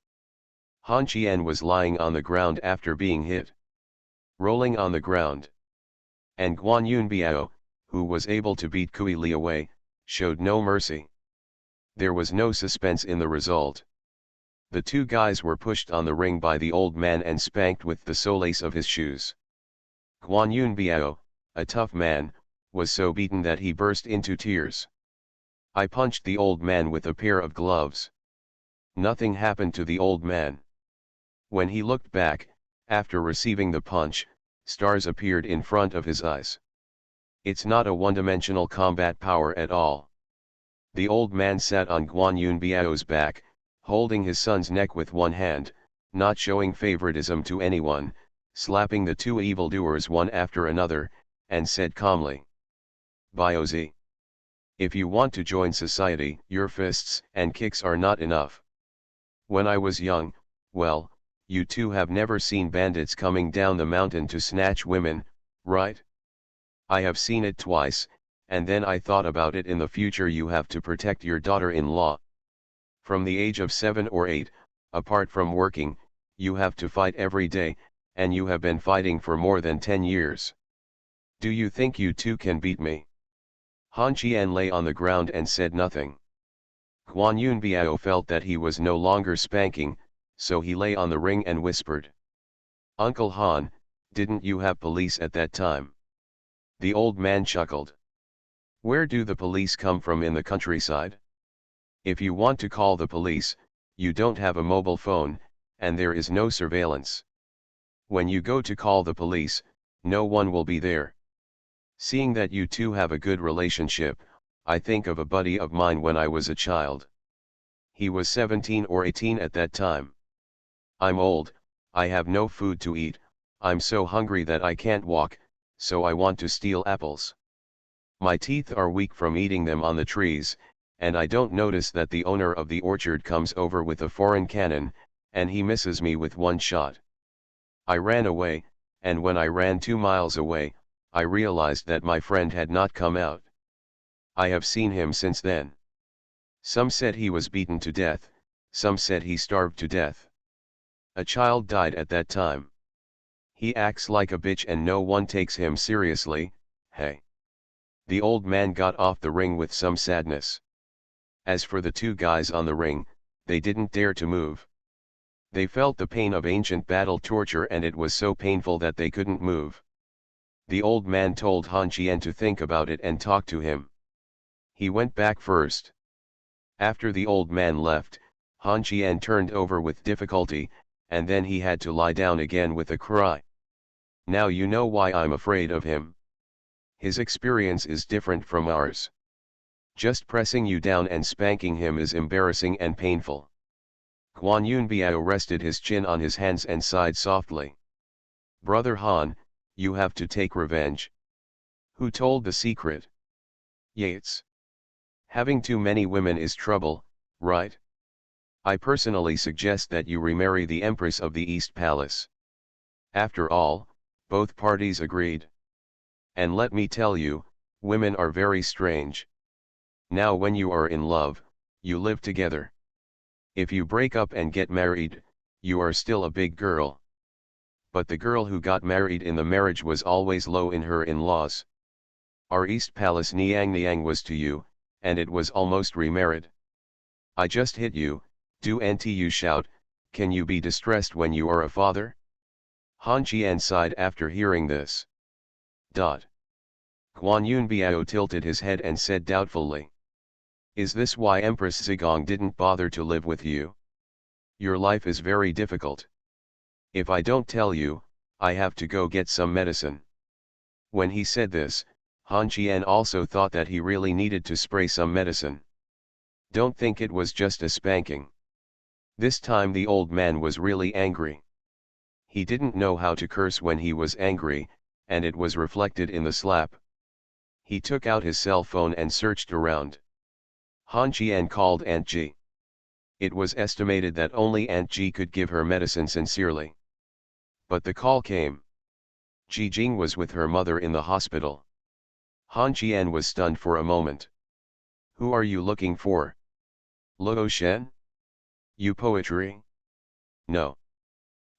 Han Qian was lying on the ground after being hit, rolling on the ground. And Guan Yunbiao, who was able to beat Kui Li away, showed no mercy. There was no suspense in the result. The two guys were pushed on the ring by the old man and spanked with the solace of his shoes. Guan Yunbiao, a tough man, was so beaten that he burst into tears. I punched the old man with a pair of gloves. Nothing happened to the old man. When he looked back, after receiving the punch, stars appeared in front of his eyes. It's not a one-dimensional combat power at all. The old man sat on Guan Yunbiao's back, holding his son's neck with one hand, not showing favoritism to anyone, slapping the two evildoers one after another, and said calmly, "Biozi. If you want to join society, your fists and kicks are not enough. When I was young, well, you two have never seen bandits coming down the mountain to snatch women, right? I have seen it twice, and then I thought about it. In the future you have to protect your daughter-in-law. From the age of 7 or 8, apart from working, you have to fight every day, and you have been fighting for more than 10 years. Do you think you two can beat me?" Han Qian lay on the ground and said nothing. Guan Yunbiao felt that he was no longer spanking, so he lay on the ring and whispered, "Uncle Han, didn't you have police at that time?" The old man chuckled. "Where do the police come from in the countryside? If you want to call the police, you don't have a mobile phone, and there is no surveillance. When you go to call the police, no one will be there. Seeing that you two have a good relationship, I think of a buddy of mine when I was a child. He was 17 or 18 at that time. I'm old, I have no food to eat, I'm so hungry that I can't walk, so I want to steal apples. My teeth are weak from eating them on the trees, and I don't notice that the owner of the orchard comes over with a foreign cannon, and he misses me with one shot. I ran away, and when I ran 2 miles away, I realized that my friend had not come out. I have seen him since then. Some said he was beaten to death, some said he starved to death. A child died at that time. He acts like a bitch and no one takes him seriously, hey." The old man got off the ring with some sadness. As for the two guys on the ring, they didn't dare to move. They felt the pain of ancient battle torture and it was so painful that they couldn't move. The old man told Han Qian to think about it and talk to him. He went back first. After the old man left, Han Qian turned over with difficulty, and then he had to lie down again with a cry. "Now you know why I'm afraid of him. His experience is different from ours. Just pressing you down and spanking him is embarrassing and painful." Guan Yunbiao rested his chin on his hands and sighed softly. "Brother Han, you have to take revenge." "Who told the secret?" "Yates. Having too many women is trouble, right? I personally suggest that you remarry the Empress of the East Palace." After all, both parties agreed. And let me tell you, women are very strange. Now when you are in love, you live together. If you break up and get married, you are still a big girl. But the girl who got married in the marriage was always low in her in-laws. Our East Palace Niang was to you, and it was almost remarried. I just hit you, do you shout, can you be distressed when you are a father? Han Qian sighed after hearing this. Guan Yunbiao tilted his head and said doubtfully. Is this why Empress Zigong didn't bother to live with you? Your life is very difficult. If I don't tell you, I have to go get some medicine. When he said this, Han Qian also thought that he really needed to spray some medicine. Don't think it was just a spanking. This time the old man was really angry. He didn't know how to curse when he was angry, and it was reflected in the slap. He took out his cell phone and searched around. Han Qian called Aunt Ji. It was estimated that only Aunt Ji could give her medicine sincerely. But the call came. Ji Jing was with her mother in the hospital. Han Qian was stunned for a moment. Who are you looking for? Luo Shen? You PoortoRich? No.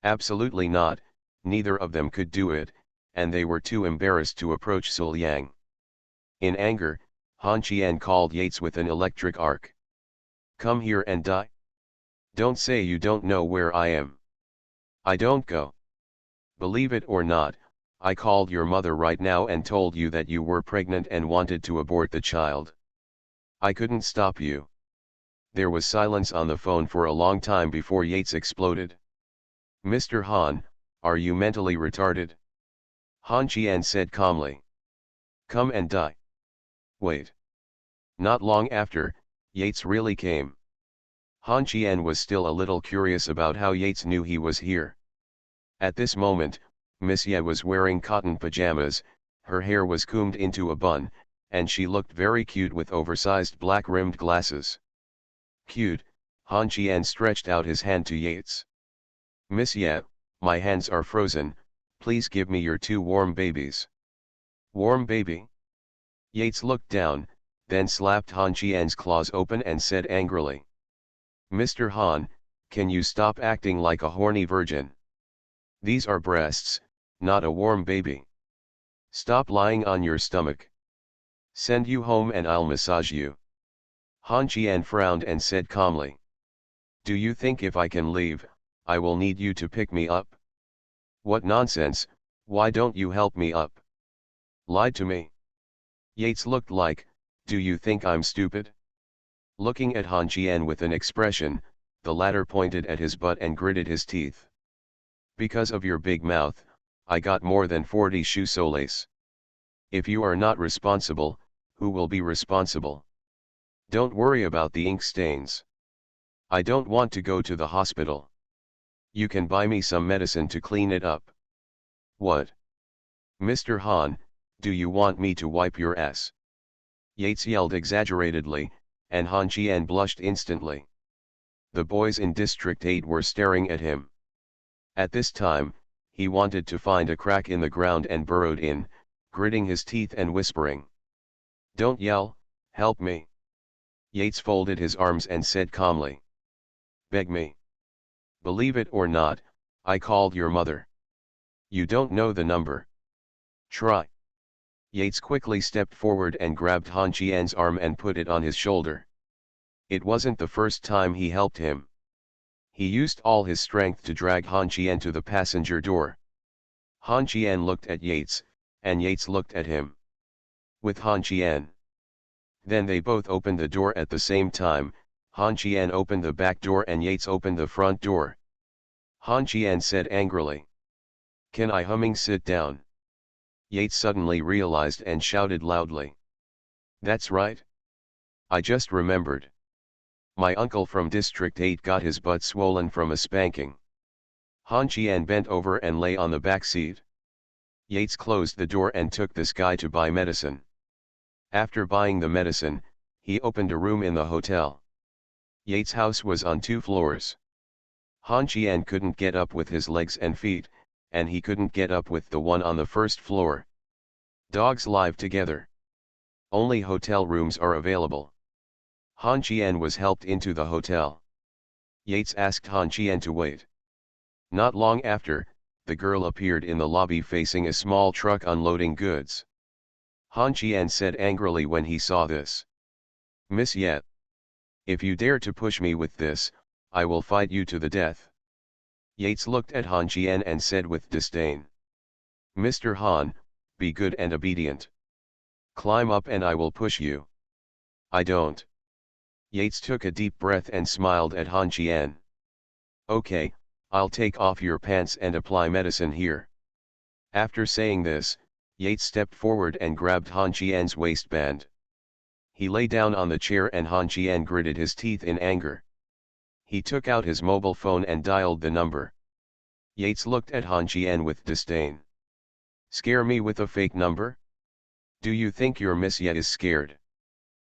Absolutely not, neither of them could do it, and they were too embarrassed to approach Sul Yang. In anger, Han Qian called Yates with an electric arc. Come here and die. Don't say you don't know where I am. I don't go. Believe it or not, I called your mother right now and told you that you were pregnant and wanted to abort the child. I couldn't stop you. There was silence on the phone for a long time before Yates exploded. Mr. Han, are you mentally retarded? Han Qian said calmly. Come and die. Wait. Not long after, Yates really came. Han Qian was still a little curious about how Yates knew he was here. At this moment, Miss Ye was wearing cotton pajamas, her hair was combed into a bun, and she looked very cute with oversized black-rimmed glasses. Cute, Han Qian stretched out his hand to Yates. Miss Ye, my hands are frozen, please give me your 2 warm babies. Warm baby? Yates looked down, then slapped Han Qian's claws open and said angrily. Mr. Han, can you stop acting like a horny virgin? These are breasts, not a warm baby. Stop lying on your stomach. Send you home and I'll massage you. Han Qian frowned and said calmly. Do you think if I can leave, I will need you to pick me up? What nonsense, why don't you help me up? Lied to me. Yates looked like, do you think I'm stupid? Looking at Han Qian with an expression, the latter pointed at his butt and gritted his teeth. Because of your big mouth, I got more than 40 shoe soles. If you are not responsible, who will be responsible? Don't worry about the ink stains. I don't want to go to the hospital. You can buy me some medicine to clean it up. What? Mr. Han, do you want me to wipe your ass? Yates yelled exaggeratedly, and Han Qian blushed instantly. The boys in District 8 were staring at him. At this time, he wanted to find a crack in the ground and burrowed in, gritting his teeth and whispering. Don't yell, help me. Yates folded his arms and said calmly. Beg me. Believe it or not, I called your mother. You don't know the number. Try. Yates quickly stepped forward and grabbed Han Qian's arm and put it on his shoulder. It wasn't the first time he helped him. He used all his strength to drag Han Qian to the passenger door. Han Qian looked at Yates, and Yates looked at him. With Han Qian. Then they both opened the door at the same time. Han Qian opened the back door and Yates opened the front door. Han Qian said angrily. Can I sit down? Yates suddenly realized and shouted loudly. That's right. I just remembered. My uncle from District 8 got his butt swollen from a spanking. Han Qian bent over and lay on the back seat. Yates closed the door and took this guy to buy medicine. After buying the medicine, he opened a room in the hotel. Yates' house was on 2 floors. Han Qian couldn't get up with his legs and feet, and he couldn't get up with the one on the first floor. Dogs live together. Only hotel rooms are available. Han Qian was helped into the hotel. Yates asked Han Qian to wait. Not long after, the girl appeared in the lobby facing a small truck unloading goods. Han Qian said angrily when he saw this. Miss Ye. If you dare to push me with this, I will fight you to the death. Yates looked at Han Qian and said with disdain. Mr. Han, be good and obedient. Climb up and I will push you. I don't. Yates took a deep breath and smiled at Han Qian. Okay, I'll take off your pants and apply medicine here. After saying this, Yates stepped forward and grabbed Han Qian's waistband. He lay down on the chair and Han Qian gritted his teeth in anger. He took out his mobile phone and dialed the number. Yates looked at Han Qian with disdain. Scare me with a fake number? Do you think your Miss Ye is scared?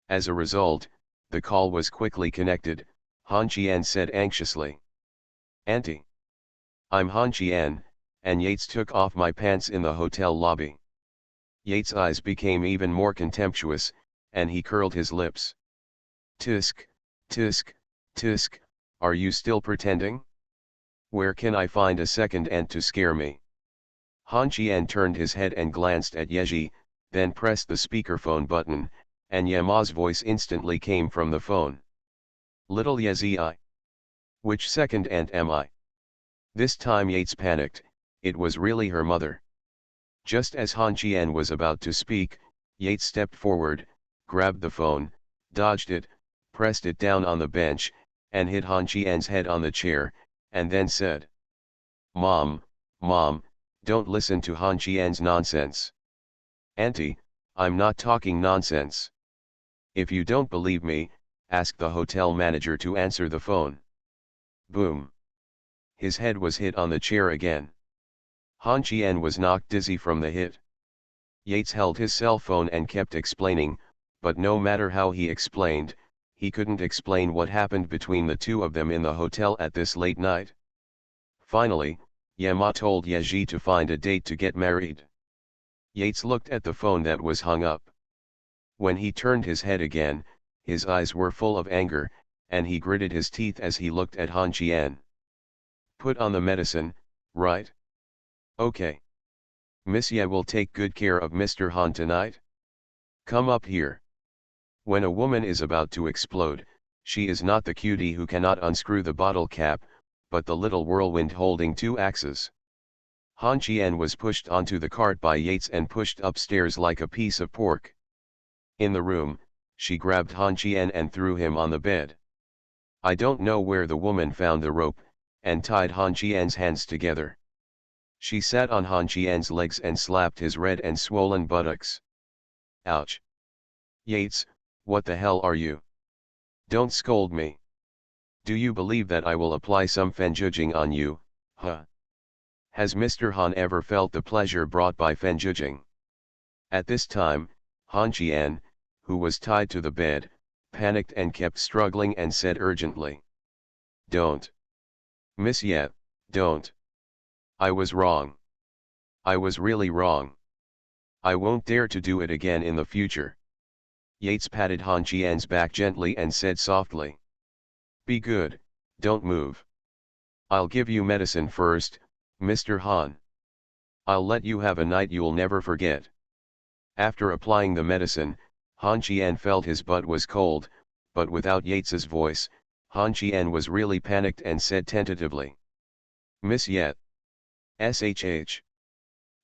As a result, the call was quickly connected. Han Qian said anxiously. Auntie. I'm Han Qian, and Yates took off my pants in the hotel lobby. Yates' eyes became even more contemptuous, and he curled his lips. Tisk, tisk, tisk, are you still pretending? Where can I find a second ant to scare me? Han Qian turned his head and glanced at Yeji, then pressed the speakerphone button, and Yama's voice instantly came from the phone. Little Yezi, which second ant am I? This time Yates panicked, it was really her mother. Just as Han Qian was about to speak, Yates stepped forward, grabbed the phone, dodged it, pressed it down on the bench, and hit Han Qian's head on the chair, and then said, Mom, don't listen to Han Qian's nonsense. Auntie, I'm not talking nonsense. If you don't believe me, ask the hotel manager to answer the phone. Boom. His head was hit on the chair again. Han Qian was knocked dizzy from the hit. Yates held his cell phone and kept explaining, but no matter how he explained, he couldn't explain what happened between the two of them in the hotel at this late night. Finally, Yama told Yeji to find a date to get married. Yates looked at the phone that was hung up. When he turned his head again, his eyes were full of anger, and he gritted his teeth as he looked at Han Qian. Put on the medicine, right? Okay. Miss Ye will take good care of Mr. Han tonight. Come up here. When a woman is about to explode, she is not the cutie who cannot unscrew the bottle cap, but the little whirlwind holding two axes. Han Qian was pushed onto the cart by Yates and pushed upstairs like a piece of pork. In the room, she grabbed Han Qian and threw him on the bed. I don't know where the woman found the rope, and tied Han Qian's hands together. She sat on Han Qian's legs and slapped his red and swollen buttocks. Ouch! Yates, what the hell are you? Don't scold me. Do you believe that I will apply some fenjujing on you, huh? Has Mr. Han ever felt the pleasure brought by fenjujing? At this time, Han Qian, who was tied to the bed, panicked and kept struggling and said urgently. Don't. Miss Ye, don't. I was wrong. I was really wrong. I won't dare to do it again in the future. Yates patted Han Qian's back gently and said softly. Be good, don't move. I'll give you medicine first, Mr. Han. I'll let you have a night you'll never forget. After applying the medicine, Han Qian felt his butt was cold, but without Yates's voice, Han Qian was really panicked and said tentatively. Miss Yet. SHH.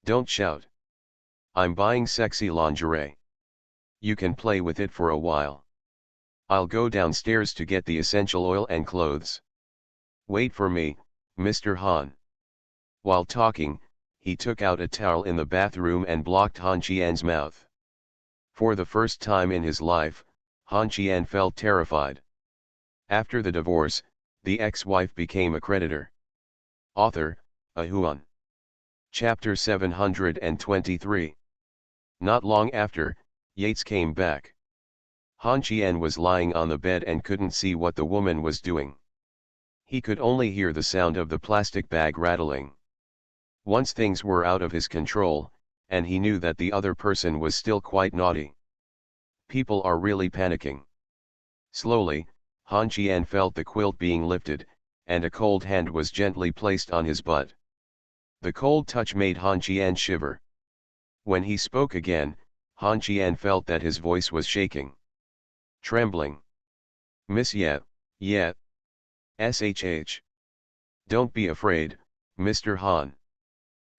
Don't shout. I'm buying sexy lingerie. You can play with it for a while. I'll go downstairs to get the essential oil and clothes. Wait for me, Mr. Han. While talking, he took out a towel in the bathroom and blocked Han Qian's mouth. For the first time in his life, Han Qian felt terrified. After the divorce, the ex-wife became a creditor. Author, Ahuan. Chapter 723. Not long after, Yates came back. Han Qian was lying on the bed and couldn't see what the woman was doing. He could only hear the sound of the plastic bag rattling. Once things were out of his control, and he knew that the other person was still quite naughty. People are really panicking. Slowly, Han Qian felt the quilt being lifted, and a cold hand was gently placed on his butt. The cold touch made Han Qian shiver. When he spoke again, Han Qian felt that his voice was shaking. Trembling. Miss Yet. SHH. Don't be afraid, Mr. Han.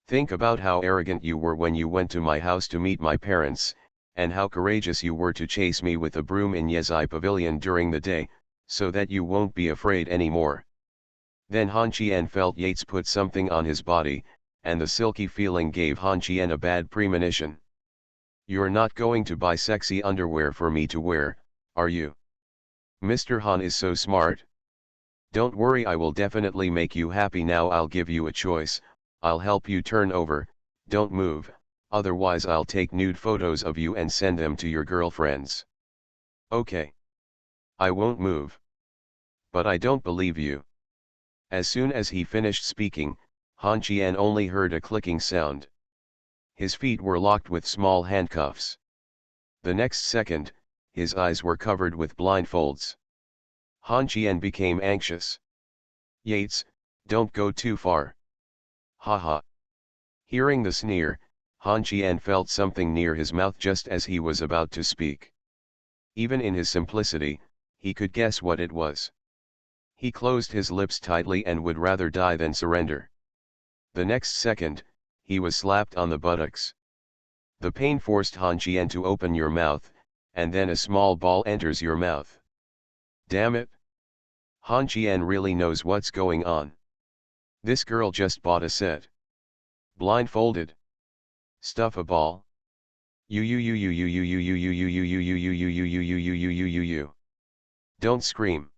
Think about how arrogant you were when you went to my house to meet my parents, and how courageous you were to chase me with a broom in Yezai Pavilion during the day, so that you won't be afraid anymore. Then Han Qian felt Yates put something on his body, and the silky feeling gave Han Qian a bad premonition. You're not going to buy sexy underwear for me to wear, are you? Mr. Han is so smart. Don't worry, I will definitely make you happy. Now I'll give you a choice. I'll help you turn over, don't move, otherwise I'll take nude photos of you and send them to your girlfriends. Okay. I won't move. But I don't believe you. As soon as he finished speaking, Han Qian only heard a clicking sound. His feet were locked with small handcuffs. The next second, his eyes were covered with blindfolds. Han Qian became anxious. Yates, Don't go too far. Ha ha. Hearing the sneer, Han Qian felt something near his mouth just as he was about to speak. Even in his simplicity, he could guess what it was. He closed his lips tightly and would rather die than surrender. The next second, he was slapped on the buttocks. The pain forced Han Qian to open your mouth, and then a small ball enters your mouth. Damn it! Han Qian really knows what's going on. This girl just bought a set. Blindfolded. Stuff a ball. Don't scream.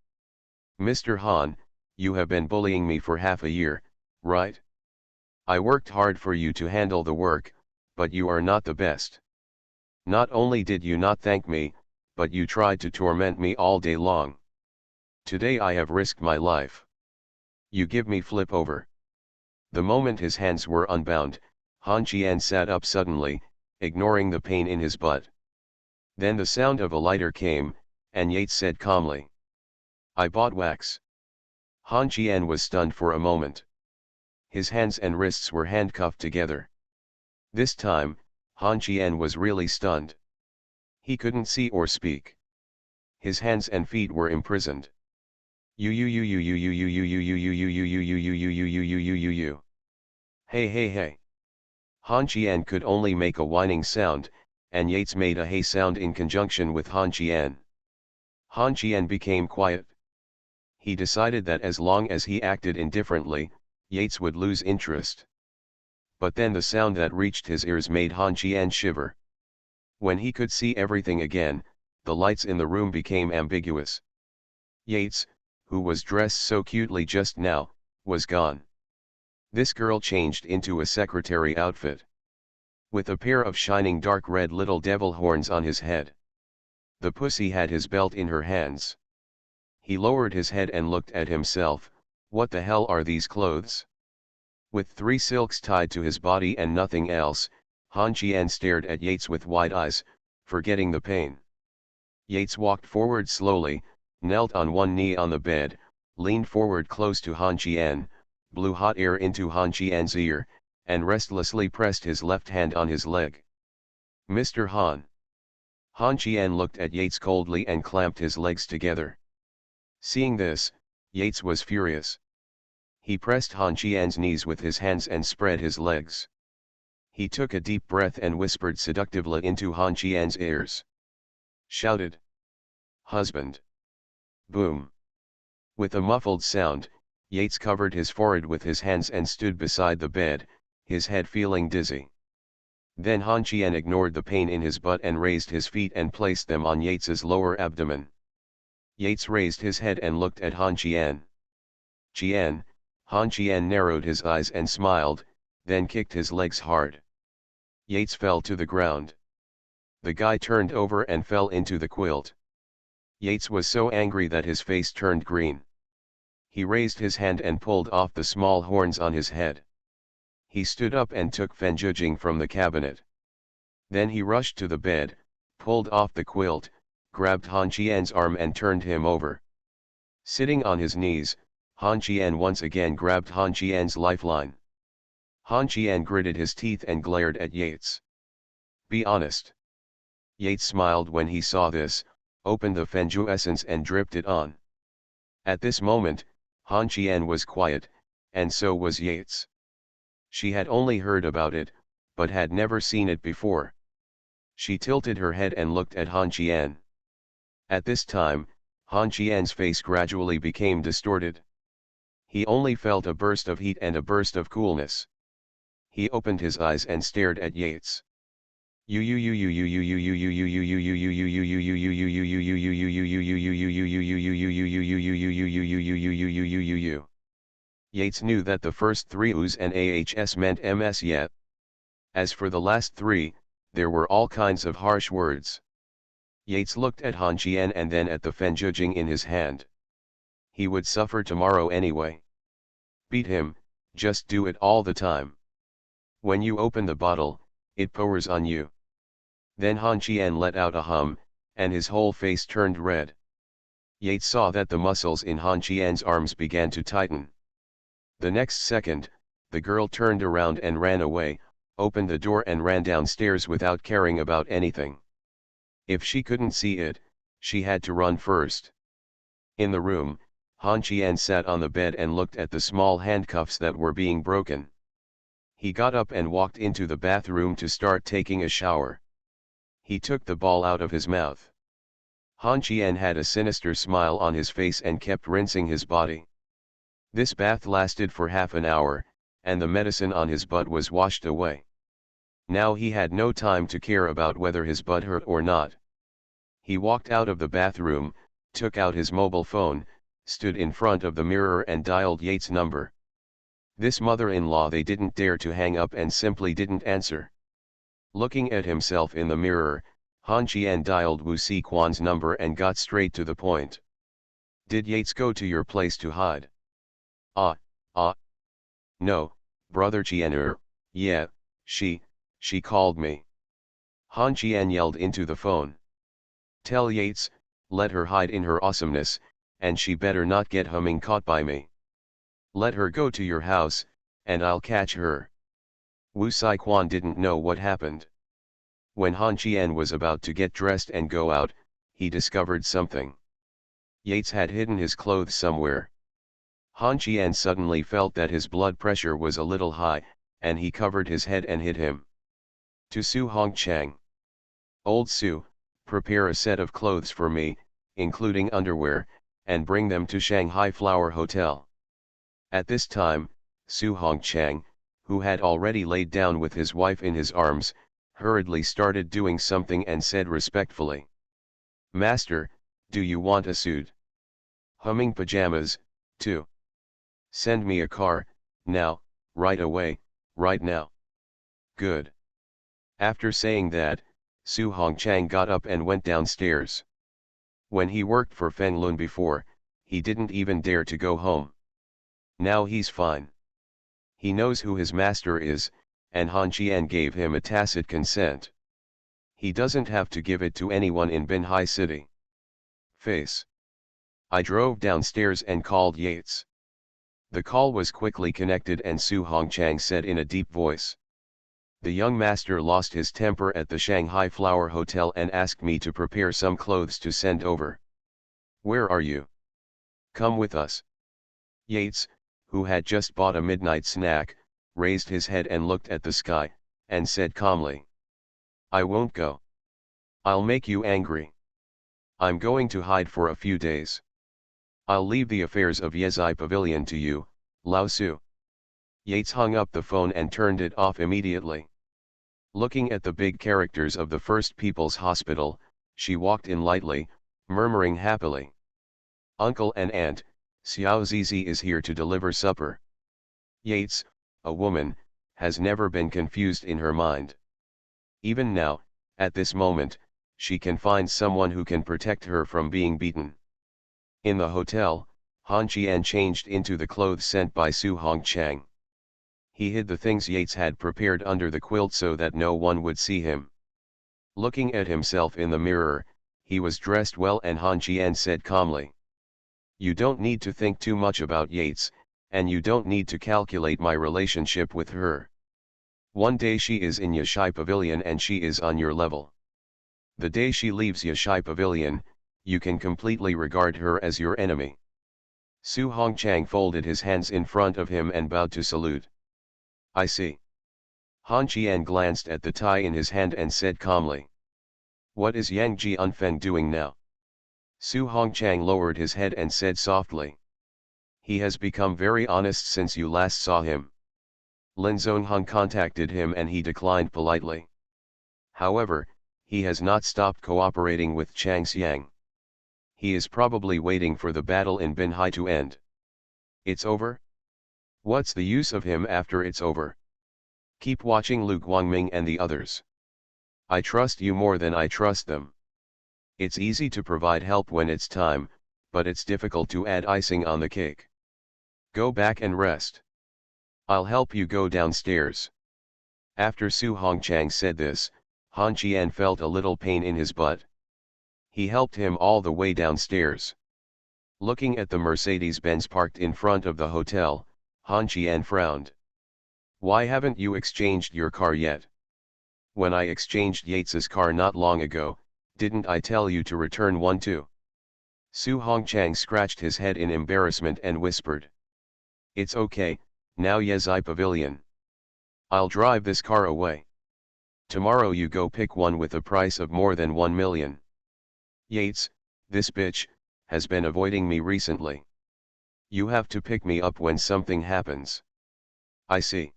Mr. Han, you have been bullying me for half a year, right? I worked hard for you to handle the work, but you are not the best. Not only did you not thank me, but you tried to torment me all day long. Today I have risked my life. You give me flip over. The moment his hands were unbound, Han Qian sat up suddenly, ignoring the pain in his butt. Then the sound of a lighter came, and Yates said calmly, I bought wax. Han Qian was stunned for a moment. His hands and wrists were handcuffed together. This time, Han Qian was really stunned. He couldn't see or speak. His hands and feet were imprisoned. Hey. Han Qian could only make a whining sound, and Yates made a hey sound in conjunction with Han Qian. Han Qian became quiet. He decided that as long as he acted indifferently, Yates would lose interest. But then the sound that reached his ears made Han Qian shiver. When he could see everything again, the lights in the room became ambiguous. Yates, who was dressed so cutely just now, was gone. This girl changed into a secretary outfit. With a pair of shining dark red little devil horns on his head. The pussy had his belt in her hands. He lowered his head and looked at himself. What the hell are these clothes? With 3 silks tied to his body and nothing else, Han Qian stared at Yates with wide eyes, forgetting the pain. Yates walked forward slowly, knelt on one knee on the bed, leaned forward close to Han Qian, blew hot air into Han Qian's ear, and restlessly pressed his left hand on his leg. Mr. Han. Han Qian looked at Yates coldly and clamped his legs together. Seeing this, Yates was furious. He pressed Han Qian's knees with his hands and spread his legs. He took a deep breath and whispered seductively into Han Qian's ears. Shouted. Husband. Boom. With a muffled sound, Yates covered his forehead with his hands and stood beside the bed, his head feeling dizzy. Then Han Qian ignored the pain in his butt and raised his feet and placed them on Yates's lower abdomen. Yates raised his head and looked at Han Qian. Qian. Han Qian narrowed his eyes and smiled, then kicked his legs hard. Yates fell to the ground. The guy turned over and fell into the quilt. Yates was so angry that his face turned green. He raised his hand and pulled off the small horns on his head. He stood up and took Fenjujing from the cabinet. Then he rushed to the bed, pulled off the quilt, grabbed Han Qian's arm and turned him over. Sitting on his knees, Han Qian once again grabbed Han Qian's lifeline. Han Qian gritted his teeth and glared at Yates. Be honest. Yates smiled when he saw this, opened the Fenju essence and dripped it on. At this moment, Han Qian was quiet, and so was Yates. She had only heard about it, but had never seen it before. She tilted her head and looked at Han Qian. At this time, Han Qian's face gradually became distorted. He only felt a burst of heat and a burst of coolness. He opened his eyes and stared at Yates. Yates knew that the first 3 U's and AHS meant MS yet. As for the last 3, there were all kinds of harsh words. Yates looked at Han Qian and then at the Fenjujing in his hand. He would suffer tomorrow anyway. Beat him, just do it all the time. When you open the bottle, it pours on you. Then Han Qian let out a hum, and his whole face turned red. Yates saw that the muscles in Han Qian's arms began to tighten. The next second, the girl turned around and ran away, opened the door and ran downstairs without caring about anything. If she couldn't see it, she had to run first. In the room, Han Qian sat on the bed and looked at the small handcuffs that were being broken. He got up and walked into the bathroom to start taking a shower. He took the ball out of his mouth. Han Qian had a sinister smile on his face and kept rinsing his body. This bath lasted for half an hour, and the medicine on his butt was washed away. Now he had no time to care about whether his butt hurt or not. He walked out of the bathroom, took out his mobile phone, stood in front of the mirror and dialed Yates' number. This mother-in-law they didn't dare to hang up and simply didn't answer. Looking at himself in the mirror, Han Qian dialed Wu Siquan's number and got straight to the point. "Did Yates go to your place to hide?" No, brother Qian. Yeah, she called me." Han Qian yelled into the phone. "Tell Yates, let her hide in her awesomeness, and she better not get humming caught by me. Let her go to your house, and I'll catch her." Wu Siquan didn't know what happened. When Han Qian was about to get dressed and go out, he discovered something. Yates had hidden his clothes somewhere. Han Qian suddenly felt that his blood pressure was a little high, and he covered his head and hid him. To Su Hongchang. "Old Su, prepare a set of clothes for me, including underwear, and bring them to Shanghai Flower Hotel." At this time, Su Hongchang, who had already laid down with his wife in his arms, hurriedly started doing something and said respectfully, "Master, do you want a suit? Humming pajamas, too? Send me a car, now, right away, right now." "Good." After saying that, Su Hongchang got up and went downstairs. When he worked for Feng Lun before, he didn't even dare to go home. Now he's fine. He knows who his master is, and Han Qian gave him a tacit consent. He doesn't have to give it to anyone in Binhai City. Face. I drove downstairs and called Yates. The call was quickly connected and Su Hongchang said in a deep voice. "The young master lost his temper at the Shanghai Flower Hotel and asked me to prepare some clothes to send over. Where are you? Come with us." Yates, who had just bought a midnight snack, raised his head and looked at the sky, and said calmly, "I won't go. I'll make you angry. I'm going to hide for a few days. I'll leave the affairs of Yezai Pavilion to you, Lao Su." Yates hung up the phone and turned it off immediately. Looking at the big characters of the First People's Hospital, she walked in lightly, murmuring happily, "Uncle and Aunt, Xiao Zizi is here to deliver supper." Yates, a woman, has never been confused in her mind. Even now, at this moment, she can find someone who can protect her from being beaten. In the hotel, Han Qian changed into the clothes sent by Su Hongchang. He hid the things Yates had prepared under the quilt so that no one would see him. Looking at himself in the mirror, he was dressed well and Han Qian said calmly, "You don't need to think too much about Yates, and you don't need to calculate my relationship with her. One day she is in Yashai Pavilion and she is on your level. The day she leaves Yashai Pavilion, you can completely regard her as your enemy." Su Hongchang folded his hands in front of him and bowed to salute. "I see." Han Qian glanced at the tie in his hand and said calmly, "What is Yang Jianfeng doing now?" Su Hongchang lowered his head and said softly, "He has become very honest since you last saw him. Lin Zonghong contacted him and he declined politely. However, he has not stopped cooperating with Chang Xiang. He is probably waiting for the battle in Binhai to end." "It's over? What's the use of him after it's over? Keep watching Lu Guangming and the others. I trust you more than I trust them. It's easy to provide help when it's time, but it's difficult to add icing on the cake. Go back and rest. I'll help you go downstairs." After Su Hongchang said this, Han Qian felt a little pain in his butt. He helped him all the way downstairs. Looking at the Mercedes-Benz parked in front of the hotel, Han Qian frowned. Why haven't you exchanged your car yet? When I exchanged Yates's car not long ago, didn't I tell you to return one too? Su Hongchang scratched his head in embarrassment and whispered. It's okay, now Yezai Pavilion. I'll drive this car away. Tomorrow you go pick one with a price of more than 1 million. Yates, this bitch, has been avoiding me recently. You have to pick me up when something happens. I see.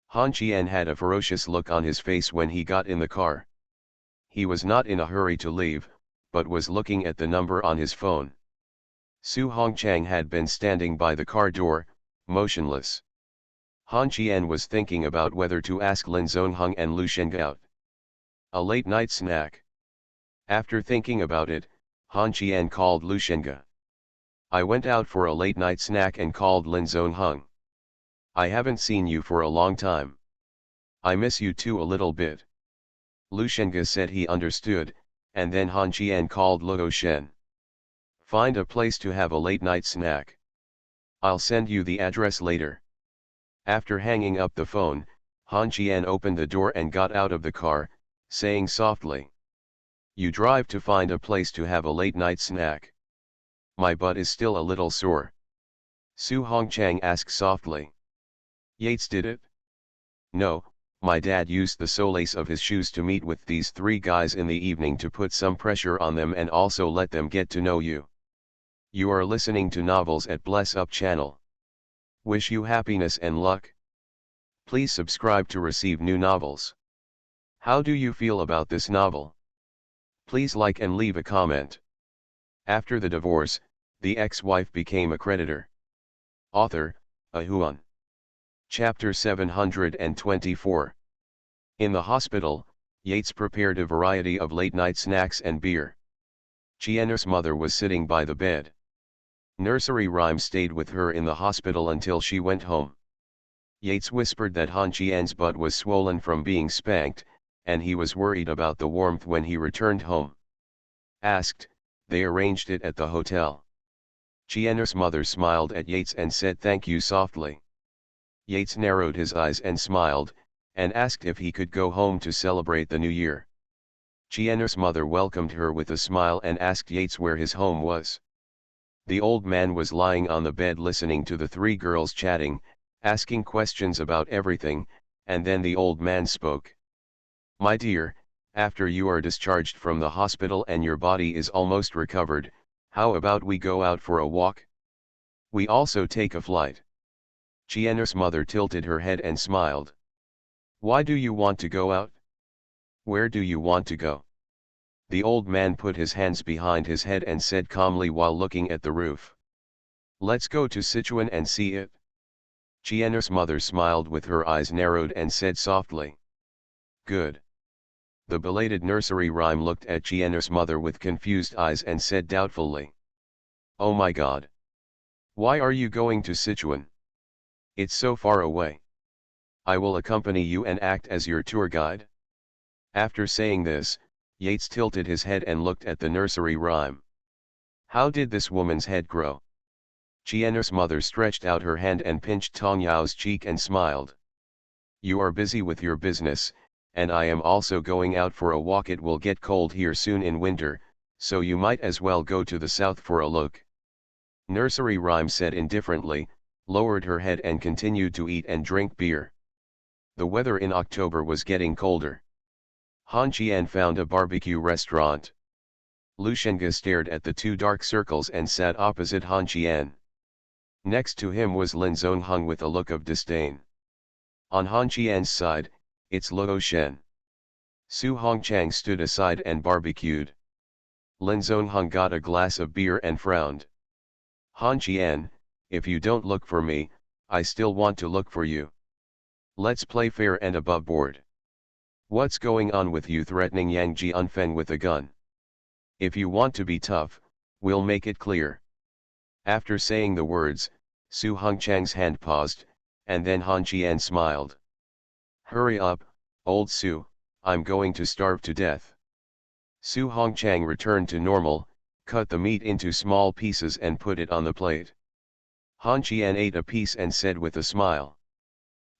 Han Qian had a ferocious look on his face when he got in the car. He was not in a hurry to leave, but was looking at the number on his phone. Su Hongchang had been standing by the car door, motionless. Han Qian was thinking about whether to ask Lin Zongheng and Lu Sheng out. A late-night snack. After thinking about it, Han Qian called Lu Sheng. I went out for a late-night snack and called Lin Zongheng. I haven't seen you for a long time. I miss you too a little bit. Lu Sheng said he understood, and then Han Qian called Luo Shen. Find a place to have a late-night snack. I'll send you the address later. After hanging up the phone, Han Qian opened the door and got out of the car, saying softly. You drive to find a place to have a late-night snack. My butt is still a little sore. Su Hongchang asked softly. Yates did it? No, my dad used the solace of his shoes to meet with these 3 guys in the evening to put some pressure on them and also let them get to know you. You are listening to Novels at Bless Up channel. Wish you happiness and luck. Please subscribe to receive new novels. How do you feel about this novel? Please like and leave a comment. After the divorce, the ex-wife became a creditor. Author, Ahuan. Chapter 724. In the hospital, Yates prepared a variety of late-night snacks and beer. Qian's mother was sitting by the bed. Nursery rhyme stayed with her in the hospital until she went home. Yates whispered that Han Qian's butt was swollen from being spanked, and he was worried about the warmth when he returned home. Asked, they arranged it at the hotel. Qian's mother smiled at Yates and said thank you softly. Yates narrowed his eyes and smiled, and asked if he could go home to celebrate the new year. Qian's mother welcomed her with a smile and asked Yates where his home was. The old man was lying on the bed listening to the 3 girls chatting, asking questions about everything, and then the old man spoke. My dear, after you are discharged from the hospital and your body is almost recovered, how about we go out for a walk? We also take a flight. Qian's mother tilted her head and smiled. Why do you want to go out? Where do you want to go? The old man put his hands behind his head and said calmly while looking at the roof. Let's go to Sichuan and see it. Qian's mother smiled with her eyes narrowed and said softly. Good. The belated nursery rhyme looked at Qian's mother with confused eyes and said doubtfully. Oh my God. Why are you going to Sichuan? It's so far away. I will accompany you and act as your tour guide. After saying this, Yates tilted his head and looked at the nursery rhyme. How did this woman's head grow? Qian's mother stretched out her hand and pinched Tong Yao's cheek and smiled. You are busy with your business, and I am also going out for a walk. It will get cold here soon in winter, so you might as well go to the south for a look. Nursery rhyme said indifferently, lowered her head and continued to eat and drink beer. The weather in October was getting colder. Han Qian found a barbecue restaurant. Lu Sheng stared at the 2 dark circles and sat opposite Han Qian. Next to him was Lin Zongheng with a look of disdain. On Han Qian's side, it's Luo Shen. Su Hongchang stood aside and barbecued. Lin Zongheng got a glass of beer and frowned. Han Qian, if you don't look for me, I still want to look for you. Let's play fair and above board. What's going on with you threatening Yang Jianfeng with a gun? If you want to be tough, we'll make it clear. After saying the words, Su Hongchang's hand paused, and then Han Qian smiled. Hurry up, old Su, I'm going to starve to death. Su Hongchang returned to normal, cut the meat into small pieces and put it on the plate. Han Qian ate a piece and said with a smile.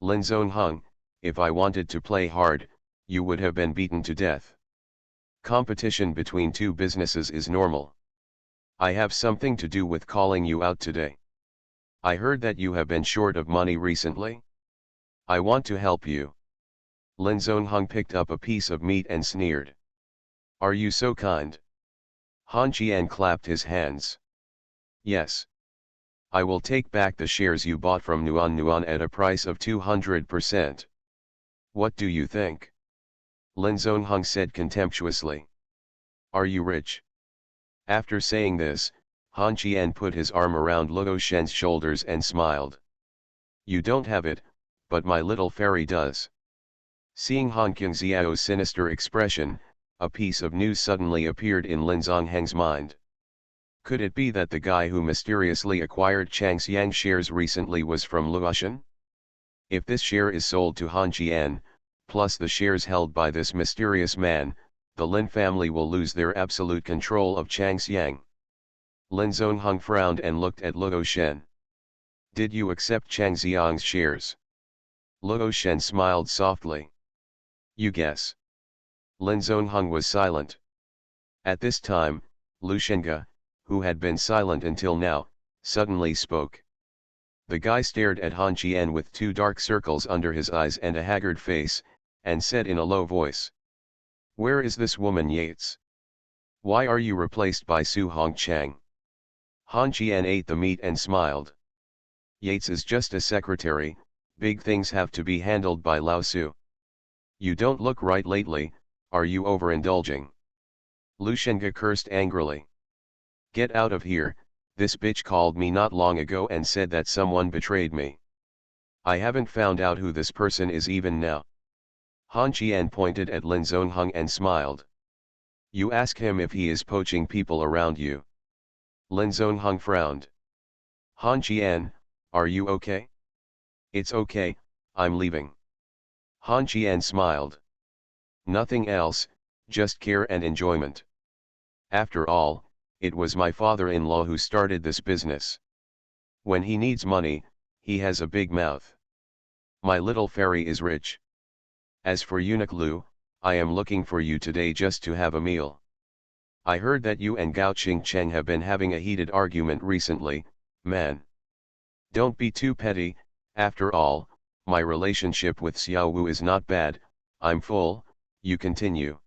Lin Zongheng, if I wanted to play hard, you would have been beaten to death. Competition between two businesses is normal. I have something to do with calling you out today. I heard that you have been short of money recently. I want to help you. Lin Zongheng picked up a piece of meat and sneered. Are you so kind? Han Qian clapped his hands. Yes. I will take back the shares you bought from Nuan at a price of 200%. What do you think? Lin Zongheng said contemptuously. Are you rich? After saying this, Han Qian put his arm around Luo Shen's shoulders and smiled. You don't have it, but my little fairy does. Seeing Han Qingxiao's sinister expression, a piece of news suddenly appeared in Lin Zongheng's mind. Could it be that the guy who mysteriously acquired Changxiang shares recently was from Luoshan? If this share is sold to Han Qian, plus the shares held by this mysterious man, the Lin family will lose their absolute control of Changxiang. Lin Zongheng frowned and looked at Luo Shen. Did you accept Changxiang's shares? Luo Shen smiled softly. You guess. Lin Zongheng was silent. At this time, Lu Shenga, who had been silent until now, suddenly spoke. The guy stared at Han Qian with two dark circles under his eyes and a haggard face, and said in a low voice. Where is this woman Yates? Why are you replaced by Su Hongchang? Han Qian ate the meat and smiled. Yates is just a secretary, big things have to be handled by Lao Su. You don't look right lately, are you overindulging? Lu Shenga cursed angrily. Get out of here, this bitch called me not long ago and said that someone betrayed me. I haven't found out who this person is even now. Han Qian pointed at Lin Zongheng and smiled. You ask him if he is poaching people around you. Lin Zongheng frowned. Han Qian, are you okay? It's okay, I'm leaving. Han Qian smiled. Nothing else, just care and enjoyment. After all, it was my father-in-law who started this business. When he needs money, he has a big mouth. My little fairy is rich. As for Eunuch Lu, I am looking for you today just to have a meal. I heard that you and Gao Qingcheng have been having a heated argument recently, man. Don't be too petty, after all, my relationship with Xiao Wu is not bad, I'm full, you continue.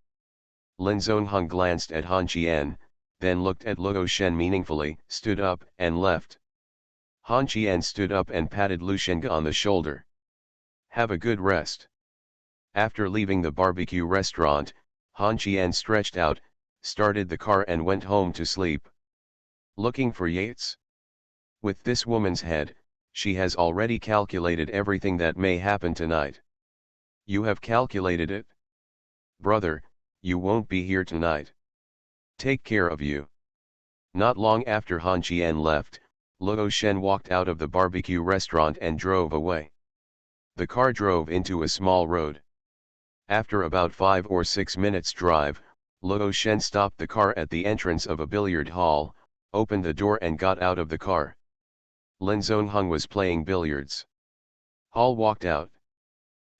Lin Zongheng glanced at Han Qian, then looked at Luo Shen meaningfully, stood up and left. Han Qian stood up and patted Lu Shenga on the shoulder. Have a good rest. After leaving the barbecue restaurant, Han Qian stretched out, started the car and went home to sleep. Looking for Yates? With this woman's head, she has already calculated everything that may happen tonight. You have calculated it? Brother, you won't be here tonight. Take care of you. Not long after Han Qian left, Luo Shen walked out of the barbecue restaurant and drove away. The car drove into a small road. After about 5 or 6 minutes drive, Luo Shen stopped the car at the entrance of a billiard hall, opened the door and got out of the car. Lin Zongheng was playing billiards. Hall walked out.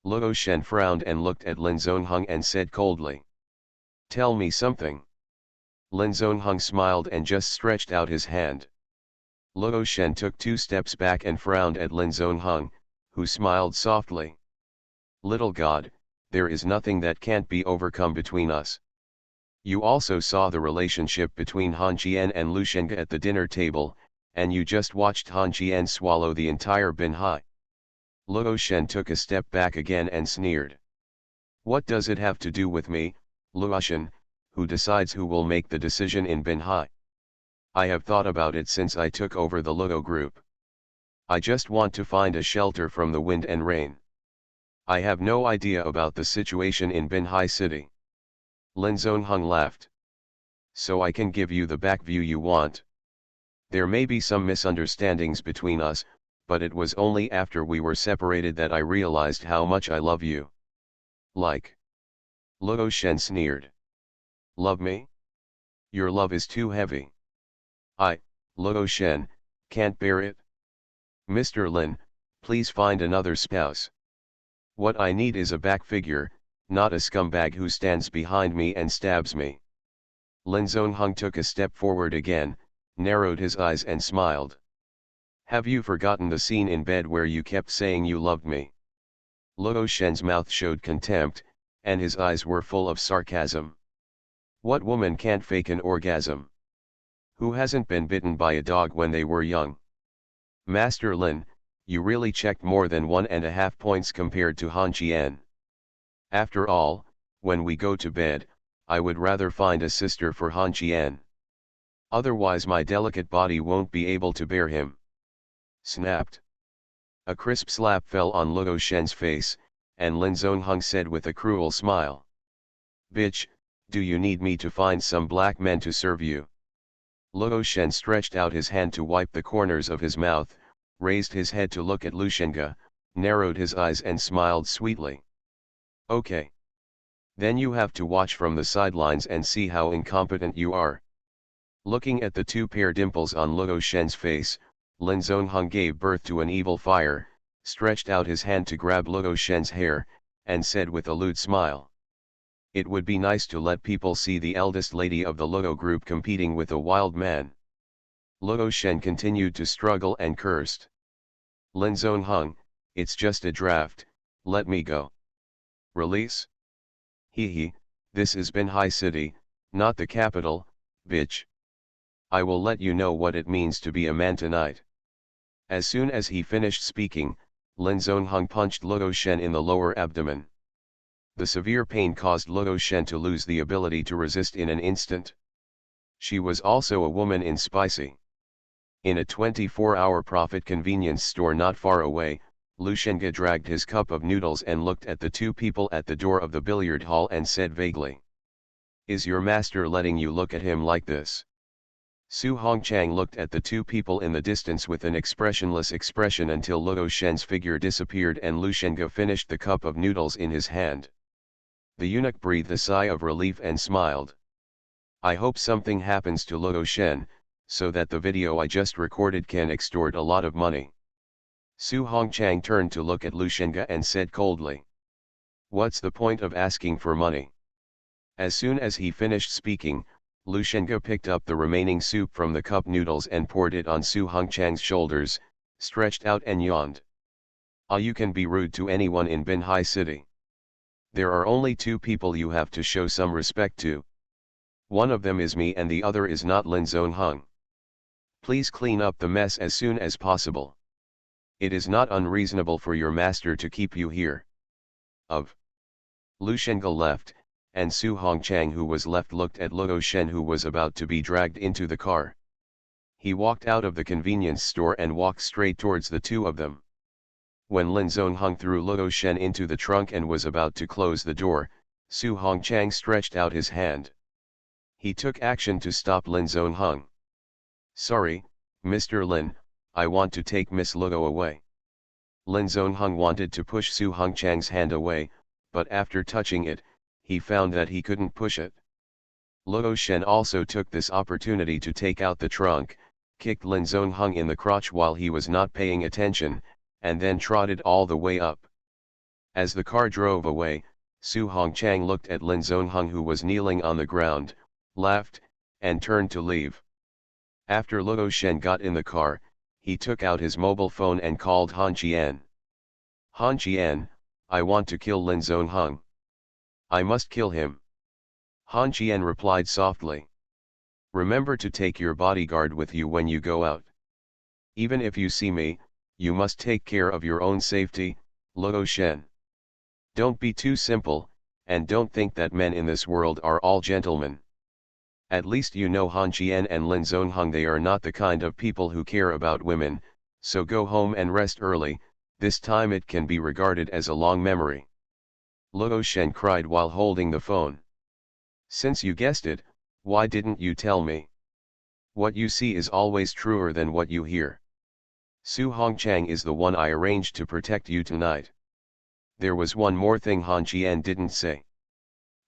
Luo Shen frowned and looked at Lin Zongheng and said coldly. Tell me something. Lin Zongheng smiled and just stretched out his hand. Luo Shen took 2 steps back and frowned at Lin Zongheng, who smiled softly. Little god, there is nothing that can't be overcome between us. You also saw the relationship between Han Qian and Lu Shenga at the dinner table, and you just watched Han Qian swallow the entire Binhai. Luo Shen took a step back again and sneered. What does it have to do with me, Luoshan, who decides who will make the decision in Binhai? I have thought about it since I took over the Luo group. I just want to find a shelter from the wind and rain. I have no idea about the situation in Binhai city. Lin Zongheng laughed. So I can give you the back view you want. There may be some misunderstandings between us, but it was only after we were separated that I realized how much I love you. Like. Luo Shen sneered. Love me? Your love is too heavy. I, Luo Shen, can't bear it. Mr. Lin, please find another spouse. What I need is a back figure, not a scumbag who stands behind me and stabs me. Lin Zongheng took a step forward again, narrowed his eyes and smiled. Have you forgotten the scene in bed where you kept saying you loved me? Luo Shen's mouth showed contempt, and his eyes were full of sarcasm. What woman can't fake an orgasm? Who hasn't been bitten by a dog when they were young? Master Lin, you really checked more than 1.5 points compared to Han Qian. After all, when we go to bed, I would rather find a sister for Han Qian. Otherwise my delicate body won't be able to bear him. Snapped. A crisp slap fell on Luo Shen's face, and Lin Zongheng said with a cruel smile. Bitch, do you need me to find some black men to serve you? Luo Shen stretched out his hand to wipe the corners of his mouth, raised his head to look at Lu Shenga, narrowed his eyes and smiled sweetly. Okay. Then you have to watch from the sidelines and see how incompetent you are. Looking at the two pair dimples on Luo Shen's face, Lin Zongheng gave birth to an evil fire, stretched out his hand to grab Luo Shen's hair, and said with a lewd smile. It would be nice to let people see the eldest lady of the Luo group competing with a wild man. Luo Shen continued to struggle and cursed. Lin Zongheng, it's just a draft, let me go. Release? Hee, this is Binhai City, not the capital, bitch. I will let you know what it means to be a man tonight. As soon as he finished speaking, Lin Zongheng punched Luo Shen in the lower abdomen. The severe pain caused Luo Shen to lose the ability to resist in an instant. She was also a woman in spicy. In a 24-hour profit convenience store not far away, Lu Shenga dragged his cup of noodles and looked at the two people at the door of the billiard hall and said vaguely. Is your master letting you look at him like this? Su Hongchang looked at the two people in the distance with an expressionless expression until Luo Shen's figure disappeared and Lu Shenga finished the cup of noodles in his hand. The eunuch breathed a sigh of relief and smiled. I hope something happens to Luo Shen, so that the video I just recorded can extort a lot of money. Su Hongchang turned to look at Lu Shenga and said coldly. What's the point of asking for money? As soon as he finished speaking, Lu Shenga picked up the remaining soup from the cup noodles and poured it on Su Hongchang's shoulders, stretched out and yawned. Ah, you can be rude to anyone in Binhai City. There are only two people you have to show some respect to. One of them is me and the other is not Lin Zongheng. Please clean up the mess as soon as possible. It is not unreasonable for your master to keep you here. Lu Shenga left, and Su Hongchang who was left looked at Luo Shen who was about to be dragged into the car. He walked out of the convenience store and walked straight towards the two of them. When Lin Zongheng threw Luo Shen into the trunk and was about to close the door, Su Hongchang stretched out his hand. He took action to stop Lin Zongheng. Sorry, Mr. Lin, I want to take Miss Luo away. Lin Zongheng wanted to push Su Hongchang's hand away, but after touching it, he found that he couldn't push it. Luo Shen also took this opportunity to take out the trunk, kicked Lin Zongheng in the crotch while he was not paying attention, and then trotted all the way up. As the car drove away, Su Hongchang looked at Lin Zongheng who was kneeling on the ground, laughed, and turned to leave. After Luo Shen got in the car, he took out his mobile phone and called Han Qian. Han Qian, I want to kill Lin Zongheng. I must kill him. Han Qian replied softly. Remember to take your bodyguard with you when you go out. Even if you see me, you must take care of your own safety, Luo Shen. Don't be too simple, and don't think that men in this world are all gentlemen. At least you know Han Qian and Lin Zongheng, they are not the kind of people who care about women, so go home and rest early, this time it can be regarded as a long memory. Luo Shen cried while holding the phone. Since you guessed it, why didn't you tell me? What you see is always truer than what you hear. Su Hongchang is the one I arranged to protect you tonight. There was one more thing Han Qian didn't say.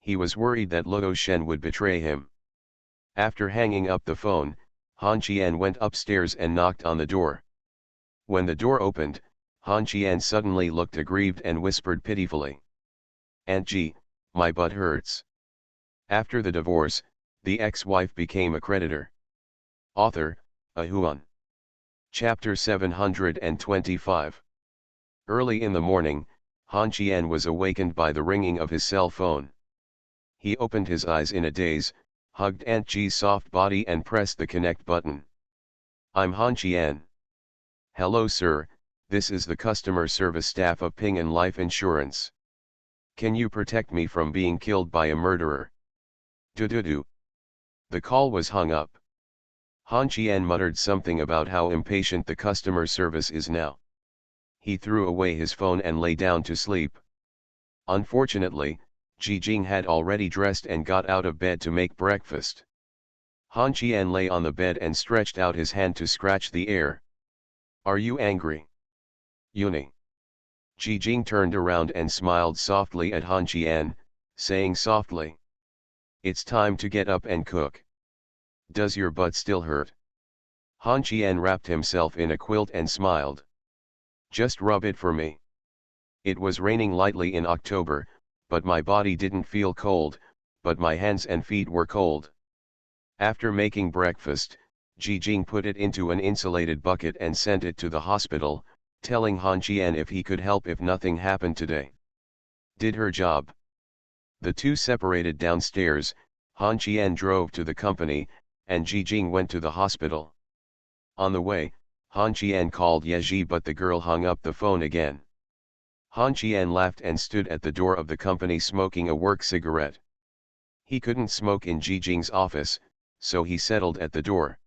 He was worried that Luo Shen would betray him. After hanging up the phone, Han Qian went upstairs and knocked on the door. When the door opened, Han Qian suddenly looked aggrieved and whispered pitifully. "Aunt Ji, my butt hurts." After the divorce, the ex-wife became a creditor. Author, A Huan. Chapter 725. Early in the morning, Han Qian was awakened by the ringing of his cell phone. He opened his eyes in a daze, hugged Aunt Ji's soft body and pressed the connect button. "I'm Han Qian. Hello sir, this is the customer service staff of Ping An Life Insurance. Can you protect me from being killed by a murderer?" "Do. The call was hung up. Han Qian muttered something about how impatient the customer service is now. He threw away his phone and lay down to sleep. Unfortunately, Ji Jing had already dressed and got out of bed to make breakfast. Han Qian lay on the bed and stretched out his hand to scratch the air. "Are you angry?" "Uni." Ji Jing turned around and smiled softly at Han Qian, saying softly, "It's time to get up and cook. Does your butt still hurt?" Han Qian wrapped himself in a quilt and smiled. "Just rub it for me." It was raining lightly in October, but my body didn't feel cold, but my hands and feet were cold. After making breakfast, Ji Jing put it into an insulated bucket and sent it to the hospital, telling Han Qian if he could help if nothing happened today. Did her job. The two separated downstairs. Han Qian drove to the company, and Ji Jing went to the hospital. On the way, Han Qian called Ye Ji, but the girl hung up the phone again. Han Qian laughed and stood at the door of the company smoking a work cigarette. He couldn't smoke in Ji Jing's office, so he settled at the door.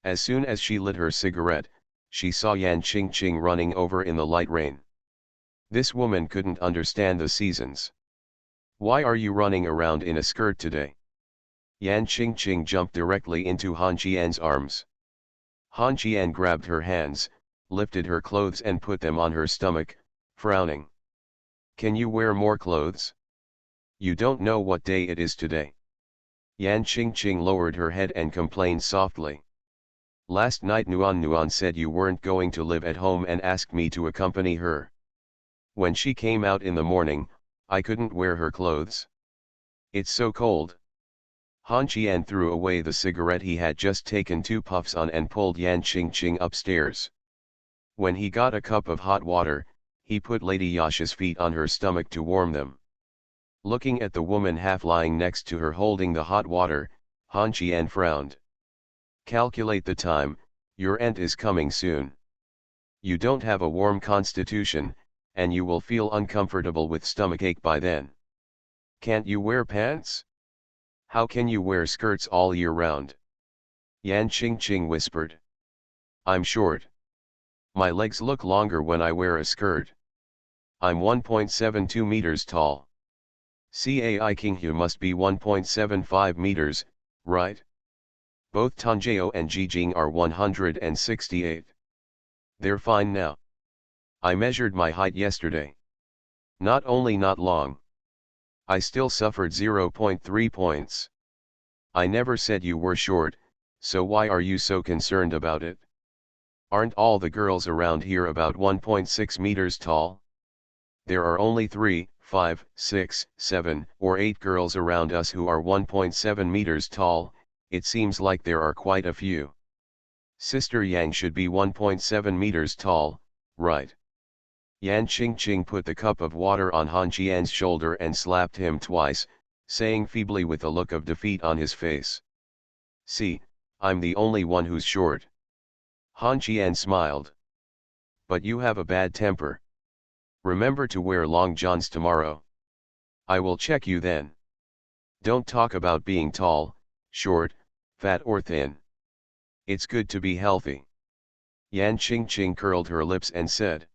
As soon as she lit her cigarette, she saw Yan Qingqing running over in the light rain. This woman couldn't understand the seasons. "Why are you running around in a skirt today?" Yan Qingqing jumped directly into Han Qian's arms. Han Qian grabbed her hands, lifted her clothes and put them on her stomach, frowning. "Can you wear more clothes? You don't know what day it is today." Yan Qingqing lowered her head and complained softly. "Last night Nuan said you weren't going to live at home and asked me to accompany her. When she came out in the morning, I couldn't wear her clothes. It's so cold." Han Qian threw away the cigarette he had just taken 2 puffs on and pulled Yan Qingqing upstairs. When he got a cup of hot water, he put Lady Yasha's feet on her stomach to warm them. Looking at the woman half lying next to her holding the hot water, Han Qian frowned. "Calculate the time, your aunt is coming soon. You don't have a warm constitution, and you will feel uncomfortable with stomachache by then. Can't you wear pants? How can you wear skirts all year round?" Yan Qingqing whispered. "I'm short. My legs look longer when I wear a skirt. I'm 1.72 meters tall. Cai Qinghu must be 1.75 meters, right? Both Tanjio and Ji Jing are 168. They're fine now. I measured my height yesterday. Not only not long. I still suffered 0.3 points. I never said you were short, so why are you so concerned about it? Aren't all the girls around here about 1.6 meters tall? There are only 3, 5, 6, 7, or 8 girls around us who are 1.7 meters tall. It seems like there are quite a few. Sister Yang should be 1.7 meters tall, right?" Yan Qingqing put the cup of water on Han Qian's shoulder and slapped him twice, saying feebly with a look of defeat on his face, "See, I'm the only one who's short." Han Qian smiled. "But you have a bad temper. Remember to wear long johns tomorrow. I will check you then. Don't talk about being tall, short, fat or thin. It's good to be healthy." Yan Qingqing curled her lips and said,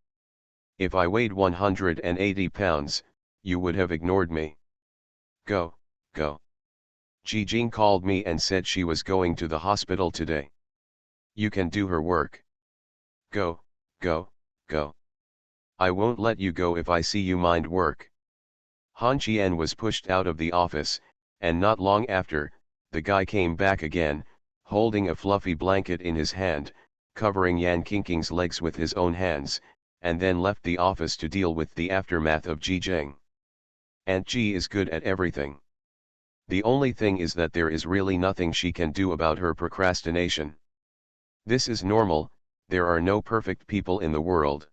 "If I weighed 180 pounds, you would have ignored me. Go. Ji Jing called me and said she was going to the hospital today. You can do her work. Go. I won't let you go if I see you mind work." Han Qian was pushed out of the office, and not long after, the guy came back again, holding a fluffy blanket in his hand, covering Yan Qingqing's legs with his own hands, and then left the office to deal with the aftermath of Ji Zheng. Aunt Ji is good at everything. The only thing is that there is really nothing she can do about her procrastination. This is normal, there are no perfect people in the world.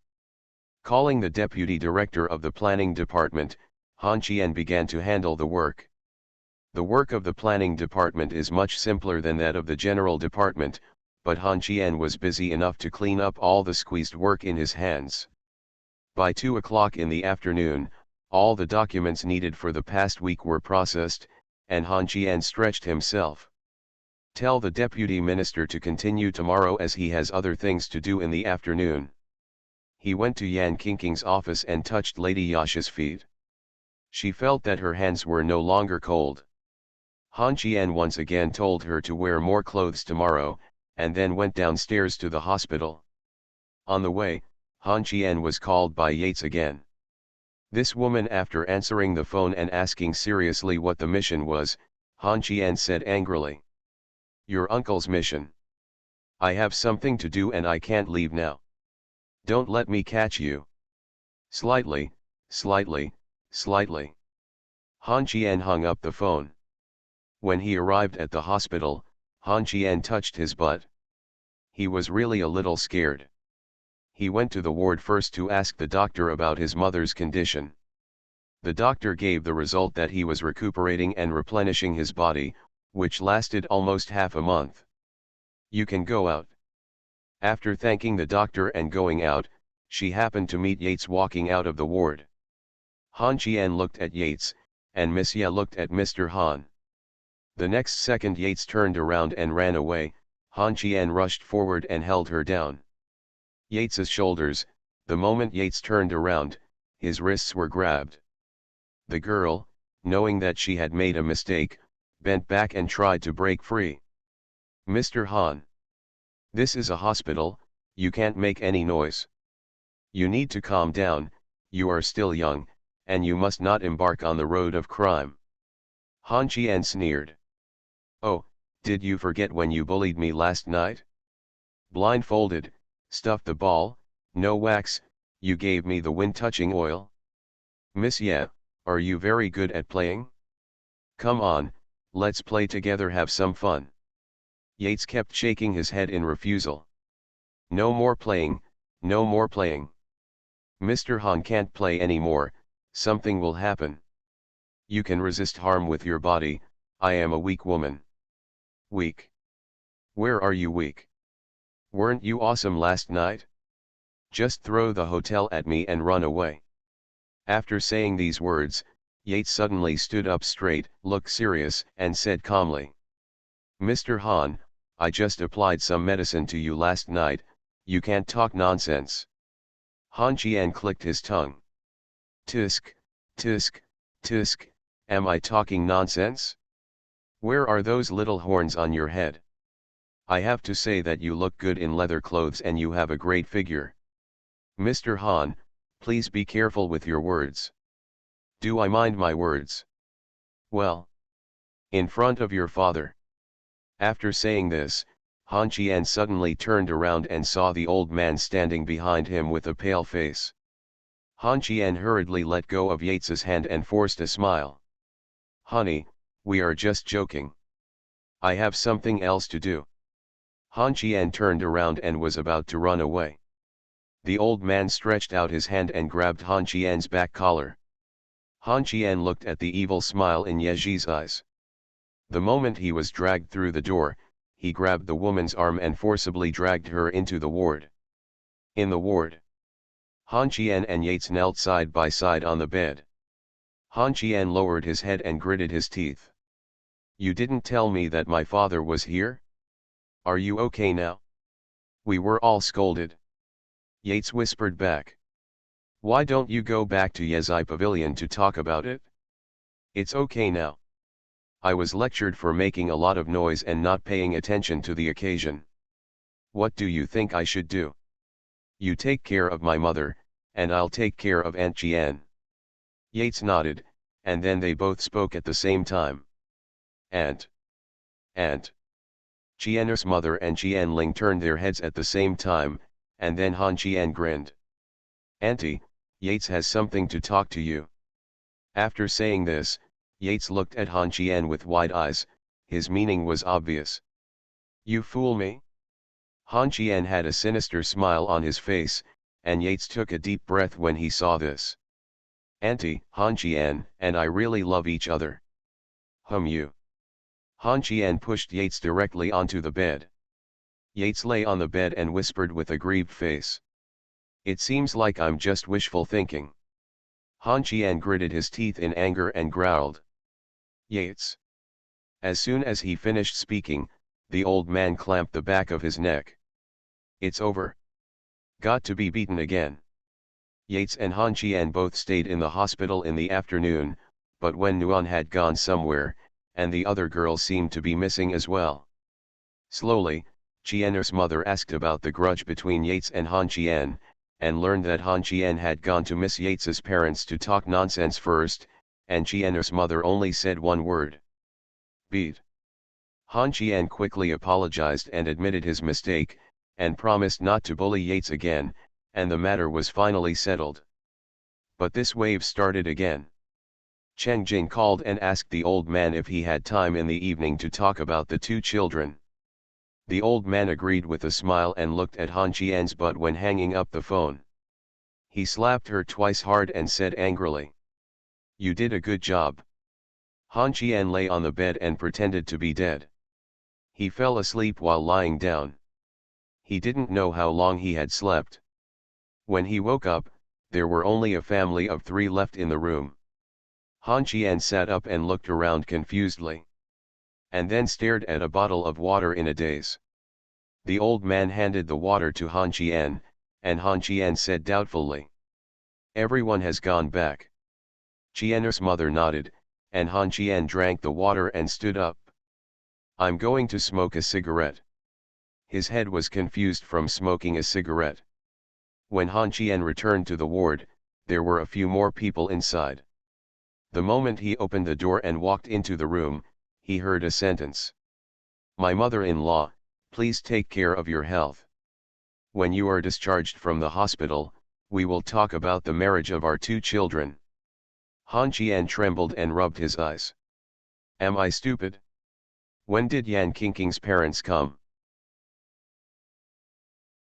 Calling the deputy director of the planning department, Han Qian began to handle the work. The work of the planning department is much simpler than that of the general department, but Han Qian was busy enough to clean up all the squeezed work in his hands. By 2 o'clock in the afternoon, all the documents needed for the past week were processed, and Han Qian stretched himself. Tell the deputy minister to continue tomorrow as he has other things to do in the afternoon. He went to Yan Qingqing's office and touched Lady Yasha's feet. She felt that her hands were no longer cold. Han Qian once again told her to wear more clothes tomorrow, and then went downstairs to the hospital. On the way, Han Qian was called by Yates again. This woman, after answering the phone and asking seriously what the mission was, Han Qian said angrily. Your uncle's mission. I have something to do and I can't leave now. Don't let me catch you. Slightly, slightly, slightly. Han Qian hung up the phone. When he arrived at the hospital, Han Qian touched his butt. He was really a little scared. He went to the ward first to ask the doctor about his mother's condition. The doctor gave the result that he was recuperating and replenishing his body, which lasted almost half a month. You can go out. After thanking the doctor and going out, she happened to meet Yates walking out of the ward. Han Qian looked at Yates, and Miss Ye looked at Mr. Han. The next second Yates turned around and ran away. Han Qian rushed forward and held her down. Yates's shoulders, the moment Yates turned around, his wrists were grabbed. The girl, knowing that she had made a mistake, bent back and tried to break free. Mr. Han. This is a hospital, you can't make any noise. You need to calm down, you are still young, and you must not embark on the road of crime. Han Qian sneered. Oh, did you forget when you bullied me last night? Blindfolded, stuffed the ball, no wax, you gave me the wind-touching oil. Miss Ye, are you very good at playing? Come on, let's play together, have some fun. Yates kept shaking his head in refusal. No more playing, no more playing. Mr. Han can't play anymore, something will happen. You can resist harm with your body, I am a weak woman. Weak? Where are you weak? Weren't you awesome last night? Just throw the hotel at me and run away. After saying these words, Yates suddenly stood up straight, looked serious, and said calmly. Mr. Han, I just applied some medicine to you last night, you can't talk nonsense. Han Qian clicked his tongue. Tusk, tusk, tusk, am I talking nonsense? Where are those little horns on your head? I have to say that you look good in leather clothes and you have a great figure. Mr. Han, please be careful with your words. Do I mind my words? Well, in front of your father. After saying this, Han Qian suddenly turned around and saw the old man standing behind him with a pale face. Han Qian hurriedly let go of Yates's hand and forced a smile. Honey, we are just joking. I have something else to do. Han Qian turned around and was about to run away. The old man stretched out his hand and grabbed Han Qian's back collar. Han Qian looked at the evil smile in Yeji's eyes. The moment he was dragged through the door, he grabbed the woman's arm and forcibly dragged her into the ward. In the ward, Han Qian and Yates knelt side by side on the bed. Han Qian lowered his head and gritted his teeth. You didn't tell me that my father was here? Are you okay now? We were all scolded. Yates whispered back. Why don't you go back to Yezai Pavilion to talk about it? It's okay now. I was lectured for making a lot of noise and not paying attention to the occasion. What do you think I should do? You take care of my mother, and I'll take care of Aunt Qian. Yates nodded, and then they both spoke at the same time. Aunt. Qian's mother and Qianling turned their heads at the same time, and then Han Qian grinned. "Auntie, Yates has something to talk to you." After saying this, Yates looked at Han Qian with wide eyes. His meaning was obvious. "You fool me?" Han Qian had a sinister smile on his face, and Yates took a deep breath when he saw this. "Auntie, Han Qian and I really love each other." You." Han Qian pushed Yates directly onto the bed. Yates lay on the bed and whispered with a grieved face. "It seems like I'm just wishful thinking." Han Qian gritted his teeth in anger and growled. "Yates." As soon as he finished speaking, the old man clamped the back of his neck. "It's over. Got to be beaten again." Yates and Han Qian both stayed in the hospital in the afternoon, but when Nuan had gone somewhere, and the other girl seemed to be missing as well. Slowly, Qian's mother asked about the grudge between Yates and Han Qian, and learned that Han Qian had gone to Miss Yates's parents to talk nonsense first, and Qian's mother only said one word. "Beat." Han Qian quickly apologized and admitted his mistake, and promised not to bully Yates again, and the matter was finally settled. But this wave started again. Cheng Jing called and asked the old man if he had time in the evening to talk about the two children. The old man agreed with a smile and looked at Han Qian's butt when hanging up the phone. He slapped her twice hard and said angrily, "You did a good job." Han Qian lay on the bed and pretended to be dead. He fell asleep while lying down. He didn't know how long he had slept. When he woke up, there were only a family of 3 left in the room. Han Qian sat up and looked around confusedly. And then stared at a bottle of water in a daze. The old man handed the water to Han Qian, and Han Qian said doubtfully, "Everyone has gone back." Qian's mother nodded, and Han Qian drank the water and stood up. "I'm going to smoke a cigarette." His head was confused from smoking a cigarette. When Han Qian returned to the ward, there were a few more people inside. The moment he opened the door and walked into the room, he heard a sentence. "My mother-in-law, please take care of your health. When you are discharged from the hospital, we will talk about the marriage of our 2 children." Han Qian trembled and rubbed his eyes. "Am I stupid? When did Yan Qingqing's parents come?"